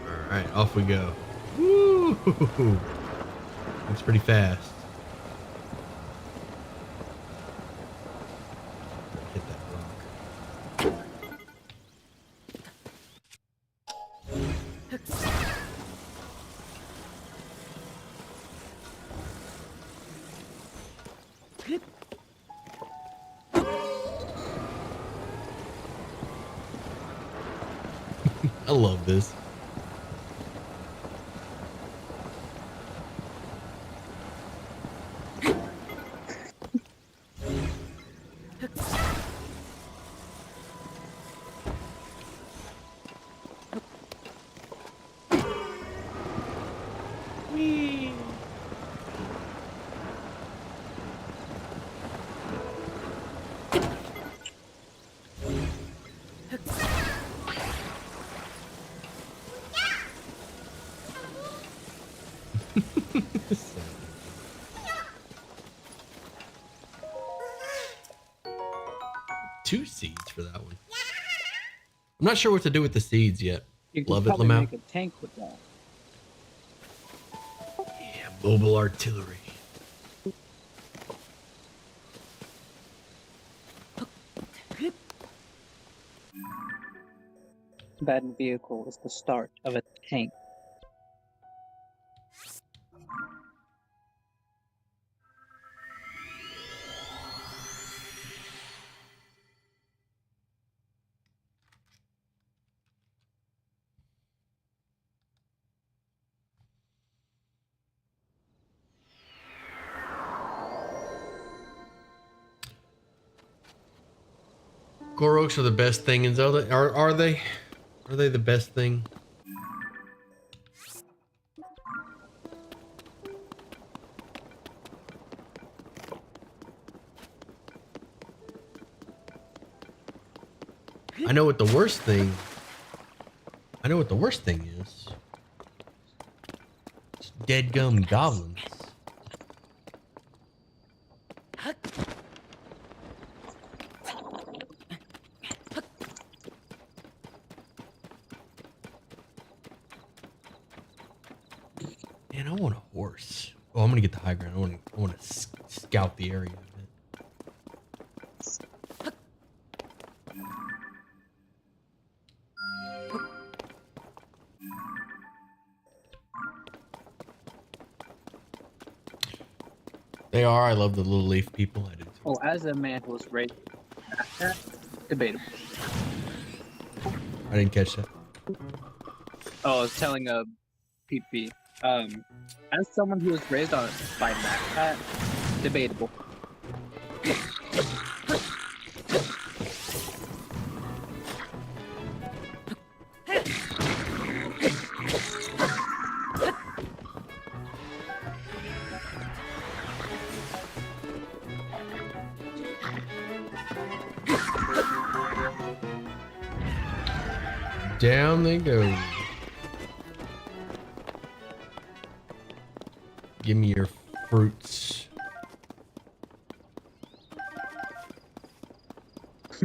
Alright, off we go. Woo! Looks pretty fast. Hit that rock. I love this. Two seeds for that one. I'm not sure what to do with the seeds yet. You can Love it, probably Lamau. make a tank with that. Yeah, mobile artillery. That vehicle is the start of a tank. Goroks are the best thing in Zelda. Are they? Are they the best thing? I know what the worst thing. I know what the worst thing is. It's dead gum goblins. Man, I want a horse. Oh, I'm gonna get the high ground. I want to scout the area a bit. They are. I love the little leaf people. I do too. Oh, as a man who was raised debatable. I didn't catch that. Oh, I was telling PP. As someone who was raised by MacPat, Debatable. Down they go. Give me your fruits.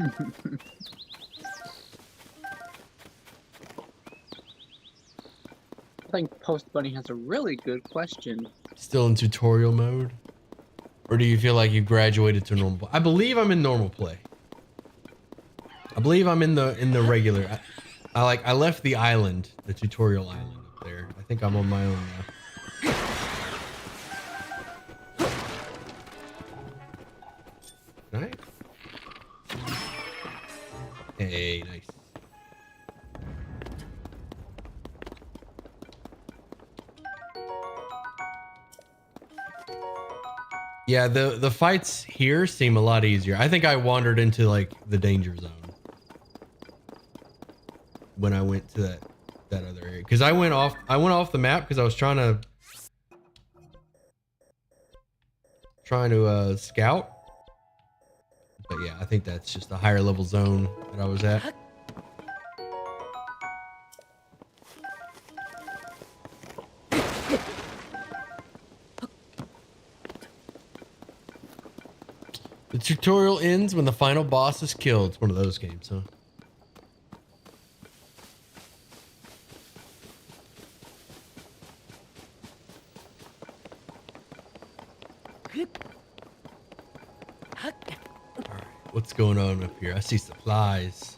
I think Post Bunny has a really good question. Still in tutorial mode? Or do you feel like you graduated to normal play? I believe I'm in normal play. I believe I'm in the regular. I left the island, the tutorial island up there. I think I'm on my own now. Nice. Hey, nice. Yeah, the fights here seem a lot easier. I think I wandered into like the danger zone when I went to that other area because I went off the map because I was trying to scout. But yeah, I think that's just a higher level zone that I was at. The tutorial ends when the final boss is killed. It's one of those games, huh? Alright, what's going on up here? I see supplies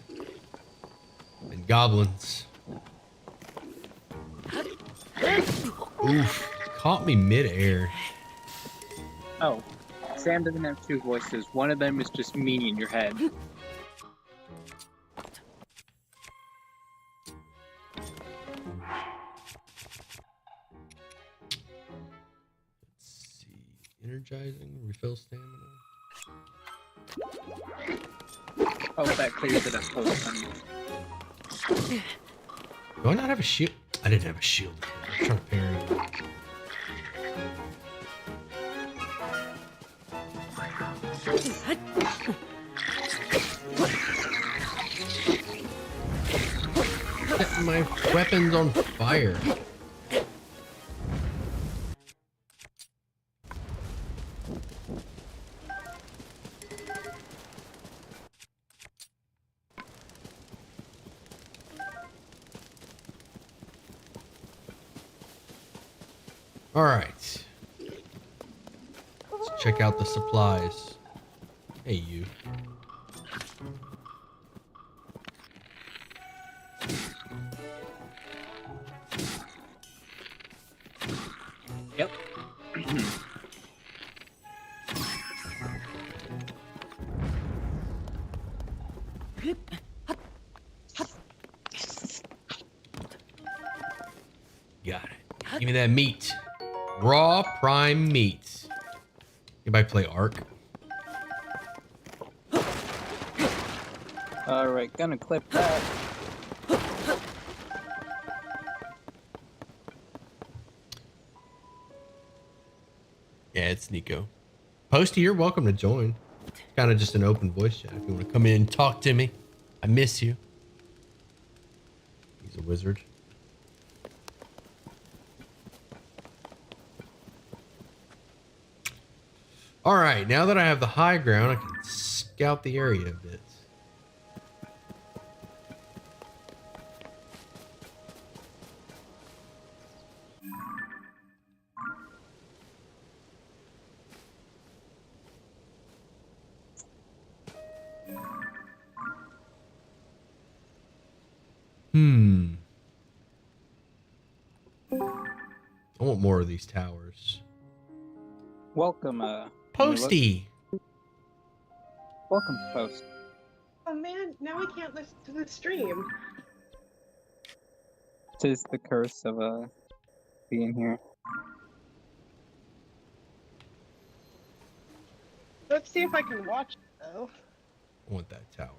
and goblins. Oof, caught me mid-air. Oh, Sam doesn't have two voices. One of them is just me in your head. Let's see. Energizing, refill stamina. Oh, that clears it up. Post Bunny. Do I not have a shield? I didn't have a shield. I'm trying to parry. Setting my weapons on fire. All right. Let's check out the supplies. Hey, you. Yep. Got it. Give me that meat. Raw prime meat. Anybody play Ark? Alright, gonna clip that. Yeah, it's Nico. Posty, you're welcome to join. Kind of just an open voice chat. If you want to come in and talk to me, I miss you. He's a wizard. All right, now that I have the high ground, I can scout the area a bit. I want more of these towers. Welcome, Posty! welcome, Post. Oh man, now I can't listen to the stream. Tis the curse of being here. Let's see if I can watch it, though. I want that tower.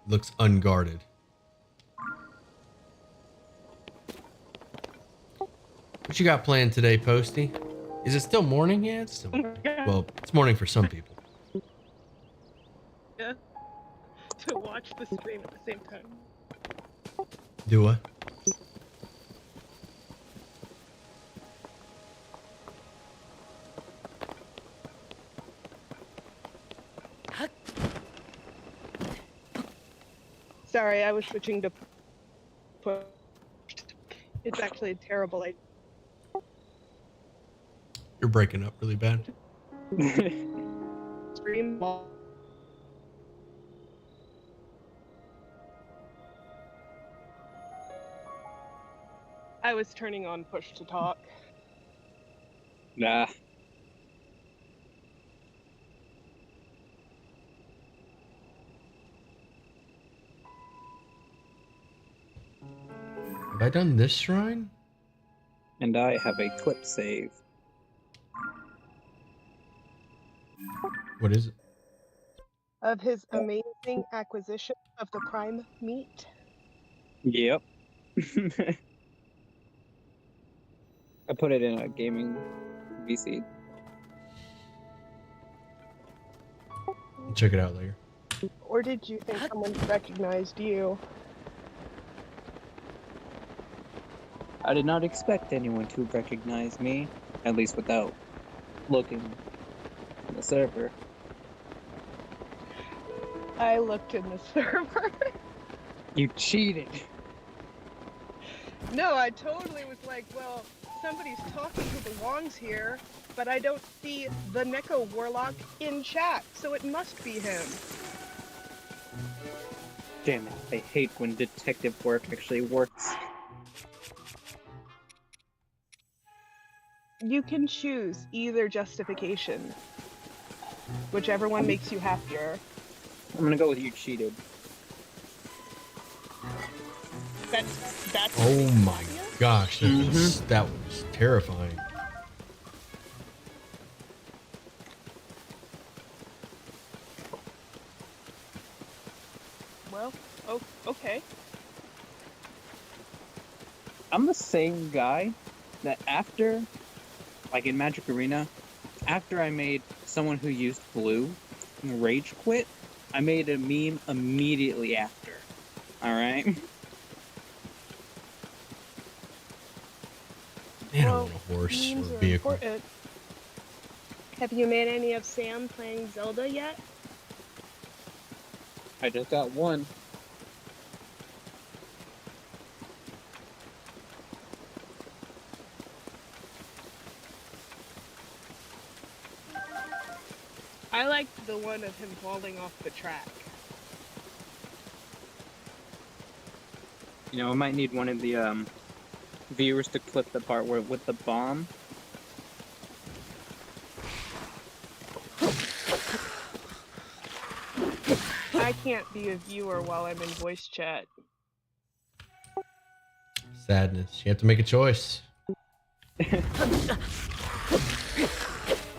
Looks unguarded. What you got planned today, Posty? Is it still morning? Yeah, it's still morning. Well, it's morning for some people. Yeah. To watch the stream at the same time. Do what? Sorry, I was switching to push. It's actually a terrible idea. You're breaking up really bad. Stream. I was turning on push to talk. Nah. Have I done this shrine? And I have a clip save. What is it? Of his amazing acquisition of the prime meat. Yep. I put it in a gaming VC. Check it out later. Or did you think someone recognized you? I did not expect anyone to recognize me, at least without looking in the server. I looked in the server. You cheated. No, I totally was like, well, somebody's talking who belongs here, but I don't see the Neko Warlock in chat, so it must be him. Damn it, I hate when detective work actually works. You can choose either justification, whichever one makes you happier. I'm gonna go with you cheated. That's Oh my gosh, that was terrifying. Well, oh, okay. I'm the same guy that after, like in Magic Arena, after I made someone who used blue rage quit, I made a meme immediately after. Alright? Man, Well, I want a horse memes or a are vehicle. important. Have you made any of Sam playing Zelda yet? I just got one. I liked the one of him falling off the track. You know, I might need one of the viewers to clip the part where with the bomb. I can't be a viewer while I'm in voice chat. Sadness. You have to make a choice.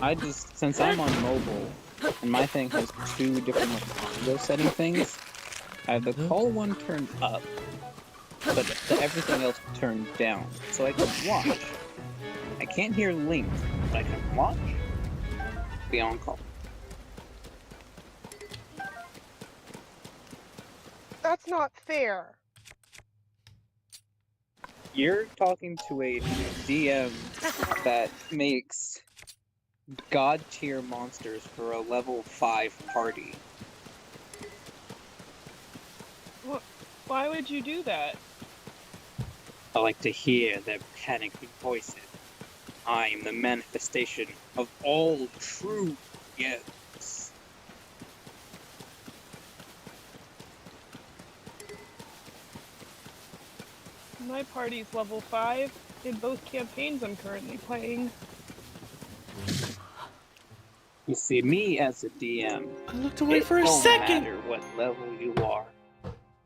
I just, since I'm on mobile, and my thing has two different audio setting things, I have the call one turned up, but everything else turned down, so I can watch. I can't hear Link, but I can watch the on-call. That's not fair. You're talking to a DM that makes god tier monsters for a level 5 party. Why would you do that? I like to hear their panicked voices. I am the manifestation of all true yes. My party's level 5 in both campaigns I'm currently playing. You see, me as a DM, I looked away it for a don't second. matter what level you are.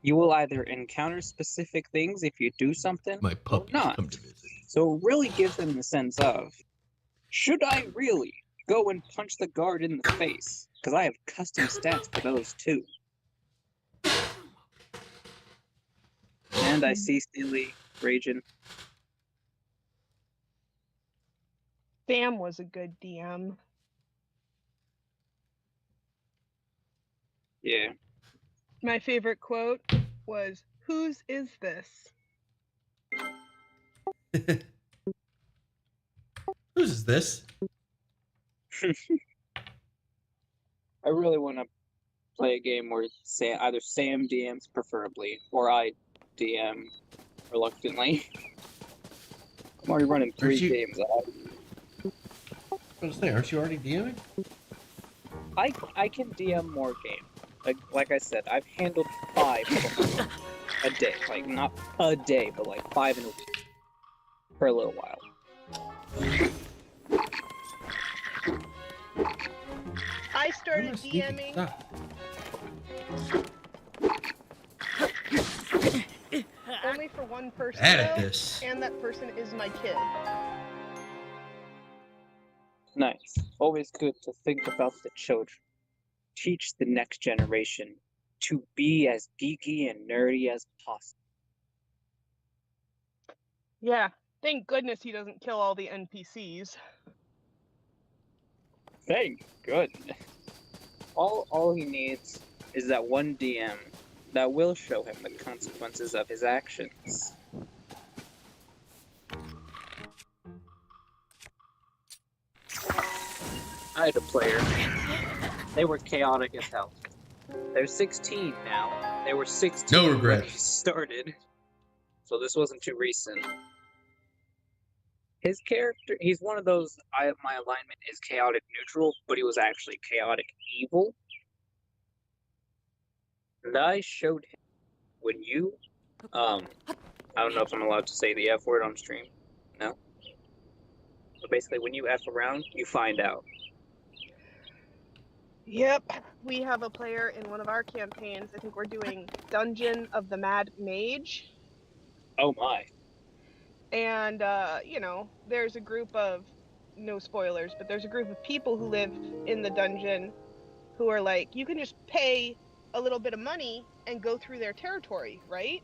You will either encounter specific things if you do something, My or puppies not. come to visit. So it really gives them the sense of, should I really go and punch the guard in the face, because I have custom stats for those too. And I see Steely raging. Sam was a good DM. Yeah. My favorite quote was, "Whose is this?" Whose is this? I really want to play a game where either Sam DMs preferably, or I DM reluctantly. I'm already running 3 Aren't you- games out. I was gonna say, aren't you already DMing? I can DM more games. Like I said, I've handled 5 a day. Like, not a day, but like 5 in a week. For a little while. I started Where am I sneaking? DMing. Stop. Only for one person, Bad at though, this. and that person is my kid. Nice. Always good to think about the children. Teach the next generation to be as geeky and nerdy as possible. Yeah, thank goodness he doesn't kill all the NPCs. Thank goodness. All he needs is that one DM that will show him the consequences of his actions. I had a player. They were chaotic as hell. They're 16 now. They were 16 No when regrets. he started. So this wasn't too recent. His character, he's one of those, my alignment is chaotic neutral, but he was actually chaotic evil. And I showed him when you, I don't know if I'm allowed to say the F word on stream. No? But basically, when you F around, you find out. Yep, we have a player in one of our campaigns. I think we're doing Dungeon of the Mad Mage. Oh my. And, you know, there's a group of, no spoilers, but there's a group of people who live in the dungeon who are like, you can just pay a little bit of money and go through their territory, right?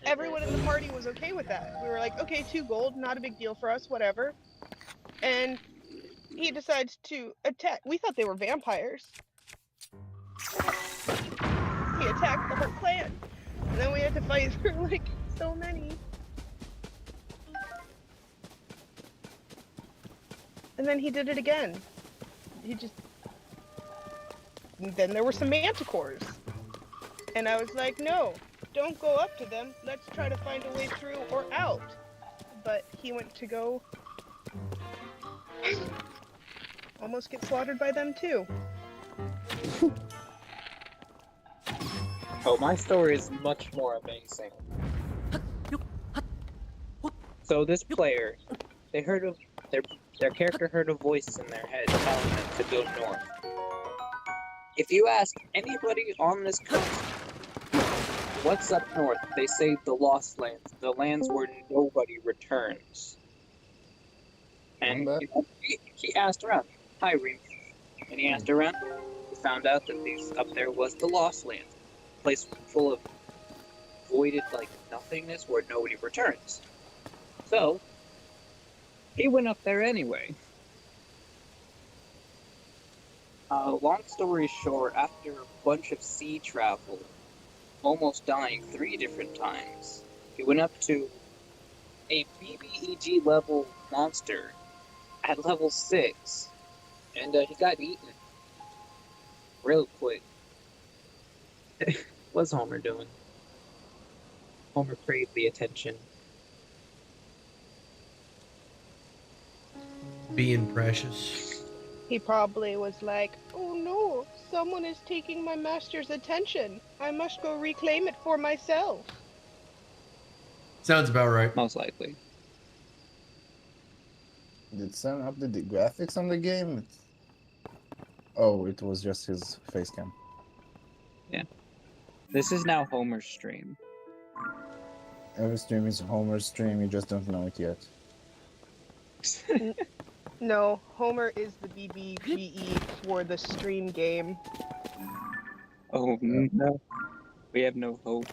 Everyone in the party was okay with that. We were like, okay, 2 gold, not a big deal for us, whatever. And he decides to attack. We thought they were vampires. He attacked the whole clan. And then we had to fight through like so many. And then he did it again. He just. And then there were some manticores. And I was like, no, don't go up to them. Let's try to find a way through or out. But he went to go. Almost get slaughtered by them too. Oh, my story is much more amazing. So this player, they heard of their character heard a voice in their head telling them to go north. If you ask anybody on this coast, what's up north? They say the Lost Lands, the lands where nobody returns. And he asked around, hi Reem, and he asked around. He found out that up there was the Lost Lands, a place full of voided like nothingness where nobody returns. So he went up there anyway. Long story short, after a bunch of sea travel, almost dying 3 different times, he went up to a BBEG level monster at level 6, and he got eaten real quick. What's Homer doing? Homer craved the attention. Being precious. He probably was like, oh no, someone is taking my master's attention. I must go reclaim it for myself. Sounds about right. Most likely. Did Sam update the graphics on the game? Oh, it was just his face cam. Yeah. This is now Homer's stream. Every stream is Homer's stream, you just don't know it yet. No, Homer is the BBGE for the stream game. Oh no, we have no hope.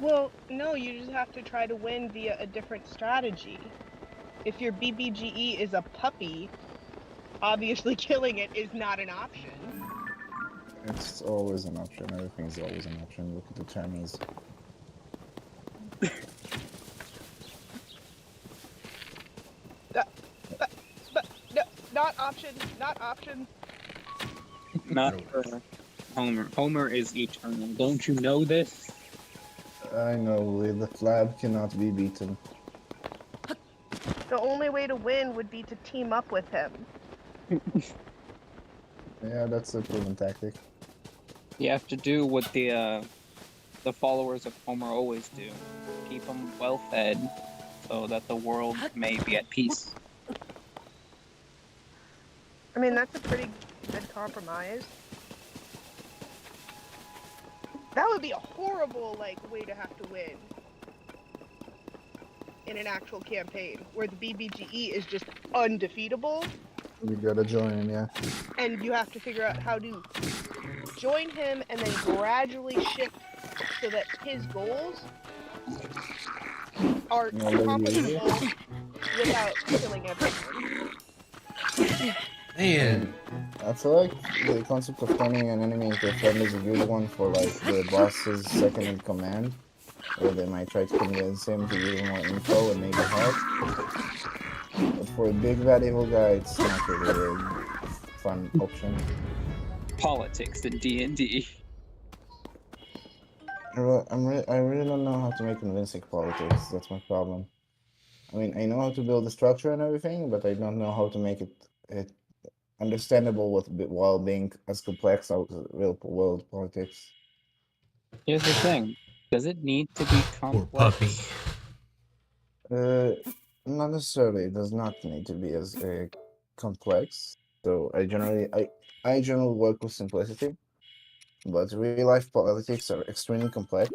Well, no, you just have to try to win via a different strategy. If your BBGE is a puppy, obviously killing it is not an option. It's always an option. Everything's always an option. Look at the Chinese. But no, not option, not option. Not for Homer. Homer is eternal. Don't you know this? I know, the flab cannot be beaten. The only way to win would be to team up with him. Yeah, that's a proven tactic. You have to do what the followers of Homer always do: keep them well fed, so that the world may be at peace. I mean, that's a pretty good compromise. That would be a horrible, like, way to have to win in an actual campaign, where the BBGE is just undefeatable, You gotta join, yeah. and you have to figure out how to join him and then gradually shift so that his goals are No, maybe- accomplishable without killing everyone. Man, I feel like the concept of turning an enemy into a friend is a good one for like the boss's second in command, where they might try to convince him to give him more info and maybe help. But for a big bad evil guy, it's not really a fun option. Politics in D&D. I really don't know how to make convincing politics. That's my problem. I mean, I know how to build the structure and everything, but I don't know how to make it understandable while being as complex as real world politics. Here's the thing: does it need to be poor puppy. complex? Not necessarily. It does not need to be as complex. So I generally work with simplicity, but real life politics are extremely complex.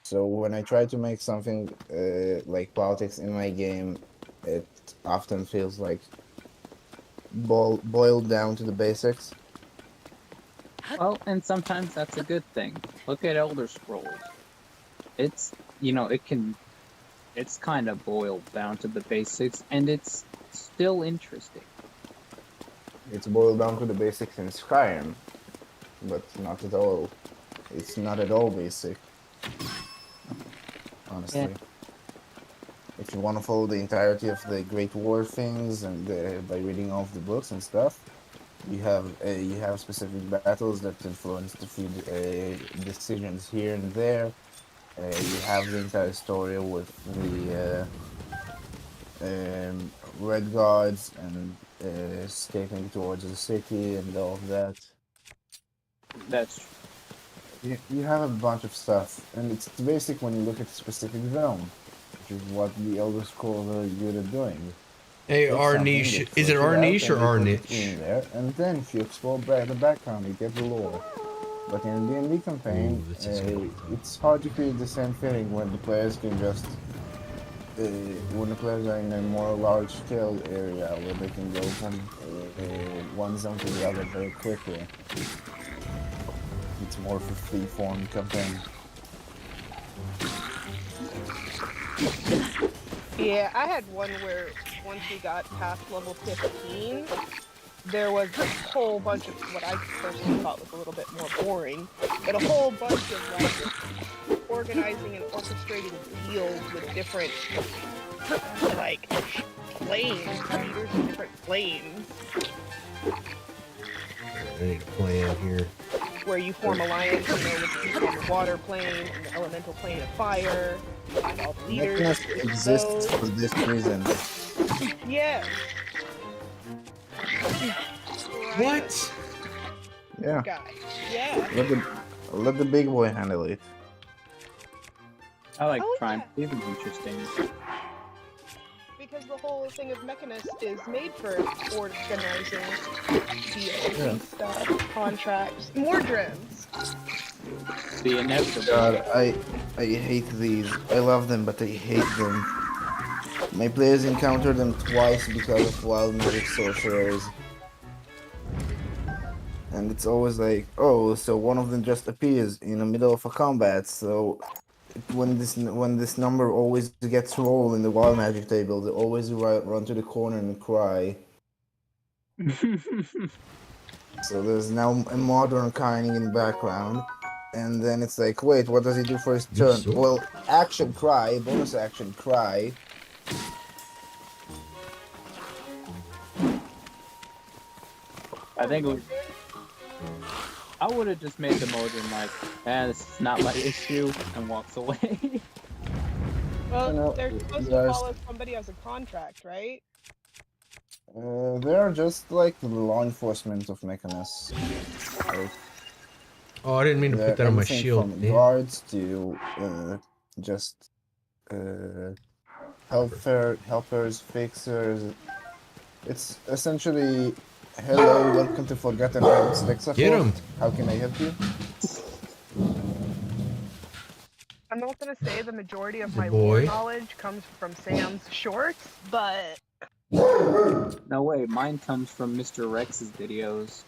So when I try to make something like politics in my game, it often feels like boiled down to the basics. Well, and sometimes that's a good thing. Look at Elder Scrolls. It's, it's kind of boiled down to the basics, and it's still interesting. It's boiled down to the basics in Skyrim, but not at all. It's not at all basic, honestly. Yeah. If you want to follow the entirety of the Great War things and by reading all of the books and stuff, you have specific battles that influence the few decisions here and there. You have the entire story with the Red Guards and escaping towards the city and all of that. That's You have a bunch of stuff, and it's basic when you look at a specific zone, which is what the Elder Scrolls are good at doing. Hey, Take our something, niche. they Is it flesh our out, niche or and they our put it niche? in there, and then if you explore the background, you get the lore. But in a D&D campaign, Ooh, this is good. it's hard to create the same feeling when the players can just when the players are in a more large-scale area where they can go from one zone to the other very quickly. It's more of a free-form campaign. Yeah, I had one where once we got past level 15, there was a whole bunch of what I personally thought was a little bit more boring, but a whole bunch of like organizing and orchestrating deals with different like planes, leaders of different planes, I need a plan here. where you form alliance, with people on the water plane and the elemental plane of fire, and all the leaders. Mechanist exists for this reason. Yeah. What? Yeah, Guy. Yeah. let the big boy handle it. I like Oh, trying yeah. to be interesting. Because the whole thing of Mechanist is made for organizing deals Yeah. and stuff, contracts, Mordrins. The inevitable. God, I hate these. I love them, but I hate them. My players encounter them twice because of wild magic sorcerers. And it's always like, oh, so one of them just appears in the middle of a combat. So when this number always gets rolled in the wild magic table, they always run to the corner and cry. So there's now a modern kind in the background. And then it's like, wait, what does he do for his turn? sword. Well, action cry, bonus action cry. I think I would have just made the Modron like, this is not my issue, and walks away. Well, know, they're supposed to there's- follow somebody as a contract, right? They're just like the law enforcement of Mechanus. Like, Oh, I didn't mean to put that on my everything shield. from Damn. guards to just helpers, fixers. It's essentially, hello, welcome to Forgotten Realms. Tech support. Get 'em. How can I help you? I'm not gonna say the majority of Good my boy. lore knowledge comes from Sam's shorts, but No way, mine comes from Mr. Rex's videos.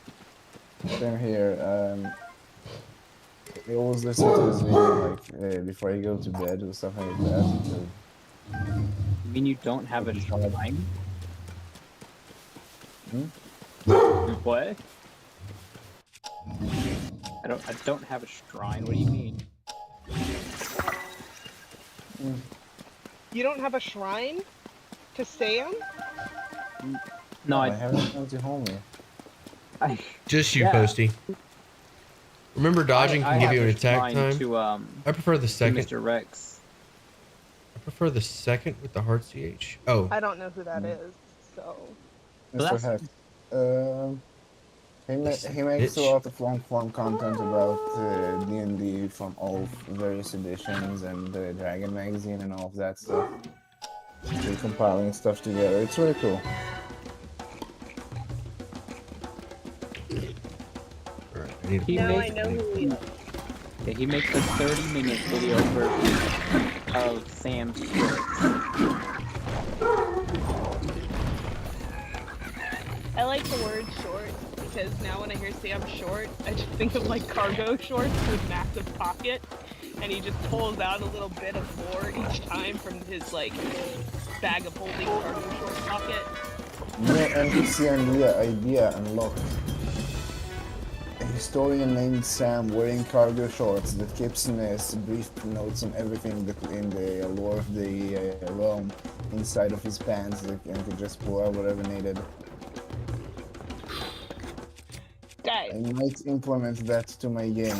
Same here. I always listen to his video like before I go to bed or something like that. So, You mean you don't have a shrine? What? I don't have a shrine. What do you mean? you don't have a shrine to Sam? No, I I haven't come to home yet. Just you, Yeah. Posty. Remember, dodging can give have you an a attack shrine time. to I prefer the to second. Mr. Rex. I prefer the second with the heart CH. Oh, I don't know who that is, so Well, Mr. that's- Heck. He makes a bitch. lot of long form content about D&D from all various editions and the Dragon magazine and all of that stuff. We're compiling stuff together. It's really cool. alright. I need He now I makes know who he is. yeah, he makes a 30-minute video version of Sam's shorts. I like the word short because now when I hear Sam short, I just think of like cargo shorts with massive pockets, and he just pulls out a little bit of lore each time from his like bag of holding cargo short pocket. New NPC idea unlocked. A historian named Sam wearing cargo shorts that keeps brief notes on everything that in the lore of the realm inside of his pants and could just pull out whatever needed. I Guys, might implement that to my game.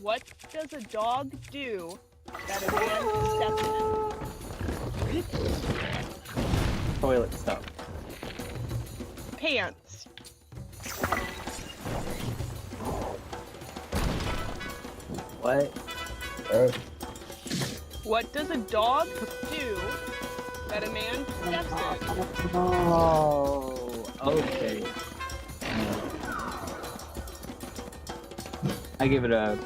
what does a dog do that a man steps in? Toilet stuff. Pants. What? What does a dog do that a man steps in? Oh, okay. I give it a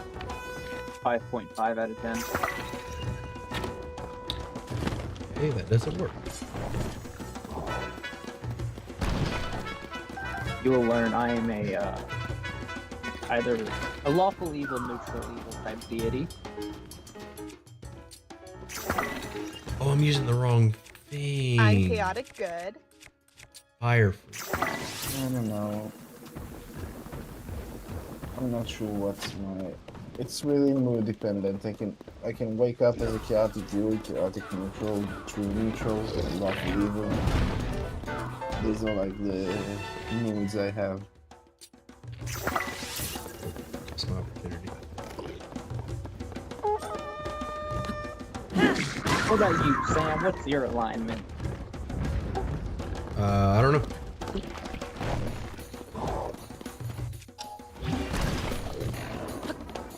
5.5 out of 10. Hey, that doesn't work. You will learn I am a either a lawful evil, neutral evil type deity. Oh, I'm using the wrong thing. I'm chaotic good. Fire fruit. I don't know. I'm not sure what's my. It's really mood dependent. I can wake up as a chaotic good, chaotic neutral, true neutral, and lawful evil. These are like the moods I have. That's my opportunity. What about you, Sam? What's your alignment? I don't know.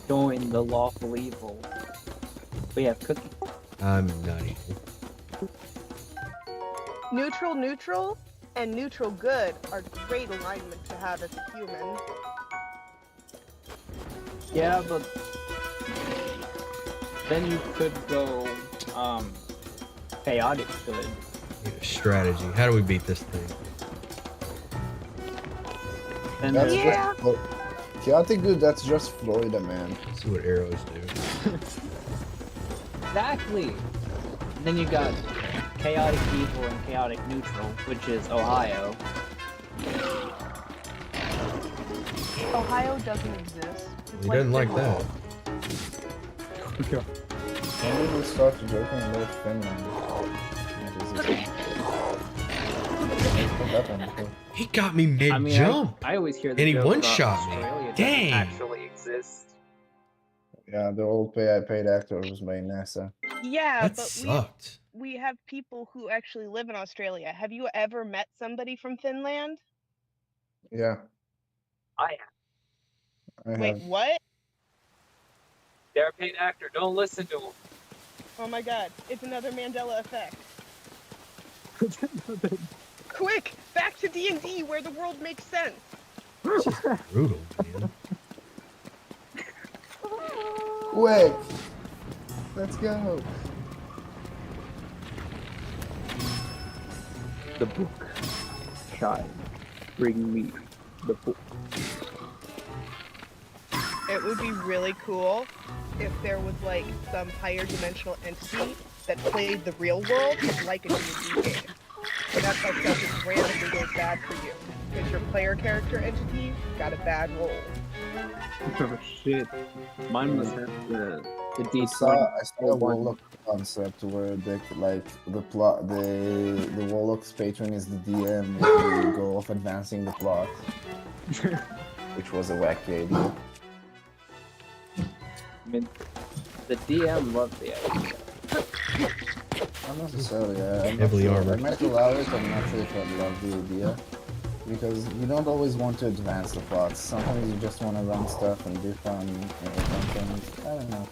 Join the lawful evil. We have Cookie. I'm not equal. Neutral, neutral, and neutral good are great alignments to have as a human. Yeah, but then you could go Chaotic's good. Need a strategy. How do we beat this thing? And That's Yeah. just chaotic good. That's just Florida, man. Let's see what arrows do. exactly. And then you got chaotic evil and chaotic neutral, which is Ohio. Ohio doesn't exist. It's He doesn't like Finland. that. When did we start joking about Finland? That one before. He got me mid I mean, jump. I always hear the And he joke one-shot about me. Australia Dang. doesn't actually exist. Yeah, they're all paid actors by NASA. Yeah, That but sucked. we have people who actually live in Australia. Have you ever met somebody from Finland? Yeah, I I Wait, have. what? They're a paid actor. Don't listen to them. Oh my god, it's another Mandela effect. Quick, back to D&D where the world makes sense. This is brutal, man. Quick! Let's go! The book. Child, bring me the book. It would be really cool if there was like some higher dimensional entity that played the real world like a D&D game. And that's how stuff just randomly goes bad for you. Because your player character entity got a bad roll. Oh shit. Mine must have the I D20. saw a one. Warlock concept where the plot the Warlock's patron is the DM and you go off advancing the plot. Which was a wacky idea. I mean, the DM loved the idea. Not necessarily. I'm Heavily not sure. armored. I might allow it. I'm not sure if I love the idea. Because you don't always want to advance the plots. Sometimes you just want to run stuff and do fun things. I don't know.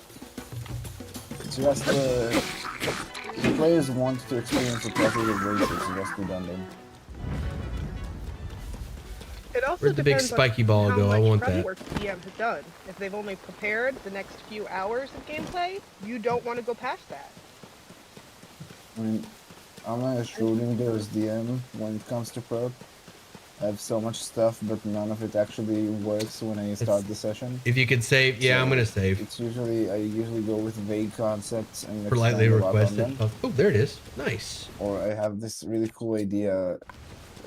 It's just the players want to experience the positive ways. It's just redundant. It also Where'd the big depends on spiky ball how go? I much want prep that. work the DM has done. If they've only prepared the next few hours of gameplay, you don't want to go past that. I mean, I'm a Schrodinger's DM when it comes to prep. I have so much stuff, but none of it actually works when I start the session. If you could save, yeah, I'm So, gonna save. I usually go with vague concepts and Politely expand a lot on requested. them. Oh, there it is. Nice. Or I have this really cool idea,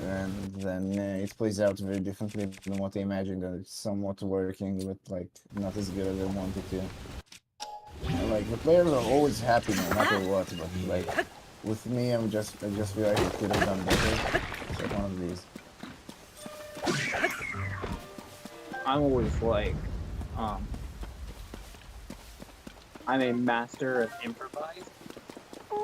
and then it plays out very differently than what I imagined, and it's somewhat working, but like not as good as I wanted to. And, like the players are always happy no matter what, but like with me, I just feel like I could have done better. It's like one of these. I'm always like, I'm a master of improvise.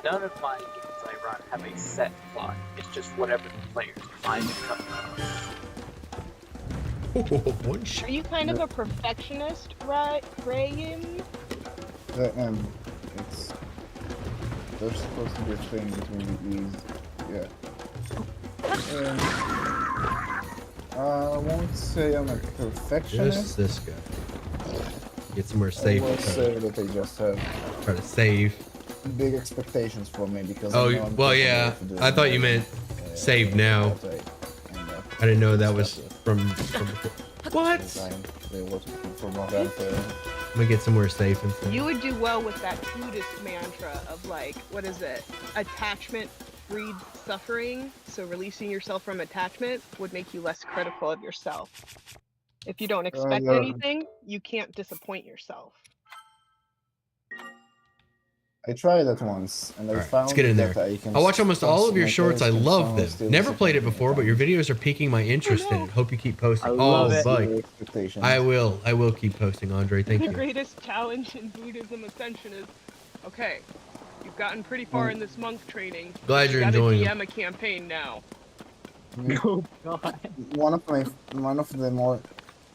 None of my games I run have a set plot. It's just whatever the players find and come across. One shot. Are you kind of a perfectionist, right, Graham? It's there's supposed to be a thing between these. Yeah. I won't say I'm a perfectionist. Just this guy. Get somewhere safe. I will and try say to- that I just have Try to save. big expectations for me because Oh, I know I'm well, capable yeah. of doing I thought you it. meant save now. That's right. And, I didn't know that was stuff from before. What? design, they work for more than I'm gonna get somewhere safe and stuff. You would do well with that Buddhist mantra of like, what is it? Attachment breeds suffering. So releasing yourself from attachment would make you less critical of yourself. If you don't expect yeah. anything, you can't disappoint yourself. I tried that once, and I Alright, found let's get in that there. I can. I watch almost all of your my shorts. I players can love somehow them. still Never played it disappoint me before, at but your times. videos are piquing my interest in no. it. Hope you keep posting. I love it. Bike. Expectations. I will keep posting, Andre. Thank The you. greatest challenge in Buddhism ascension is, okay, you've gotten pretty far in this monk training. Glad You you're gotta enjoying DM a campaign now. Oh god. One of the more.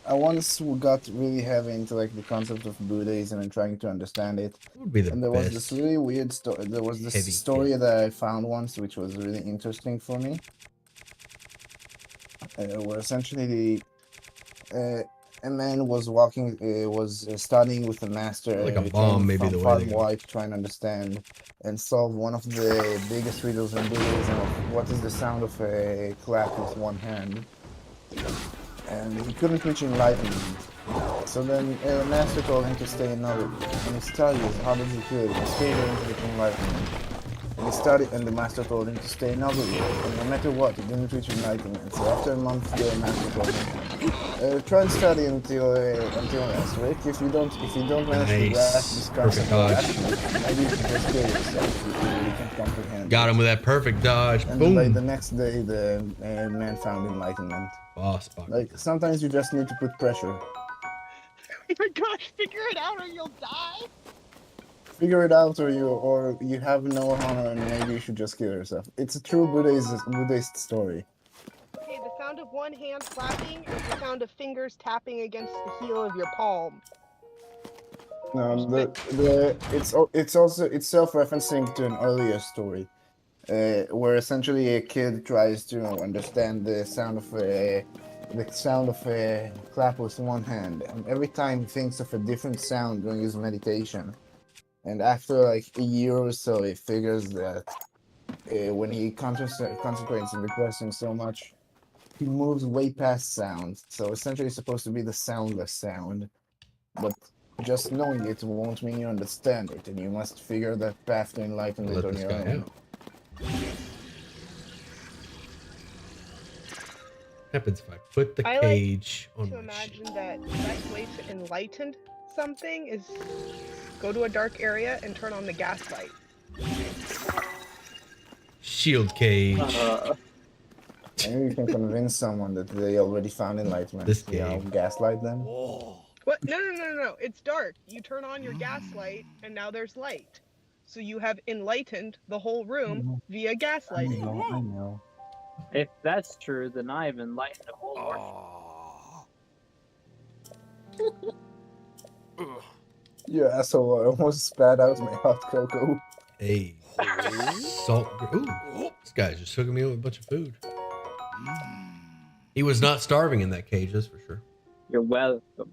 I once got really heavy into like the concept of Buddhism and trying to understand it. What would be the And there was this best? really weird story. There was this Heavy story that I found once, which was really interesting for me. Where essentially, a man was studying with a master Like a bomb, maybe from the way far they go. wide to try and understand and solve one of the biggest riddles in Buddhism of what is the sound of a clap with one hand. And he couldn't reach enlightenment. So then a master told him to stay another year. And he studied as hard as he could and stayed into the enlightenment. And he studied, and the master told him to stay another year. And no matter what, he didn't reach enlightenment. So after a month, the master told him, try and study until next week. If you don't manage to grasp this Perfect concept of dodge. action, maybe you can just kill yourself if you can't comprehend. Got him with that perfect dodge. And Boom. like the next day, the man found enlightenment. Boss fuck. Like sometimes you just need to put pressure. Oh my gosh, figure it out or you'll die. Figure it out, or you have no honor, and maybe you should just kill yourself. It's a true Buddhist story. Okay, the sound of one hand clapping is the sound of fingers tapping against the heel of your palm. It's self-referencing to an earlier story, where essentially a kid tries to understand the sound of a clap with one hand, and every time he thinks of a different sound during his meditation. And after like a year or so, he figures that when he concentrates on the question so much, he moves way past sound. So essentially, it's supposed to be the soundless sound, but just knowing it won't mean you understand it, and you must figure that path to enlightenment Let on this your guy own. out. Happens if I put the I like cage on To my imagine shield. that the best way to enlighten something is go to a dark area and turn on the gas light. Shield cage. Maybe you can convince someone that they already found enlightenment. This You know, game. gaslight them. What? No. It's dark. You turn on your gas light and now there's light. So you have enlightened the whole room via gaslighting. I know. If that's true, then I have enlightened the whole world. You asshole! I almost spat out my hot cocoa. Hey. Salt. Ooh. This guy's just hooking me up with a bunch of food. He was not starving in that cage, that's for sure. You're welcome.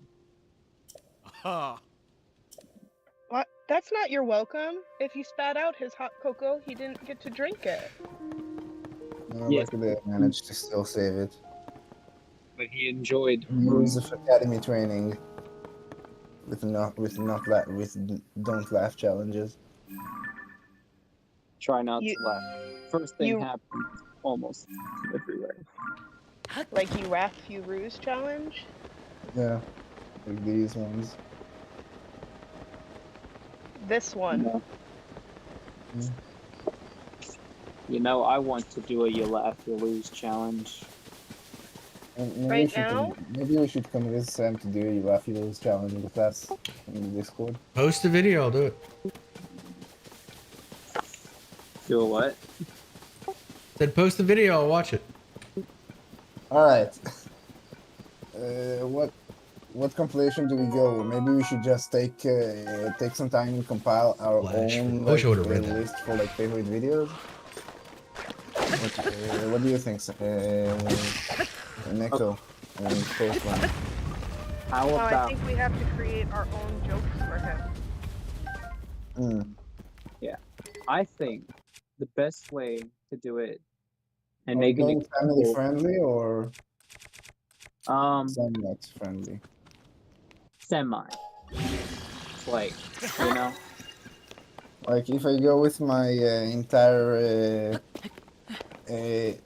What? That's not your welcome. If you spat out his hot cocoa, he didn't get to drink it. Yeah. Luckily, they managed to still save it. But he enjoyed. Years of academy training with don't laugh challenges. Try not You- to laugh. First thing you- happens almost everywhere. Like you wrath you ruse challenge. Yeah, like these ones. This one. No. Mm. You know, I want to do a you laugh, you lose challenge. And maybe Right we should now? maybe we should convince Sam to do a you laugh you lose challenge in the class in the Discord. Post a video, I'll do it. Do a what? Said post the video, I'll watch it. All right. What compilation do we go? Maybe we should just take some time and compile our Flash. own I wish I like, would've read that. list for like favorite videos. What do you think, Neko? Post one. How Oh, I about think we have to create our own jokes for him. I think the best way to do it and Are we make it going family acceptable- friendly or somewhat somewhat friendly? semi. It's like, you know, Like if I go with my entire, I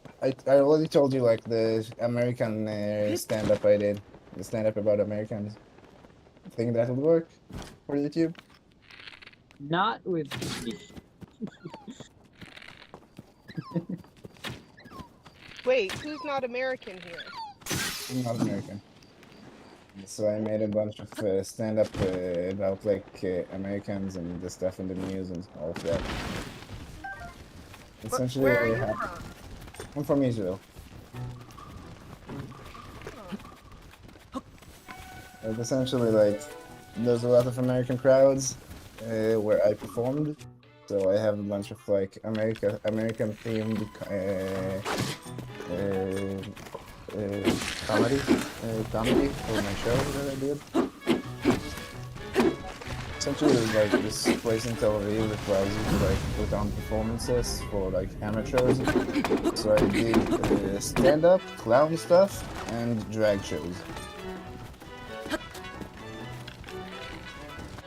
already told you like the American stand-up I did, the stand-up about Americans. Think that would work for YouTube? not with me. Wait, who's not American here? I'm not American. So I made a bunch of stand-up about like Americans and the stuff in the news and all of that. Essentially, Where are what you happened- from? I'm from Israel. But essentially, like, there's a lot of American crowds where I performed, so I have a bunch of like American themed comedy for my show that I did. Essentially, like this place in Tel Aviv requires you to like put on performances for like amateurs. So I did stand-up, clown stuff, and drag shows.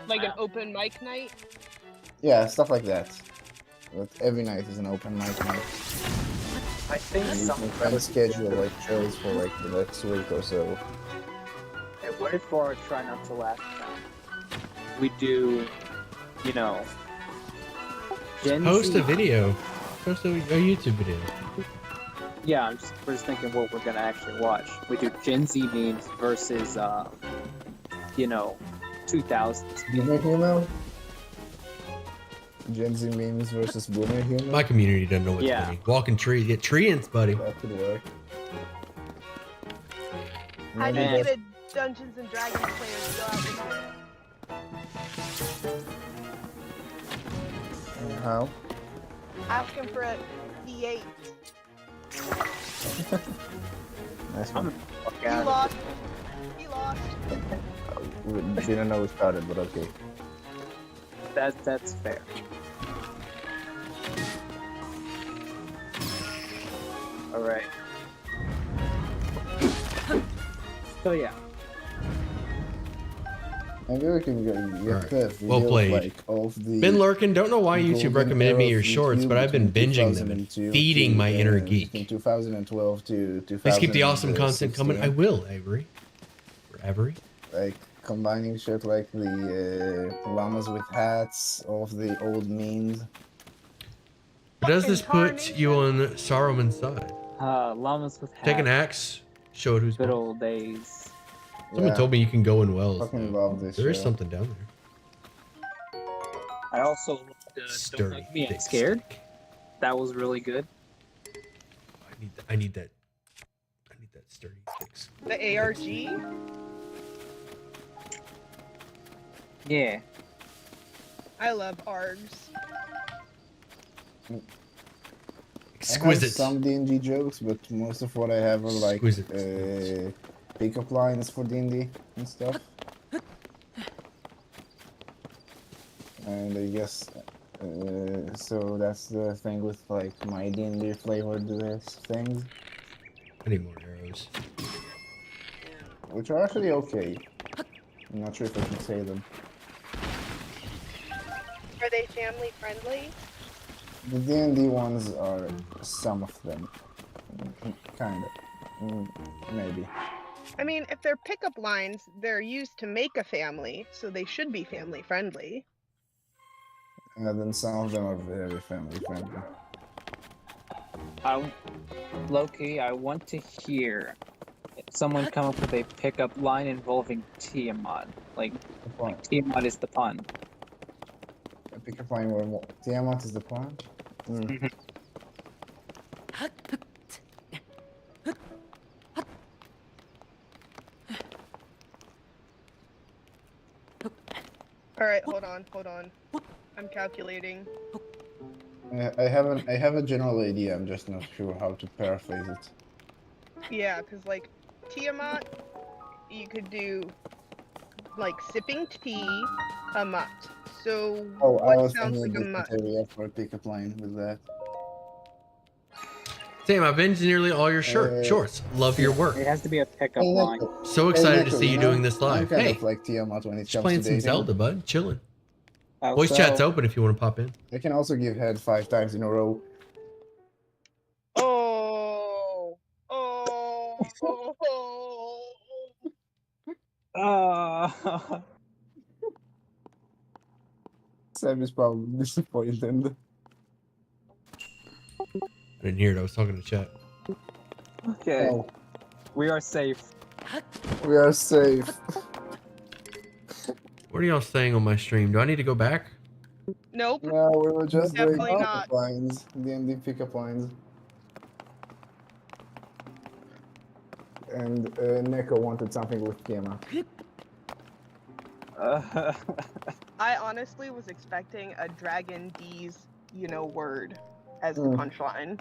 Like an open mic night. Yeah, stuff like that. But every night is an open mic night. I think And you some can kind of schedule like shows for like the next week or so. what if for our try not to laugh count, we do, you know, Gen Post Z. a video. Post a YouTube video. Yeah, we're just thinking what we're gonna actually watch. We do Gen Z memes versus, you know, 2000s. Boomer humor? Gen Z memes versus boomer humor? My community doesn't know what's Yeah. funny. Walking trees, get treants, buddy. That could work. How do Maybe you that's- get a Dungeons and Dragons player to go out with you? How? Ask him for a D8. Nice one. He lost. He lost. We didn't know we started, but okay. That's fair. All right. So yeah, Maybe we can get Alright, the video well played. like of the Been lurking. Don't know why YouTube golden recommended me era your of shorts, YouTube but I've been between binging them and 2002 feeding to, my inner between geek. 2012 to 2016. Please keep the awesome content coming. I will, Avery. For Avery. Like combining shit like the llamas with hats, all of the old memes. Does this put you on Saruman's side? llamas with hats. Take an axe. Show it who's Good boss. old days. Someone Yeah, told me you can go in wells. fucking though. love this There is show. something down there. I also loved, Don't Sturdy, Hug Me, I'm thick Scared. stick. That was really good. I need that sturdy sticks. The ARG? Yeah. I love ARGs. I have Exquisite. some D&D jokes, but most of what I have are like Exquisite. pickup lines for D&D and stuff. And I guess so that's the thing with like my D&D flavored things, I need more arrows. which are actually okay. I'm not sure if I can say them. Are they family friendly? The D&D ones are some of them, kinda, maybe. I mean, if they're pickup lines, they're used to make a family, so they should be family friendly. And then some of them are very family friendly. Loki, I want to hear someone come up with a pickup line involving Tiamat. Like Tiamat is the pun. A pickup line where Tiamat is the pawn. All right, hold on. I'm calculating. I have a general idea. I'm just not sure how to paraphrase it. Yeah, because like Tiamat, you could do like sipping tea, a mutt. So Oh, I what was sounds like thinking a a mutt? area for a pickup line with that. Sam, I've been to nearly all your shorts. Love your work. It has to be a pickup Hey, line. Neko. So excited to Neko, see you know, doing this I'm live. kind Hey, of like Tiamat when it just comes playing to some dating. Zelda, bud. Chilling. How Voice so? chat's open if you want to pop in. I can also give head 5 times in a row. Oh, Ah. Sam is probably disappointed. I didn't hear it. I was talking to chat. Okay, Oh, we are safe. we are safe. What are y'all saying on my stream? Do I need to go back? Nope. No, we were just doing Definitely pickup not. lines. D&D pickup lines. And Neko wanted something with Tiamat. I honestly was expecting a Dragon D's, word as the Mm. punchline.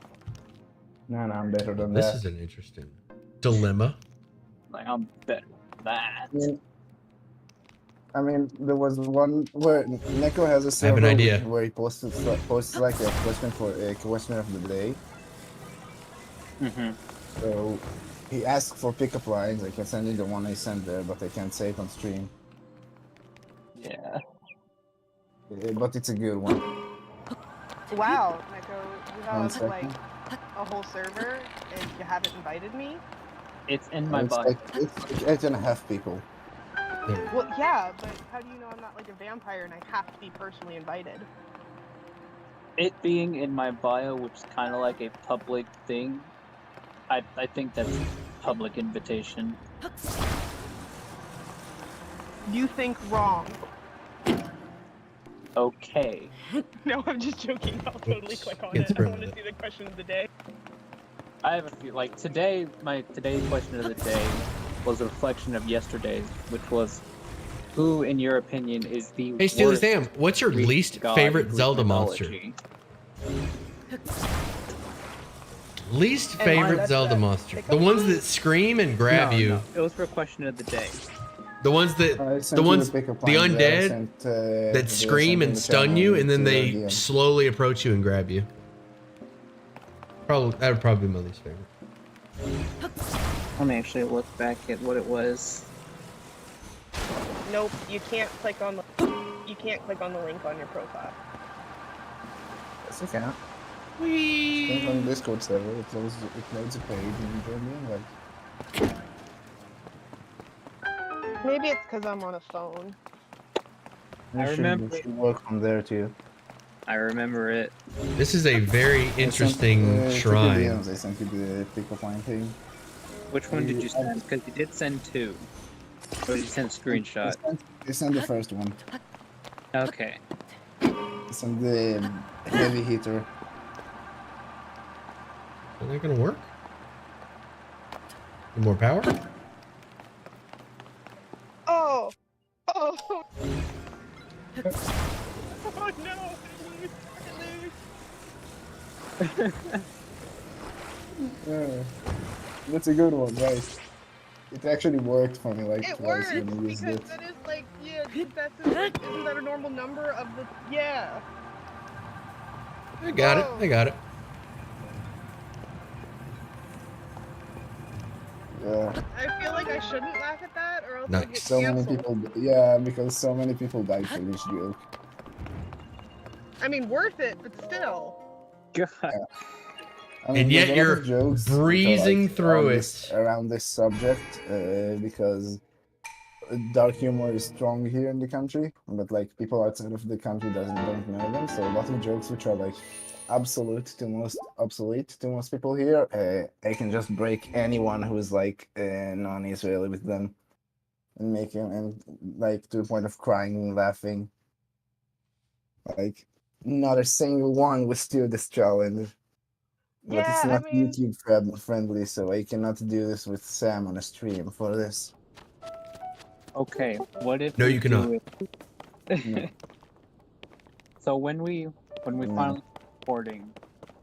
No, I'm better than This that. is an interesting dilemma. Like I'm better than that. I mean, I mean, there was one where Neko has a I have an server idea. where he posts like a question of the day. Mm-hmm. So he asked for pickup lines. I can send you the one I sent there, but I can't say it on stream. Yeah. But it's a good one. Wow, Neko, you 1 have like second. a whole server and you haven't invited me? It's in my It's bio. like 8.5 people. There we go. Well, yeah, but how do you know I'm not like a vampire and I have to be personally invited? It being in my bio, which is kind of like a public thing, I think that's public invitation. You think wrong. Okay. No, I'm just joking. I'll totally Oops. click on Can't it. I sprint want to with see the question of the day. I have a few. Like today, today's question of the day was a reflection of yesterday's, which was, who, in your opinion, is the Hey, Steely worst Sam, what's your Greek least god favorite in Greek Zelda monster? mythology? Least And favorite that's Zelda that monster. pickup The ones line? that scream and grab No, you. no, it was for question of the day. The ones that I the sent you ones the pickup the lines that I undead sent, that scream and in the stun channel you, and then to they DM. slowly approach you and grab you. Probably that would probably be my least favorite. Let me actually look back at what it was. Nope, you can't click on the link on your profile. Yes, you can. Whee! Link on Discord server. It loads a page and you join the invite. Maybe it's because I'm on a phone. I remember You should work on there too. I remember it. This is a very interesting Check your shrine. DMs. I sent you the pickup line thing. Which one did you send? Because you did send two. Or did you send a screenshot? I sent the first one. Okay. I sent the heavy hitter. Is that gonna work? Need more power? Oh! Oh! Oh no! I lose! Yeah. That's a good one, guys. It actually worked for me like It twice works when I used because it. that is like, yeah, isn't that a normal number of the, yeah. I got it. I got it. Yeah. I feel like I shouldn't laugh at that or else I'll get Nice. So many canceled. people, yeah, because so many people died for this joke. I mean, worth it, but still. God. I mean, And there's yet a lot you're of jokes which are, breezing like, through around this subject, because dark humor is strong here in the country, but like people outside of the country don't know them. So a lot of jokes which are like obsolete to most people here, I can just break anyone who's like non-Israeli with them and make him and like to the point of crying and laughing. Like not a single one withstood this challenge. But it's Yeah, I not mean, YouTube friendly, so I cannot do this with Sam on a stream for this. Okay, what if No, we you cannot. do it? No. So when we No. finally recording,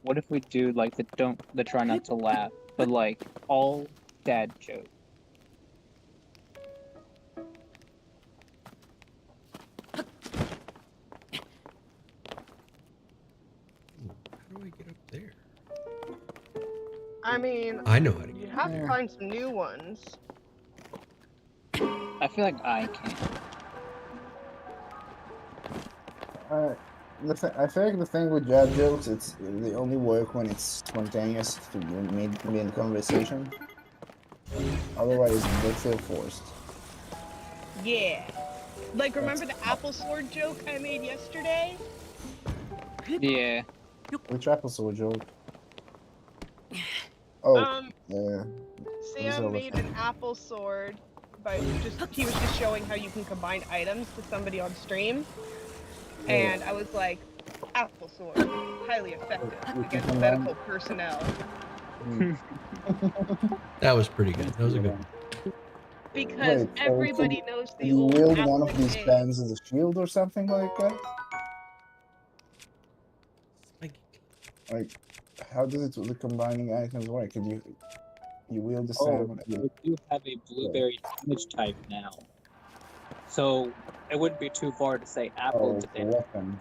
what if we do like the try not to laugh, but like all dad jokes? How do I get up there? I mean, I know how to you get up have to there. find some new ones. I feel like I can. I feel like the thing with jab jokes, they only work when it's spontaneous to be in conversation. Otherwise, they feel forced. Yeah. Like, remember the apple sword joke I made yesterday? Yeah. Which episode joke? Oh, Sam Zelda made thing. an apple sword he was just showing how you can combine items to somebody on stream. And I was like, apple sword, highly effective against medical personnel. That was pretty good. That was a good one. Because Wait, everybody knows Can the you old wield apple one of these egg. pens as a shield or something like that? Like, how does the combining items work? Can you wield the Oh, salmon? we do have a blueberry damage type now. So it wouldn't be too far to say apple Oh, it's a damage, weapon.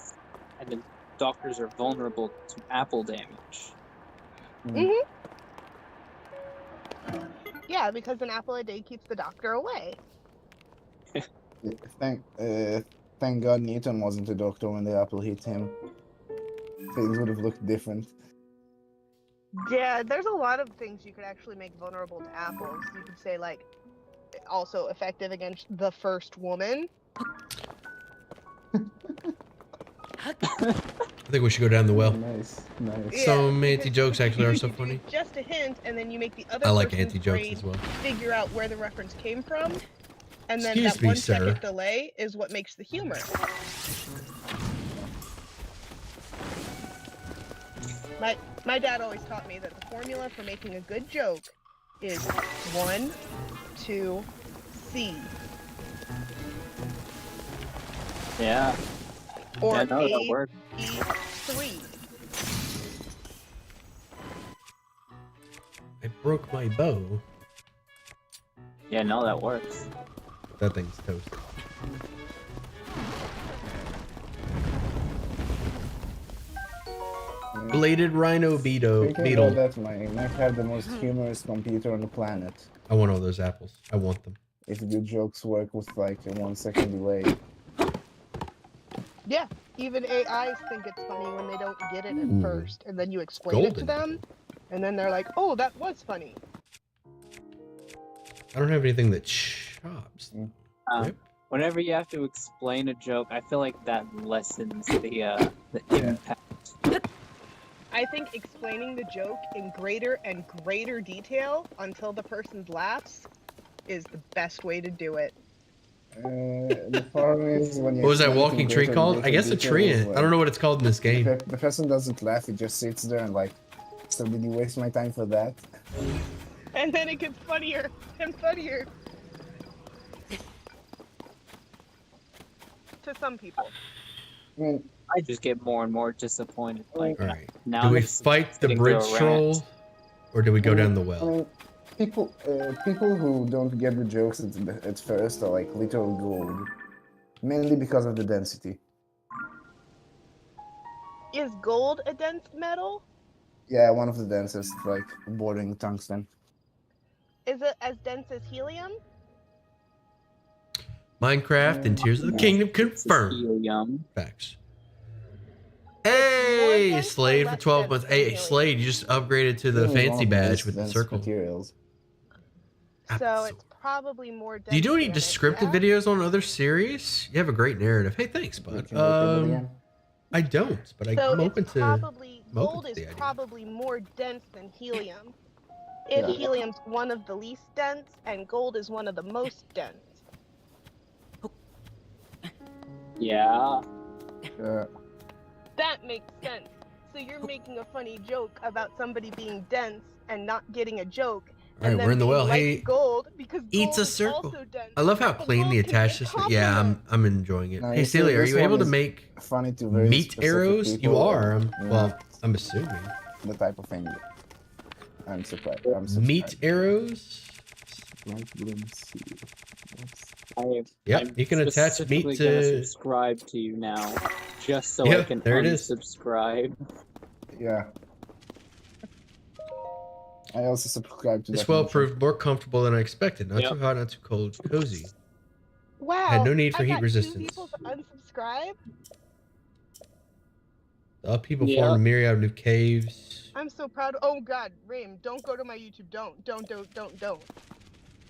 and then doctors are vulnerable to apple damage. Mhm. Yeah, because an apple a day keeps the doctor away. Thank, thank God Newton wasn't a doctor when the apple hit him. Things would have looked different. Yeah, there's a lot of things you could actually make vulnerable to apples. You could say like also effective against the first woman. I think we should go down the well. Nice, nice. Some because anti-jokes actually are so you do funny. just a hint, and then you make the other I like person's anti-jokes brain as well. figure out where the reference came from, and then Excuse that me, 1 second sir. delay is what makes the humor. My dad always taught me that the formula for making a good joke is 1, 2, C. Yeah. Or Yeah, no, that A, worked. B, 3. I broke my bow. Yeah, no, that works. That thing's toast. Bladed rhino Thinking beetle. about that, might have the most humorous computer on the planet. I want all those apples. I want them. If good jokes work with like a 1 second delay. Yeah, even AIs think it's funny when they don't get it at Ooh. first, and then you explain it to Golden. them, and then they're like, "Oh, that was funny." I don't have anything that chops. Rip. Whenever you have to explain a joke, I feel like that lessens the impact. I think explaining the joke in greater and greater detail until the person laughs is the best way to do it. The problem is when you What was that explain it in walking tree greater called? I detail, guess a tree. like, I don't know what it's called in this game. the person doesn't laugh, he just sits there and like, so did you waste my time for that? And then it gets funnier and funnier. To some people. I mean, I just get more and more disappointed. Like, All right. now Do we it's fight the getting to bridge a rant. troll, or do we go down the I well? mean, people who don't get the jokes at first are like literal gold, mainly because of the density. Is gold a dense metal? Yeah, one of the densest, like bordering tungsten. Is it as dense as helium? Minecraft and Tears of the Kingdom confirmed. Helium. Facts. more Hey, dense or Slade for less 12 dense months. than Hey, helium? Slade, you just upgraded to the Helium is one fancy of the badge most with the dense circle. materials. So Absolutely. it's probably more dense. Do you do any than it, descriptive yeah? videos on other series? You have a great narrative. Hey, thanks, You bud. can look at it again. I don't, but So I'm open it's to. probably I'm open gold to is the idea. probably more dense than helium. If Yeah. helium's one of the least dense and gold is one of the most dense. Yeah. That makes sense. So you're making a funny joke about somebody being dense and not getting a joke. All right, and then we're in the being well. like Hey, gold because eats gold a is circle. also dense. I love how But clean gold the can be a attached system. Yeah, compliment. I'm enjoying it. No, Hey, you see, Celia, are this you one able to is make funny to very meat specific arrows? people, You are. and Well, not I'm assuming. the type of thing. I'm surprised. I'm Meat subscribed. arrows. Yep, I'm you can attach specifically meat gonna to. subscribe to you now, just so I Yep, can there it is. unsubscribe. Yeah. I also subscribe to This that well motion. proved more comfortable than I expected. Not Yep. too hot, not too cold, cozy. Wow. Had no need for I heat got resistance. 2 people to unsubscribe. All people Yep. formed a myriad of new caves. I'm so proud. Oh God, Raim, don't go to my YouTube. Don't.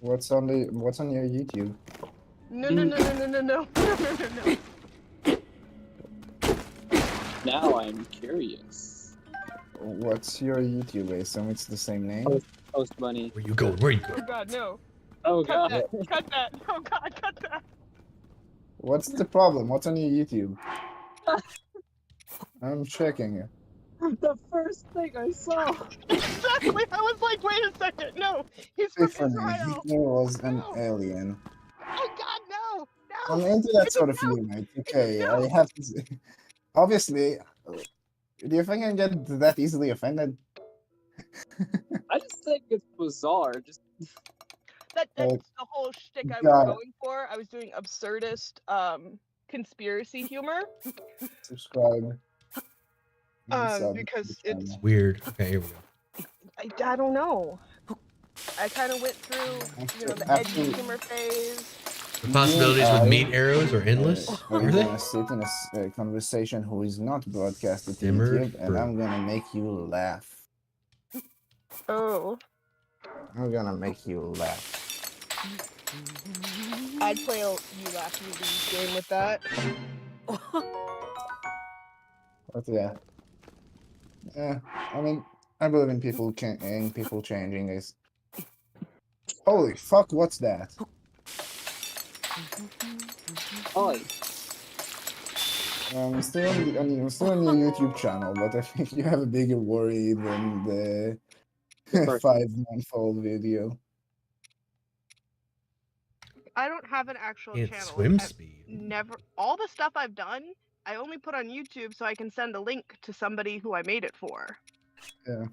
What's on your YouTube? No. Now I'm curious. What's your YouTube? I assume it's the same name. Post money. Where you going? Where you Oh going? God, no. Oh Cut god. that. Cut that. Oh God, cut that. What's the problem? What's on your YouTube? I'm checking. The first thing I saw. Exactly. I was like, wait a second. No, he's from Tiffany, Israel. Hitler was an No. alien. Oh God, no. I'm No. into that sort of humor. Okay, I have to say. Obviously, do you think I can get that easily offended? I just think it's bizarre. Just That's the whole whole shtick I was God. going for. I was doing absurdist conspiracy humor. Subscribe. And sub to the Because it's channel. Weird. Okay, here we go. I don't know. I kind of went through, the edgy humor phase. The possibilities with meat arrows are endless. Are Are they? gonna sit in a conversation who is not broadcasted to Simmered YouTube, and fruit. I'm gonna make you laugh. Oh, I'm gonna make you laugh. I'd play a You Laugh You Lose game with that. But yeah. I mean, I believe in people changing. Is holy fuck! What's that? Oi. I'm still I'm still on your YouTube channel, but I think you have a bigger worry than the First. 5-month-old video. I don't have an actual Can't channel. swim I've speed. never. All the stuff I've done, I only put on YouTube so I can send a link to somebody who I made it for. Yeah.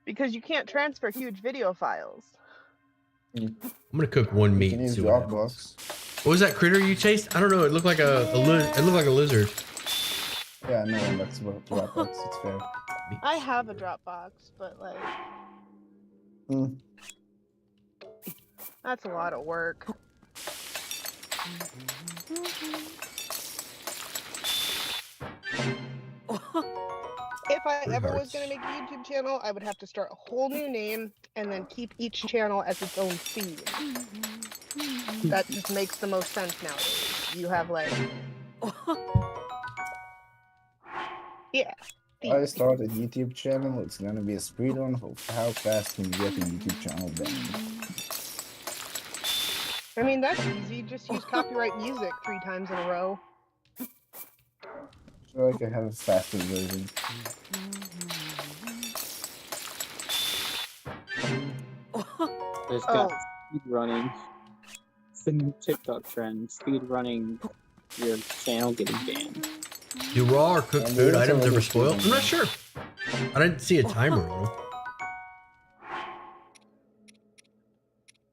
Because you can't transfer huge video files. I'm gonna cook one You meat can and use see what happens. Dropbox. What was that critter you chased? I don't know. It looked like it looked like a lizard. Yeah, no, that's what Dropbox. It's fair. I have a Dropbox, but like, Mm. that's a lot of work. If I ever was going to make a YouTube channel, I would have to start a whole new name and then keep each channel as its own feed. That just makes the most sense nowadays. You have like, yeah. I start a YouTube channel. It's gonna be a speedrun of how fast can you get a YouTube channel banned. I mean, that's easy. Just use copyright music 3 times in a row. So I can have a faster version. There's got speed running. It's the new TikTok trend. Speed running your channel getting banned. Do raw or cooked And food there's items another ever spoil? speed I'm not run. sure. I didn't see a timer on them.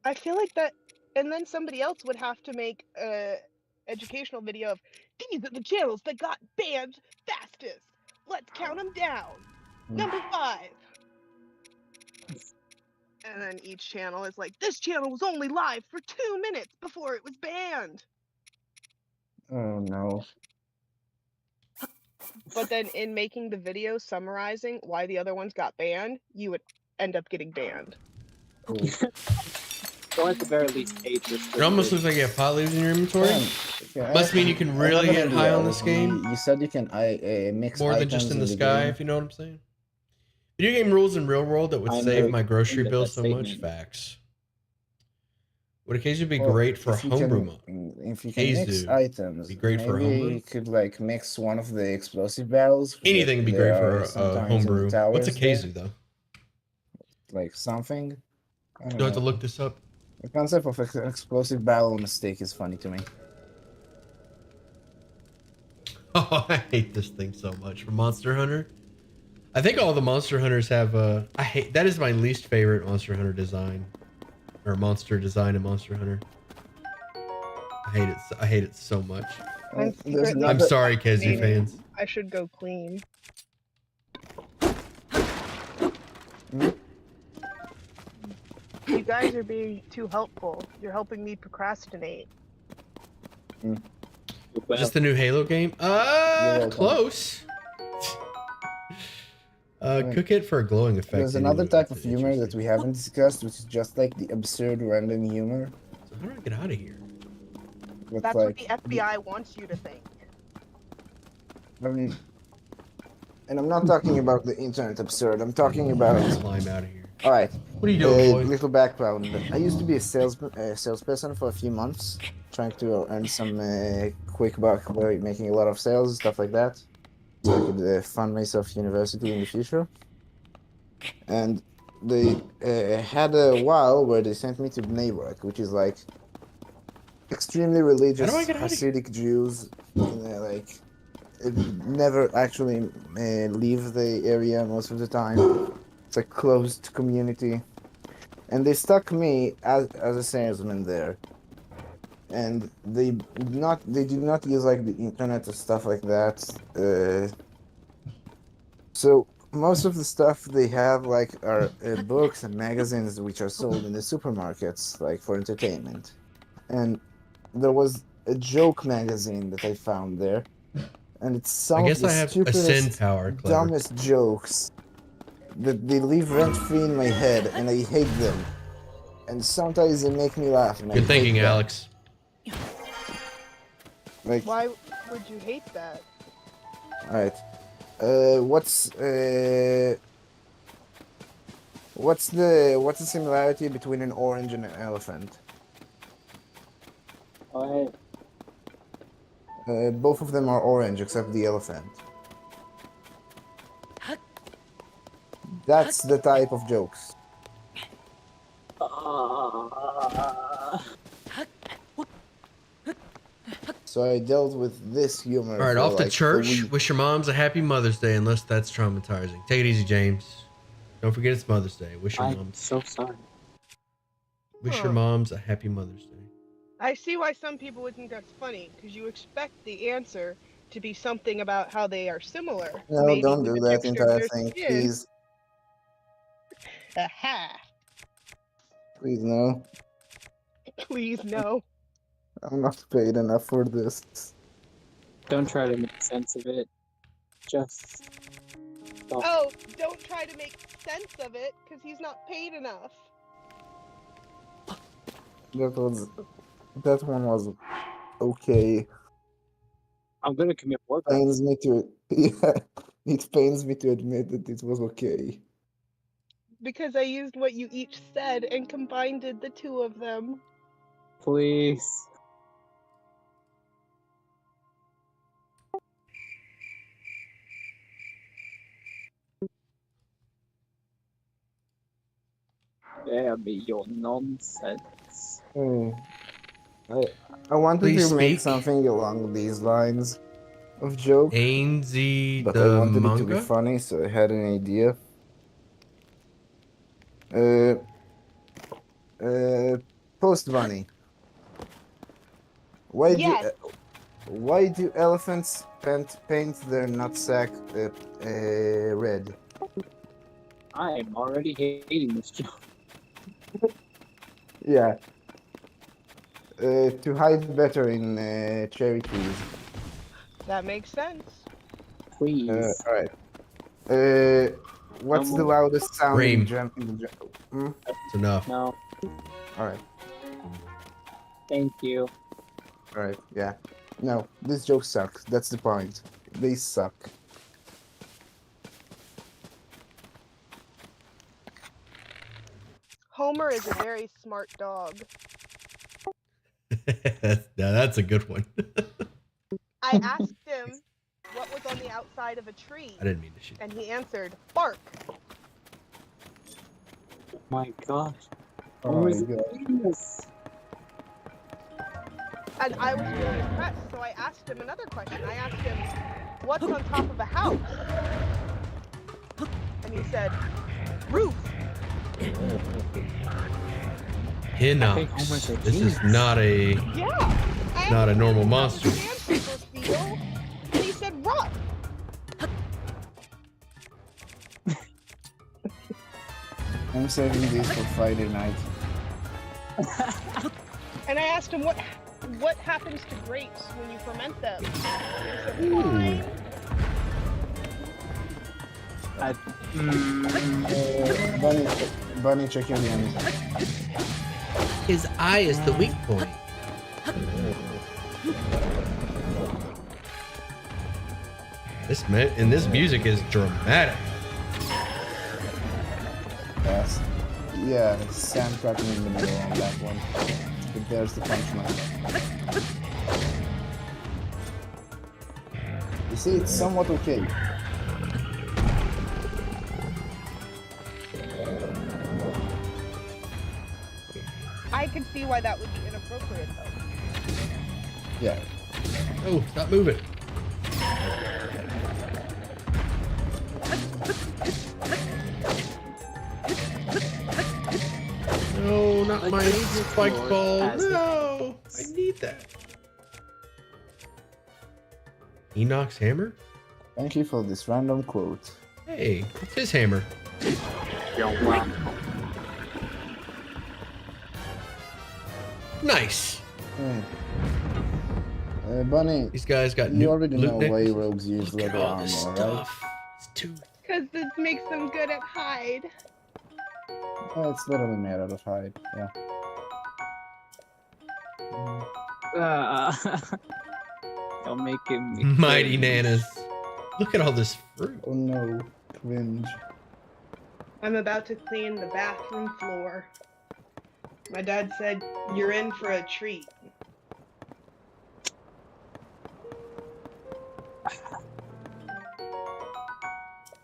I feel like that, and then somebody else would have to make a educational video of these are the channels that got banned fastest. Let's count them down. Number 5. And then each channel is like, this channel was only live for 2 minutes before it was banned. Oh no. But then in making the video summarizing why the other ones got banned, you would end up getting banned. Or at the very least, age restricted. It almost looks like you have pot leaves in your inventory. Must mean you can I really have get an high idea. on this game. You said you can mix More than items just in the the sky, game. if you know what I'm saying. Video game rules in real world that would I'm save very my grocery confident bill that so much. statement. Facts. Would occasionally be Well, great for if you homebrew can- mod. If you can mix Hazu items, be great for a maybe homebrew? you could like mix one of the explosive barrels. Anything would be There great for are a sometimes in the homebrew. What's a towers there, Kazu though? like something. I don't Do I have to know. look this up? The concept of an explosive barrel on a stick is funny to me. Oh, I hate this thing so much. For Monster Hunter, I think all the Monster Hunters have. I hate that is my least favorite Monster Hunter design, or monster design in Monster Hunter. I hate it. I hate it so much. I'm There's secretly I'm another- sorry, Kazu meaning fans. I should go clean. You guys are being too helpful. You're helping me procrastinate. Well, Is this the new Halo game? welcome. Close. Cook it for a glowing effect. There's another type of humor that we haven't discussed, which is just like the absurd random humor. So how do I get out of here? With That's like, what the FBI wants you to think. I mean, and I'm not talking about the internet absurd. I'm talking about. Climb out of here. All right. What are you doing, boy? Little background. I used to be a salesperson for a few months, trying to earn some quick buck by making a lot of sales, stuff like that, so I could fund myself university in the future. And they had a while where they sent me to Bnei Brak, which is like extremely religious How do I get out of here? Hasidic Jews, like never actually leave the area most of the time. It's a closed community. and they stuck me as a salesman there. And they did not use like the internet or stuff like that. So most of the stuff they have like are books and magazines which are sold in the supermarkets like for entertainment. And there was a joke magazine that I found there, and it's I some of guess the I have ascend stupidest, power, clever. dumbest jokes that they live rent free in my head, and I hate them. And sometimes they make me laugh, and I Good hate thinking, them. Alex. Like, Why would you hate that? all right, what's the similarity between an orange and an elephant? What? Both of them are orange except the elephant. That's the type of jokes. So I dealt with this humor. All right, for off to like a church. week. Wish your moms a happy Mother's Day, unless that's traumatizing. Take it easy, James. Don't forget it's Mother's Day. Wish your I'm moms. so sorry. Wish your moms a happy Mother's Day. I see why some people would think that's funny, because you expect the answer to be something about how they are similar. No, Maybe don't with do a that texture of entire their thing, skin. please. Aha! Please, no. Please no. I'm not paid enough for this. Don't try to make sense of it. Just don't. Oh, don't try to make sense of it, because he's not paid enough. That one was okay. I'm gonna commit war Pains crimes. me to yeah. It pains me to admit that it was okay. Because I used what you each said and combined the two of them. Please. Spare me your nonsense. I wanted Please to make speak. something along these lines of joke, Ainsley but I the wanted it to be manga. funny, so I had an idea. Post bunny. Yes. Why do elephants paint their nutsack red? I am already hating this joke. Yeah. To hide better in cherry trees. That makes sense. Please. All right. What's No the more. loudest sound Ream. in the It's enough. No. All right. Thank you. All right. Yeah. No, this joke sucks. That's the point. They suck. Homer is a very smart dog. Now that's a good one. I asked him what was on the outside of a tree, I didn't mean to shoot. and he answered, bark. Oh my gosh. Oh my is god. genius. And I was really impressed, so I asked him another question. I asked him, what's on top of a house? And he said, roof. Homer's a Hinox. This is genius. not a Yeah. not a normal monster. And he said, rough. I'm saving these for Friday night. And I asked him, what happens to grapes when you ferment them? And he said, fine. Bunny, check your hands. His eye is the weak point. This music is dramatic. Yes. Yeah, Sam cutting in the middle on that one. But there's the punchline. You see, it's somewhat okay. I can see why that would be inappropriate, though. Yeah. Oh, stop moving. No, not The my cage spike floor ball. has the No, I need that. Enoch's hammer? Thank you for this random quote. Hey, what's his hammer? Nice. Hey. Bunny, These guys got you new already loot know why necklaces. rogues use Look at leather all this armor, right? stuff. It's too. Because this makes them good at hide. Oh, it's literally made out of hide. Yeah. Don't make him Mighty cringe. nanas. Look at all this fruit. Oh no, cringe. I'm about to clean the bathroom floor. My dad said, "You're in for a treat."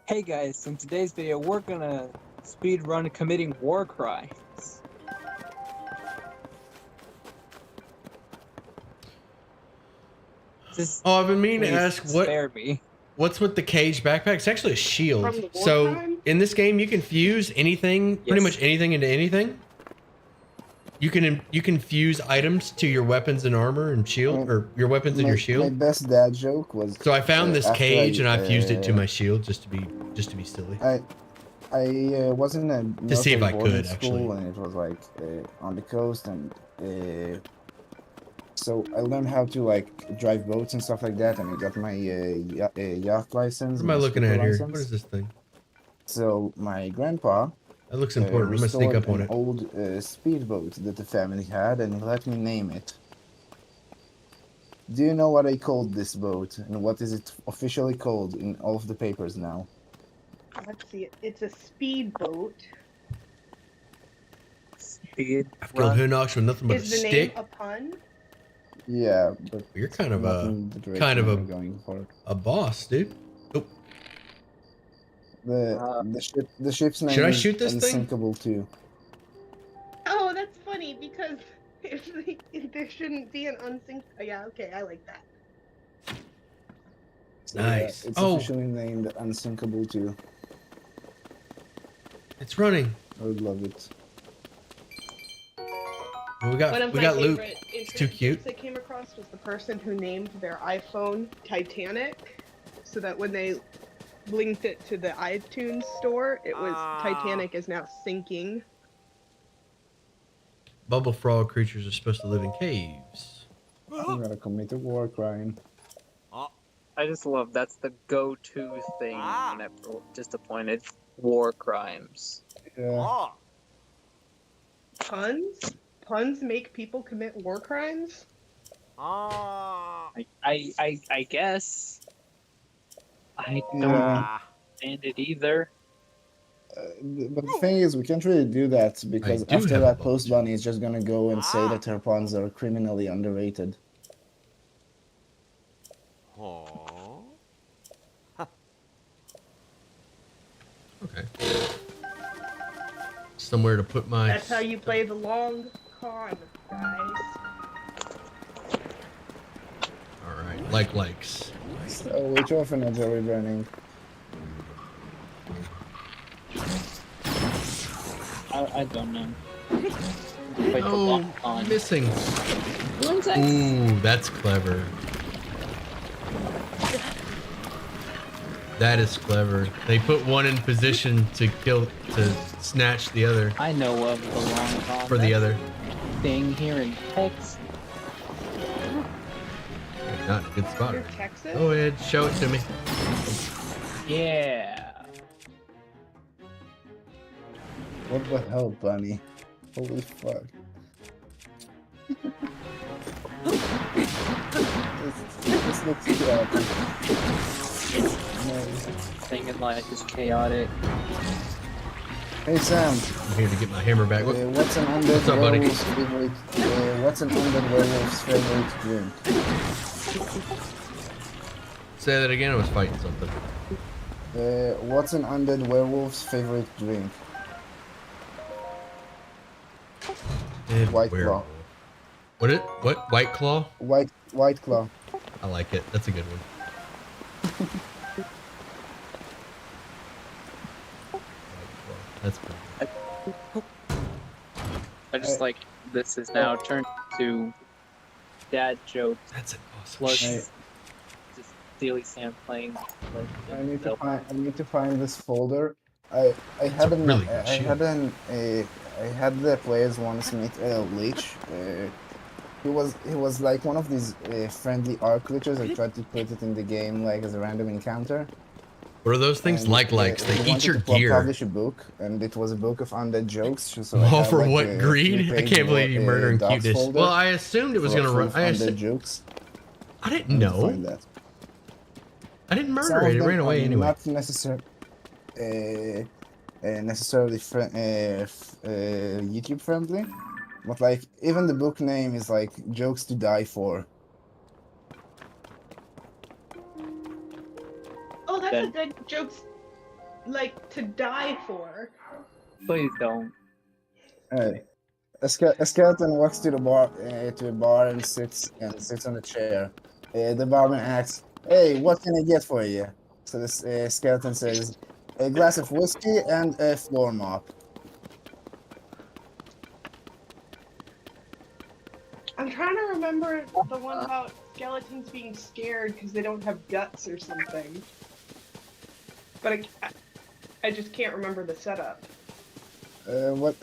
Hey guys, in today's video, we're gonna speed run committing war crimes. Just Oh, I've been meaning to please ask spare me. what's with the cage backpack? It's actually a shield. From the war So crime? in this game, you can fuse anything, pretty Yes. much anything into anything. You can fuse items to your weapons and armor and shield, or your weapons and your My shield. best dad joke was. So I found this after cage and I fused it to uh, my shield just to be silly. I was in a To see if military I boarding could, school, actually. and it was like on the coast, and so I learned how to like drive boats and stuff like that, and I got my yacht license. What am I my looking skipper at here? license. What is this thing? So my grandpa That looks important. I'm gonna sneak restored up on an it. old speedboat that the family had, and he let me name it. Do you know what I called this boat, and what is it officially called in all of the papers now? Let's see. It's a speedboat. Speed I've killed run. Hinox with nothing but a Is the name stick. a pun? Yeah, but You're kind of not a in the direction we're going for. boss, dude. Oh, The ship's name Should I is shoot this thing? Unsinkable too. Oh, that's funny because if there shouldn't be an unsink. Oh, yeah, okay, I like that. So, Nice. it's Oh. officially named Unsinkable too. it's running. I would love it. Well, we One of my got loot. favorite It's too cute. I came across was the person who named their iPhone Titanic, so that when they linked it to the iTunes store, it was Titanic is now sinking. Bubble frog creatures are supposed to live in caves. I'm gonna commit a war crime. I just love that's the go-to thing whenever disappointed. War crimes. Yeah. Puns? Puns make people commit war crimes? I guess. I don't Yeah. understand it either. But the thing is, we can't really do that because do after have a that, bubble Post jar. Bunny is just gonna go and say that her puns are criminally underrated. Okay. Somewhere to put my. That's how you play the long con, guys. All right, likes. So, which orphanage are we burning? I don't know. Wait, the Oh, long con. missing. One sec. Ooh, that's clever. That is clever. They put one in position to snatch the other I know of the long con. for the That's other. a thing here in Texas. Not a good spot. You're Texas? Go ahead, show it to me. Yeah. What the hell, Bunny? Holy fuck. this looks chaotic. No. Thing in life is chaotic. Hey Sam, I'm here to get my hammer back. What? what's an undead What's up, buddy? werewolf's favorite? What's an undead werewolf's favorite drink? Say that again. I was fighting something. What's an undead werewolf's favorite drink? White Claw. What? White Claw? White Claw. I like it. That's a good one. White Claw. That's pretty good. I just like this has now turned to dad jokes That's an awesome plus shit. just Steely Sam playing. I need to find this folder. I It's a had an really good I shield. had an I had the players once meet Leech. He was like one of these friendly arc glitches. I tried to put it in the game like as a random encounter. What are those things? And Likes. They he eat wanted your to gear. publish a book, and it was a book of undead jokes. So I Oh, have for like what? a Greed? I 3-page can't believe you murdering docs cuteness. folder Well, I assumed it was gonna full run. of undead jokes. I didn't I need to know. find that. I didn't murder Some it. of It them ran are away anyway. not necessarily YouTube friendly, but like even the book name is like jokes to die for. Oh, that's a Then- good jokes, like to die for. Please don't. Alright. A skeleton walks to a bar and sits on a chair. The barman asks, "Hey, what can I get for you?" So this skeleton says, "A glass of whiskey and a floor mop." I'm trying to remember the one about skeletons being scared because they don't have guts or something. But I just can't remember the setup. What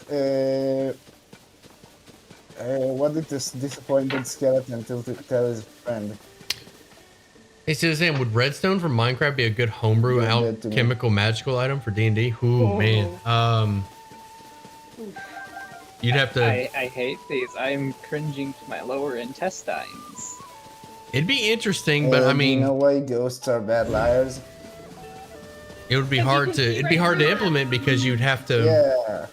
did this disappointed skeleton tell his friend? Hey, Suzanne, would redstone from Minecraft be a good homebrew You're dead to me. alchemical magical item for D&D? Ooh, Oh. man. You'd have to. I hate these. I'm cringing to my lower intestines. It'd be interesting, but I Do you mean, know why ghosts are bad liars? it would be Because you hard can to. see It'd be right hard to through it. implement because you'd have to Yeah.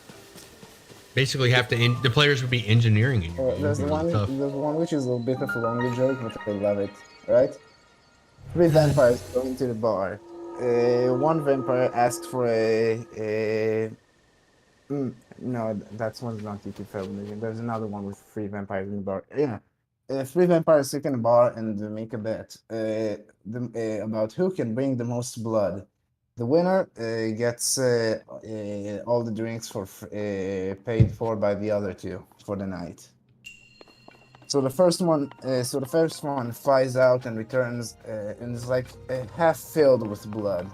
basically have to. The players would be engineering in your game. There's It'd be really tough. one which is a bit of a longer joke, but I love it. Right? 3 vampires go into the bar. One vampire asks for no, that's one's not YouTube family. There's another one with 3 vampires in the bar. Yeah. 3 vampires sit in a bar and make a bet about who can bring the most blood. The winner gets all the drinks paid for by the other 2 for the night. So the first one flies out and returns and is like half filled with blood.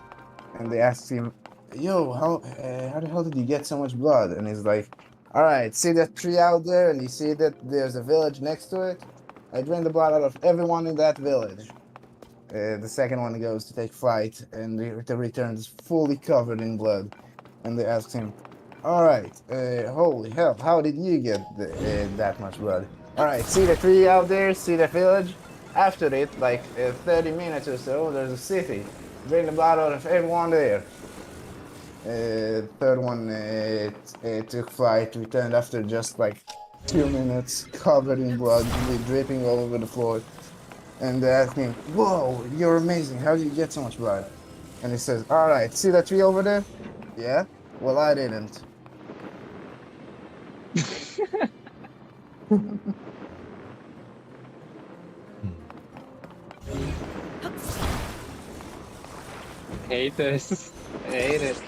And they ask him, "Yo, how the hell did you get so much blood?" And he's like, "All right, see that tree out there, and you see that there's a village next to it? I drained the blood out of everyone in that village." The second one goes to take flight, and he returns fully covered in blood. And they ask him, "All right, holy hell, how did you get that much blood?" "All right, see the tree out there? See the village? After it, like 30 minutes or so, there's a city. Drain the blood out of everyone there." Third one took flight, returned after just like 2 minutes, covered in blood, dripping all over the floor. And they asked him, "Whoa, you're amazing. How did you get so much blood?" And he says, "All right, see that tree over there? Yeah? Well, I didn't." Hate this. I hate it.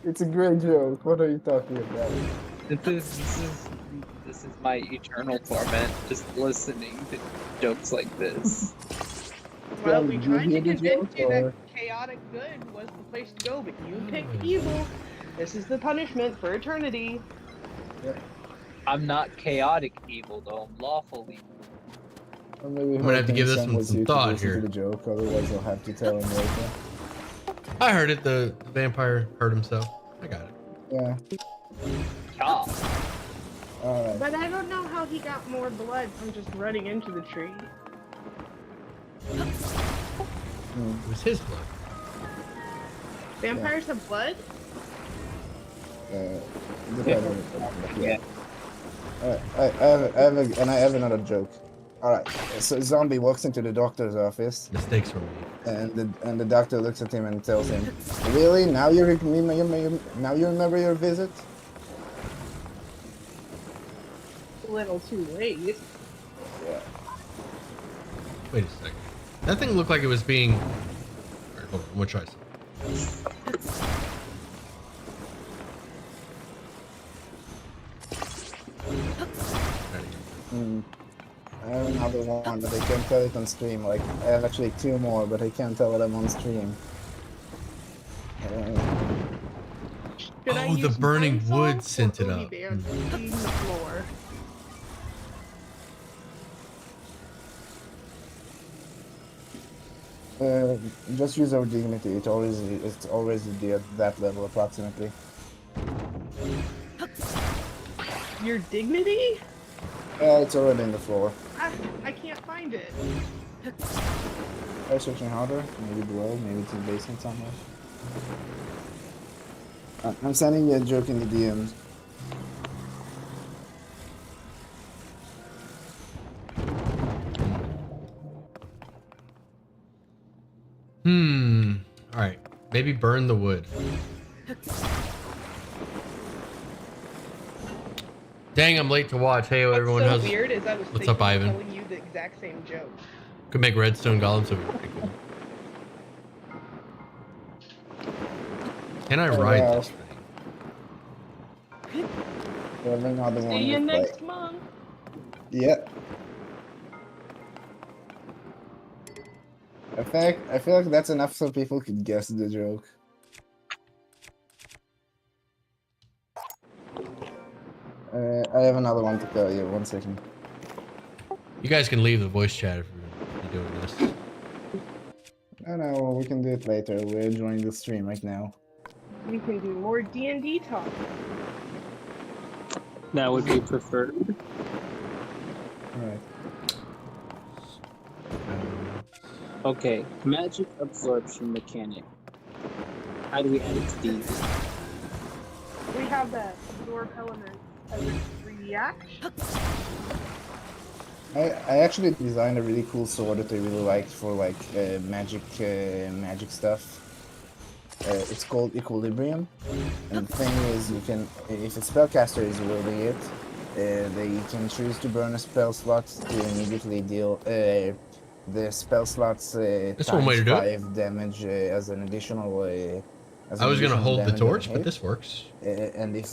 It's a great joke. What are you talking about? This is my eternal torment. Just listening to jokes like this. Well, Yeah, we did you tried to hear the convince joke, you or- that chaotic good was the place to go, but you picked evil. This is the punishment for eternity. I'm not chaotic evil though. I'm lawful evil. Or maybe I'm gonna have to give this Sam one was some here to thought listen here. to the joke, otherwise I'll have to tell him later. I heard it. The vampire hurt himself. I got it. Yeah. Yeah. Alright. But I don't know how he got more blood from just running into the tree. It was his blood. Vampires have blood? Yeah. I have another joke. Alright, so zombie walks into the doctor's office, Mistakes were made. and the doctor looks at him and tells him, "Really? Now you remember your visit?" A little too late. Yeah. Wait a second. That thing looked like it was being. Alright, hold on, I'm gonna try something. I have another one, but I can't tell it on stream. Like, I have actually 2 more, but I can't tell them on stream. Should I Oh, the use burning Pine wood Sol sent or it Obi up. Band to clean the floor? Just use our dignity. It's always at that level approximately. Your dignity? It's already in the floor. I can't find it. Try searching harder. Maybe below. Maybe it's in the basement somewhere. I'm sending you a joke in the DMs. All right. Maybe burn the wood. Dang, I'm late to watch. Hey, What's everyone. so How's weird is I was what's thinking up, Ivan? of telling you the exact same joke. Could make redstone golems. So pretty cool. Can I ride wow. this thing? Probably not the one See you with, next like, month. yeah. I feel like that's enough so people could guess the joke. I have another one to tell you. 1 second. You guys can leave the voice chat if you're doing this. No, we can do it later. We're enjoying the stream right now. We can do more D&D talk. That would be preferred. Alright. Okay, magic absorption mechanic. How do we add it to these? We have that absorb element as a reaction. I actually designed a really cool sword that I really liked for like magic stuff. It's called Equilibrium, and the thing is, you can, if a spellcaster is wielding it, they can choose to burn a spell slot to immediately deal the spell slots That's one way to times do it. 5 damage as an additional. I was gonna hold the torch, but this works. And if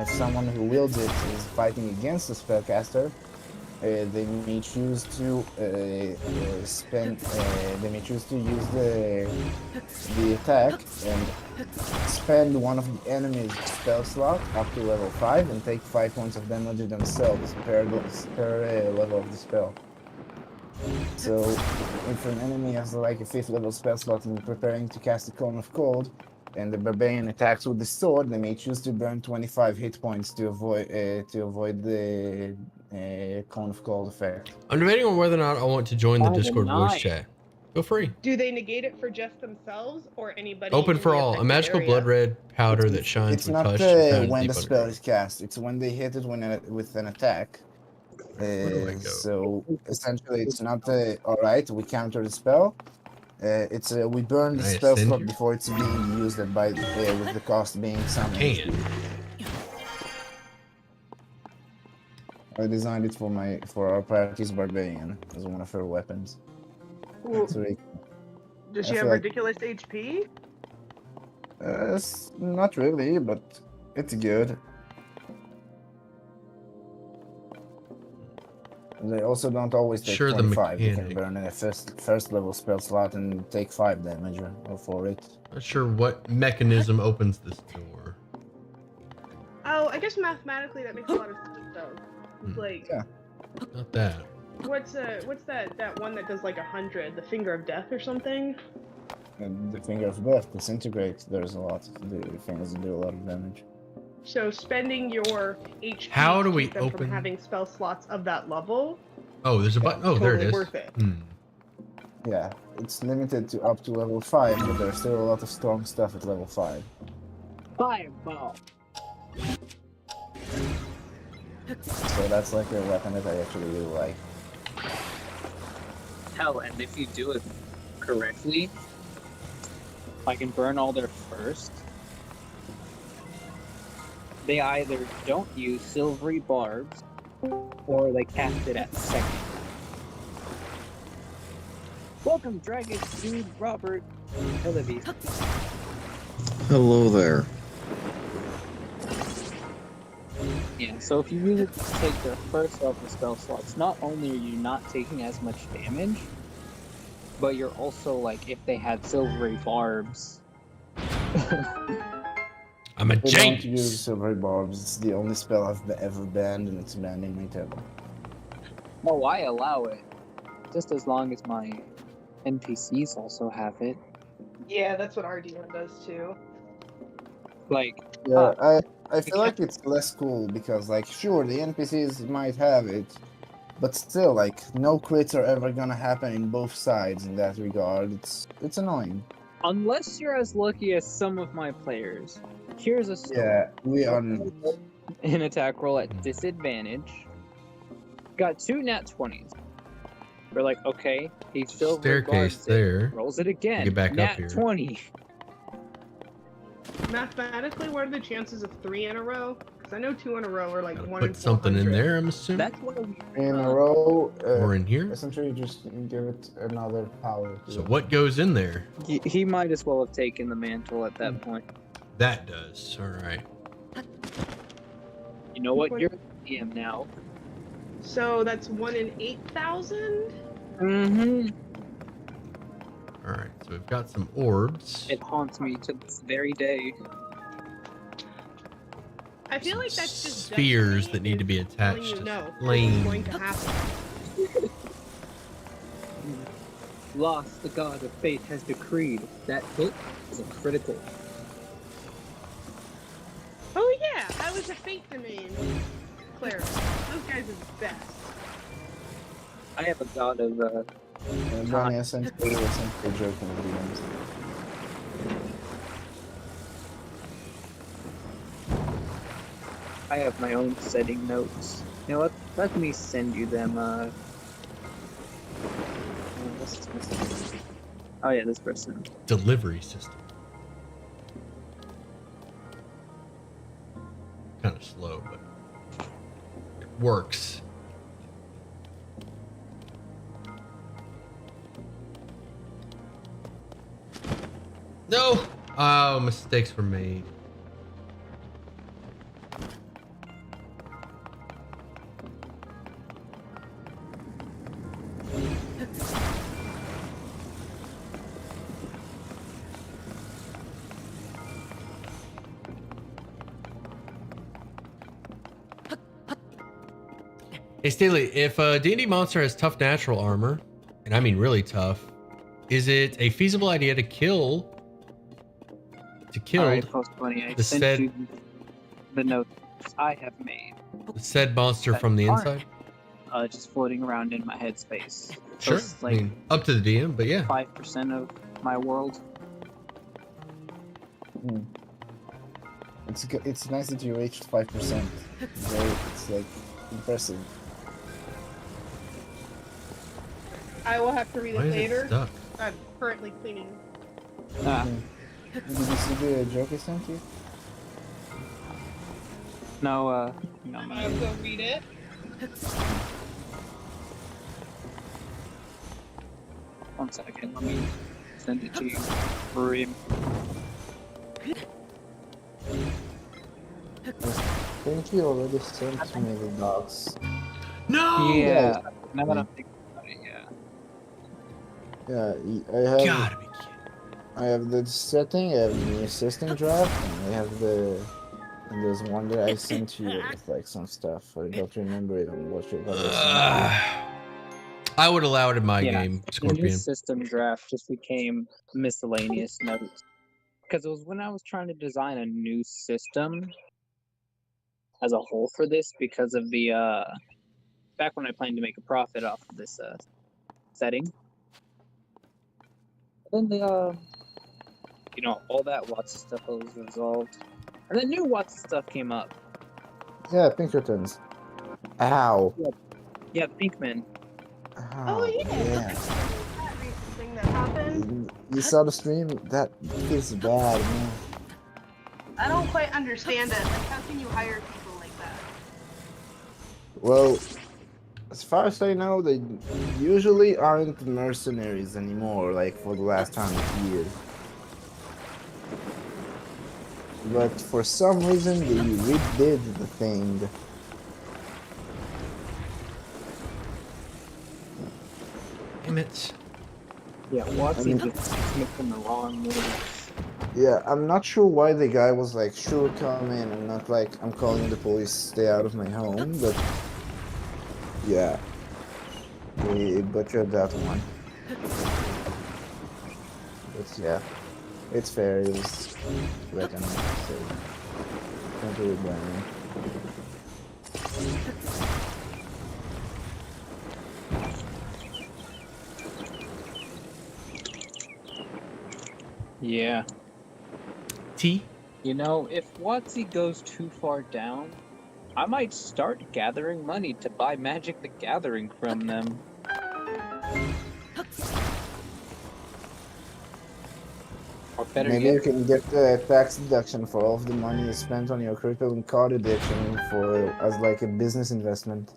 someone who wields it is fighting against the spellcaster, they may choose to they may choose to use the attack and spend one of the enemy's spell slot up to level 5 and take 5 points of damage themselves per level of the spell. So, if an enemy has like a 5th level spell slot and preparing to cast a Cone of Cold, and the barbarian attacks with the sword, they may choose to burn 25 hit points to avoid the Cone of Cold effect. I'm debating on whether or not I want to join the Discord voice chat. Feel free. Do they negate it for just themselves or anybody? Open in for the all. A affected magical area? blood red powder that shines It's when not touched. And found when deep the spell underground. is cast. It's when they hit it with an attack. Where do I go? So essentially, it's not all right. We counter the spell. It's we burn the Can I spell ascend slot here? before it's being used by with the cost being summoned. Can. I designed it for our party's barbarian as one of her weapons. Well, So does I she have feel like- ridiculous HP? not really, but it's good. They also don't always take Sure, the 25. You can mechanic. burn a first level spell slot and take 5 damage or for it. Not sure what mechanism opens this door. Oh, I guess mathematically that makes a lot of sense though. It's like, Yeah. Not that. what's that one that does like 100, the finger of death or something? And the Finger of Death disintegrates. There's a lot of the things that do a lot of damage. So spending your HP How do to we keep them open- from having spell slots of that level? Oh, there's a button. Oh, there it Totally is. worth it. Yeah, it's limited to up to level 5, but there's still a lot of strong stuff at level 5. Fireball. So that's like a weapon that I actually really like. Hell, and if you do it correctly, I can burn all their first. They either don't use silvery barbs, or they cast it at second. Welcome, Dragon Dude Robert Hilleby. Hello there. Yeah, so if you use it to take their first level spell slots, not only are you not taking as much damage, but you're also like if they had silvery barbs. I'm a I don't use genius. silver barbs. It's the only spell I've ever banned, and it's banned in my table. Oh, I allow it. Just as long as my NPCs also have it. Yeah, that's what our DM does too. Like, Yeah, I you feel like it's less cool because, like, sure, the NPCs might have it, but still, like, no crits are ever gonna happen in both sides in that regard. It's annoying. unless you're as lucky as some of my players. Here's a story. Yeah, we are. An attack roll at disadvantage. Got 2 nat 20s. We're like, okay, he's silver Staircase barbs there. it. Rolls it again. Get back up nat here. 20. Mathematically, what are the chances of 3 in a row? Because I know 2 in a row are like Gotta 1 in put something in 400. there, I'm assuming. That's why we In a row, Or in here. essentially just give it another power. To So it. what goes in there? he might as well have taken the mantle at that point. That does. All right. You know what? You're the DM now. So that's 1 in 8,000? Mm-hmm. All right. So we've got some orbs. It haunts me to this very day. I feel Some like that's just spheres destiny that need to be telling attached you to no, this is flames. going to happen. Lost, the god of fate has decreed that hit is a critical. Oh yeah, I was a fate domain cleric. Those guys are the best. I have a god of Johnny, essentially joking with DMs. I have my own setting notes. You know what? Let me send you them. What's this person? Oh yeah, this person. Delivery system. Kind of slow, but it works. No! Oh, mistakes were made. Hey Staley, if a D&D monster has tough natural armor, and I mean really tough, is it a feasible idea to kill Alright, post 20. I the sent said you the notes I have made. the said monster from the aren't, inside? Just floating around in my headspace. So Sure. it's I like mean, up to the DM, but yeah. 5% of my world. It's nice that you reached 5%. It's like impressive. I will have to read Why it is it later. stuck? I'm currently cleaning. Ah, Did you see the joke I sent you? no, I'll go read it. one second. Let me send it to you. Brim. I think you already sent me the docs. No! Yeah. Now that I'm thinking about it, yeah. Yeah, I have. Gotta be kidding. I have the setting, I have the assisting draft, and I have the. And there's one that I sent you with like some stuff. I don't remember even what I sent I would allow it in my Yeah. game, The Scorpion. new system draft just became miscellaneous notes. Because it was when I was trying to design a new system as a whole for this, because of the back when I planned to make a profit off of this setting. Then the all that Watson stuff was resolved. And then new Watson stuff came up. Yeah, Pinkertons. Ow. Yeah, Pinkman. Ow. Oh yeah. Yeah. That recent thing that happened. You saw the stream? That feels bad, man. I don't quite understand it. Like, how can you hire people like that? Well, as far as I know, they usually aren't mercenaries anymore, like for the last 100 years. But for some reason, they redid the thing Damn it. Yeah, Watsy I mean- just making the wrong moves. Yeah, I'm not sure why the guy was like, sure, come in, and not like, I'm calling the police, stay out of my home, but yeah, they butchered that one. But yeah, it's fair, it was threatened, so can't really blame him. Yeah. T. You know, if Watsy goes too far down, I might start gathering money to buy Magic the Gathering from them. Or better Maybe yet, you can get a tax deduction for all of the money you spent on your crypto and card addiction for as like a business investment.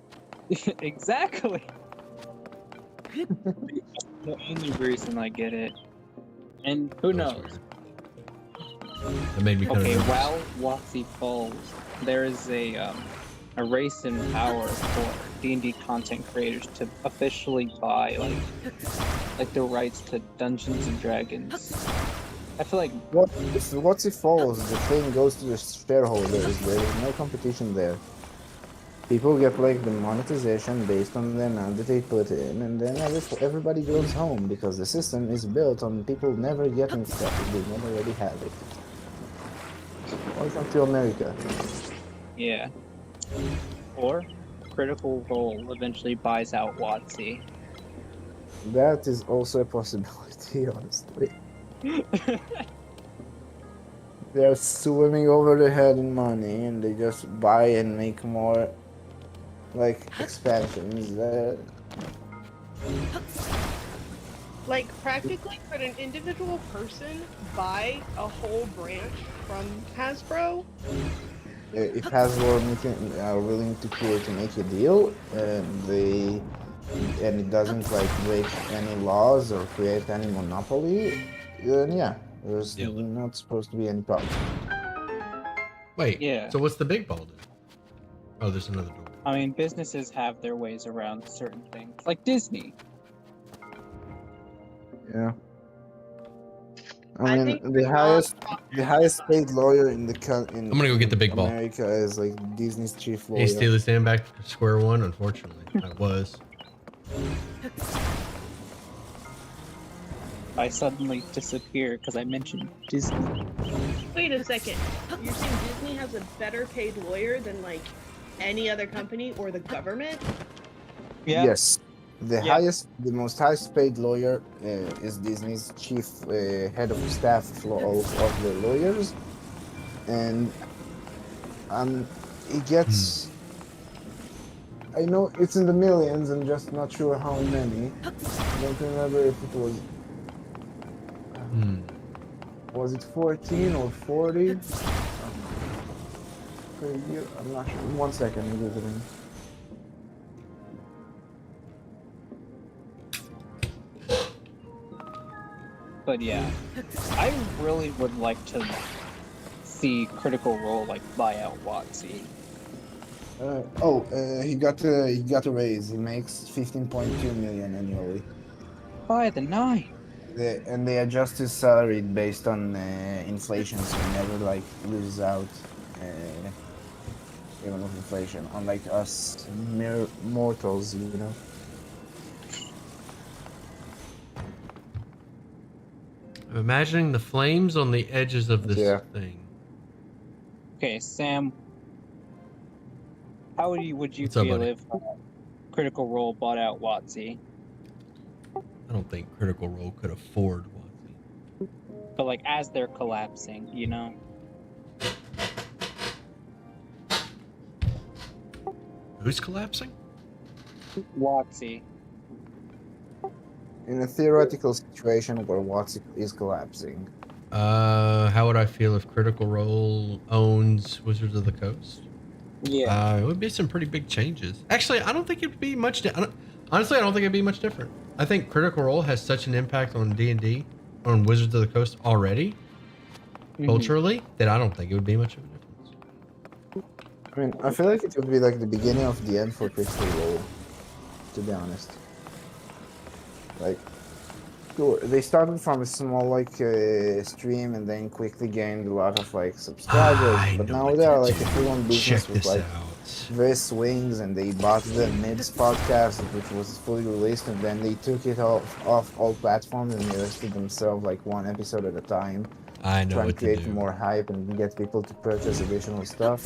exactly. The only reason I get it. And who That was knows? weird. That made me kind Okay, of nervous. while Watsy falls, there is a race in power for D&D content creators to officially buy like the rights to Dungeons and Dragons. I feel like What's it falls? The thing goes to the shareholders. There is no competition there. People get like the monetization based on the amount that they put in, and then everybody goes home because the system is built on people never getting stuff if they never already have it. Welcome to America. yeah. Or Critical Role eventually buys out Watsy. That is also a possibility, honestly. They're swimming over their head in money, and they just buy and make more like expansions. Like, practically, could an individual person buy a whole branch from Hasbro? If Hasbro are willing to make a deal, and it doesn't like break any laws or create any monopoly, then yeah, there's Yeah. not supposed to be any problem. Wait. Yeah. So what's the big ball do? Oh, there's another door. I mean, businesses have their ways around certain things, like Disney. Yeah. I I mean, think the non-profit- highest paid lawyer in I'm gonna go get the big ball. America is like Disney's chief lawyer. Hey, Steely, stand back to square one. Unfortunately, I was. I suddenly disappear because I mentioned Disney. Wait a second. You're saying Disney has a better paid lawyer than like any other company or the government? Yeah. Yes. The Yeah. most highest paid lawyer is Disney's chief head of staff of the lawyers, and he gets. I know it's in the millions. I'm just not sure how many. I don't remember if it was. Was it 14 or 40? Per year? I'm not sure. 1 second, I'm googling. But yeah, I really would like to see Critical Role like buy out Watsy. He got a raise. He makes 15.2 million annually. By the 9. They adjust his salary based on inflation, so he never like loses out even with inflation. Unlike us mere mortals, you know. I'm imagining the flames on the edges of this Yeah. thing. Okay, Sam. How would you What's up, feel buddy? if Critical Role bought out Watsy? I don't think Critical Role could afford Watsy. But like as they're collapsing, you know? Who's collapsing? Watsy. In a theoretical situation where Watsy is collapsing, How would I feel if Critical Role owns Wizards of the Coast? Yeah. It would be some pretty big changes. Actually, I don't think it'd be much. Honestly, I don't think it'd be much different. I think Critical Role has such an impact on D&D, on Wizards of the Coast already, culturally, that I don't think it would be much of a difference. I mean, I feel like it would be like the beginning of the end for Critical Role, to be honest. Like, they started from a small stream and then quickly gained a lot of like subscribers. I But know now what they to are like a do. full-on Check business with this like out. various swings, and they bought the Mids podcast, which was fully released, and then they took it off all platforms and released it themselves like one episode at a time, I know trying to what to create do. more hype and get people to purchase additional stuff.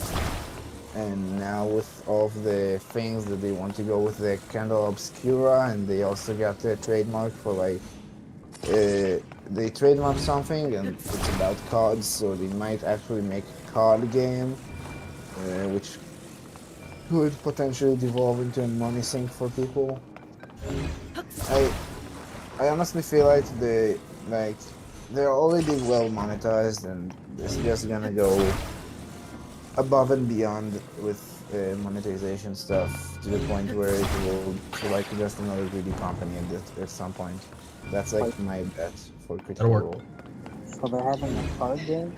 And now with all of the things that they want to go with the Candle Obscura, and they also got the trademark for like they trademark something and it's about cards, so they might actually make a card game, which could potentially devolve into a money sink for people. I I honestly feel like they're already well monetized, and it's just gonna go above and beyond with monetization stuff to the point where it will feel like just another greedy company at some point. That's like my bet for That'll Critical work. Role. So they're having a card game.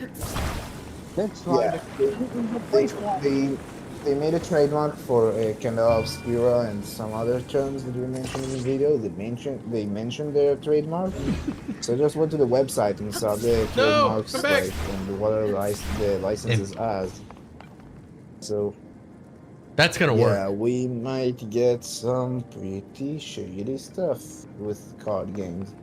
They're trying Yeah, to completely they replace tr- that. they they made a trademark for Candela Obscura and some other terms that we mentioned in the video. They mentioned their trademark. So I just went to the website and saw the No, come trademarks back. like and what are the Damn, licenses as. So that's gonna yeah, work. we might get some pretty shady stuff with card games.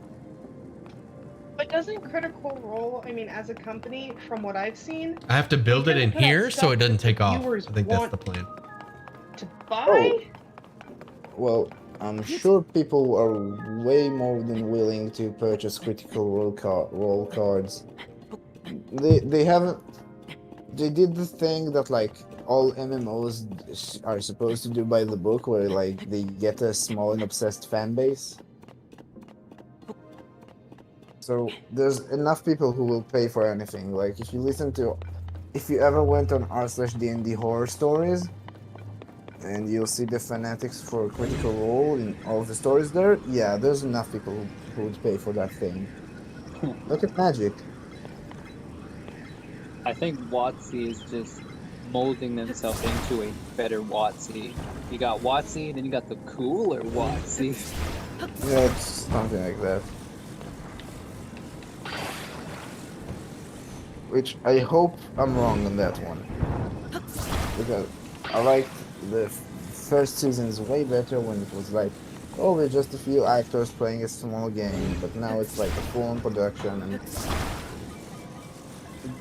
But doesn't Critical Role, I mean, as a company, from what I've seen, I have to they build it tend to in put out here so stuff it doesn't that the take off. viewers I think that's want the plan. to buy. Oh, well, I'm sure people are way more than willing to purchase Critical Role cards. They haven't they did the thing that like all MMOs are supposed to do by the book, where like they get a small and obsessed fan base. So there's enough people who will pay for anything. Like if you ever went on r/D&D horror stories, and you'll see the fanatics for Critical Role in all of the stories there. Yeah, there's enough people who would pay for that thing. Look at Magic. I think WotC is just molding themselves into a better WotC. You got WotC, then you got the cooler WotC. Yeah, it's something like that. Which I hope I'm wrong on that one, because I liked the first seasons way better when it was like, oh, we're just a few actors playing a small game, but now it's like a full-on production, and it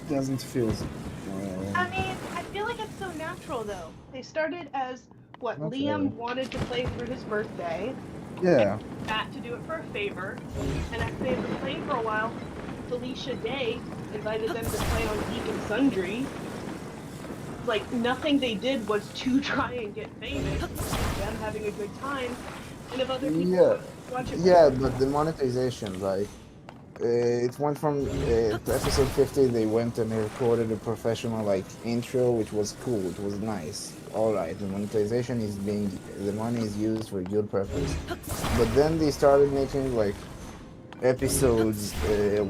doesn't feel I mean, I feel like it's so natural though. They started as what not Liam really. wanted to play for his birthday, Yeah, Matt to do it for a favor, and after they had been playing for a while, Felicia Day invited them to play on Geek and Sundry. Like nothing they did was to try and get famous. It was just them having a good time, and if other people yeah, watch it yeah, more, but the monetization, like, it went from to episode 50, they went and they recorded a professional like intro, which was cool, it was nice. All right, the money is used for a good purpose. But then they started making like episodes,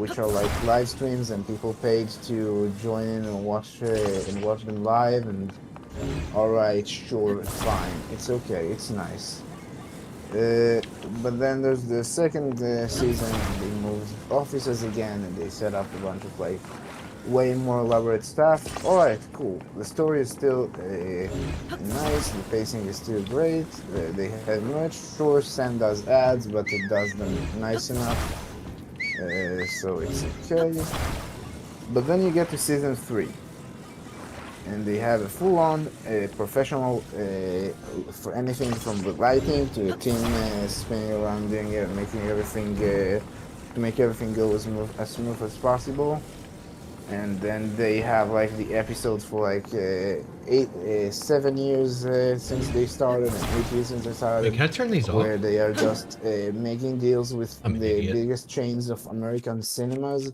which are like live streams, and people paid to join in and watch them live. And all right, sure, fine, it's okay, it's nice. But then there's the second season, and they moved offices again, and they set up a bunch of like way more elaborate stuff. All right, cool. The story is still nice. The pacing is still great. They have merch. Sure, Sam does ads, but it does them nice enough, so it's okay. But then you get to season 3, and they have a full-on professional for anything from the writing to a team spinning around doing it, making everything to make everything go as smooth as possible. And then they have like the episodes for like 7 years since they started, and 8 years since they Wait, started, can I turn these off? where they are just making deals with I'm an the idiot. biggest chains of American cinemas,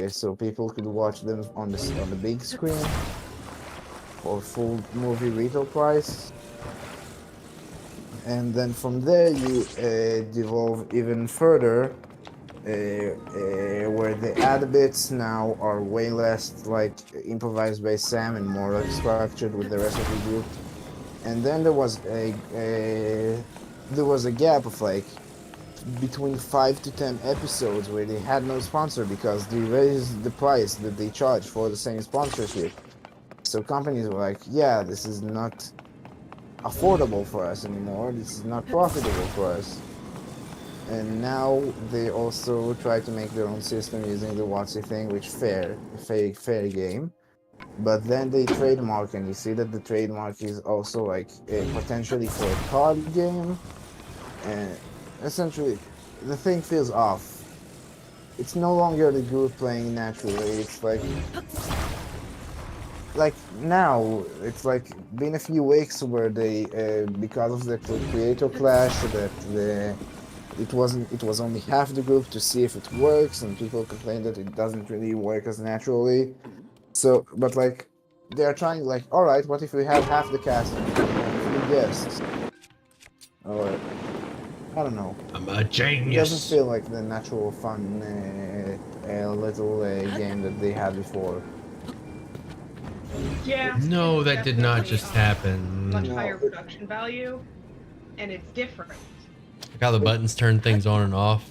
so people could watch them on the big screen for full movie retail price. And then from there you devolve even further, where the ad bits now are way less like improvised by Sam and more like structured with the rest of the group. And then there was a gap of like between 5 to 10 episodes where they had no sponsor because they raised the price that they charge for the same sponsorship. So companies were like, yeah, this is not affordable for us anymore. This is not profitable for us. And now they also try to make their own system using the WotC thing, which fair game. But then they trademark, and you see that the trademark is also like potentially for a card game. And essentially, the thing feels off. It's no longer the group playing naturally. It's like now it's like been a few weeks where they because of the creator clash that it was only half the group to see if it works, and people complain that it doesn't really work as naturally. So, but like they're trying, like, all right, what if we have half the cast and a few guests, or I don't know. I'm a It doesn't genius. feel like the natural fun little game that they had before. Yeah. No, it's that did not definitely, just happen. Much No, higher production value, and it's different. Like how the buttons turn things on and off.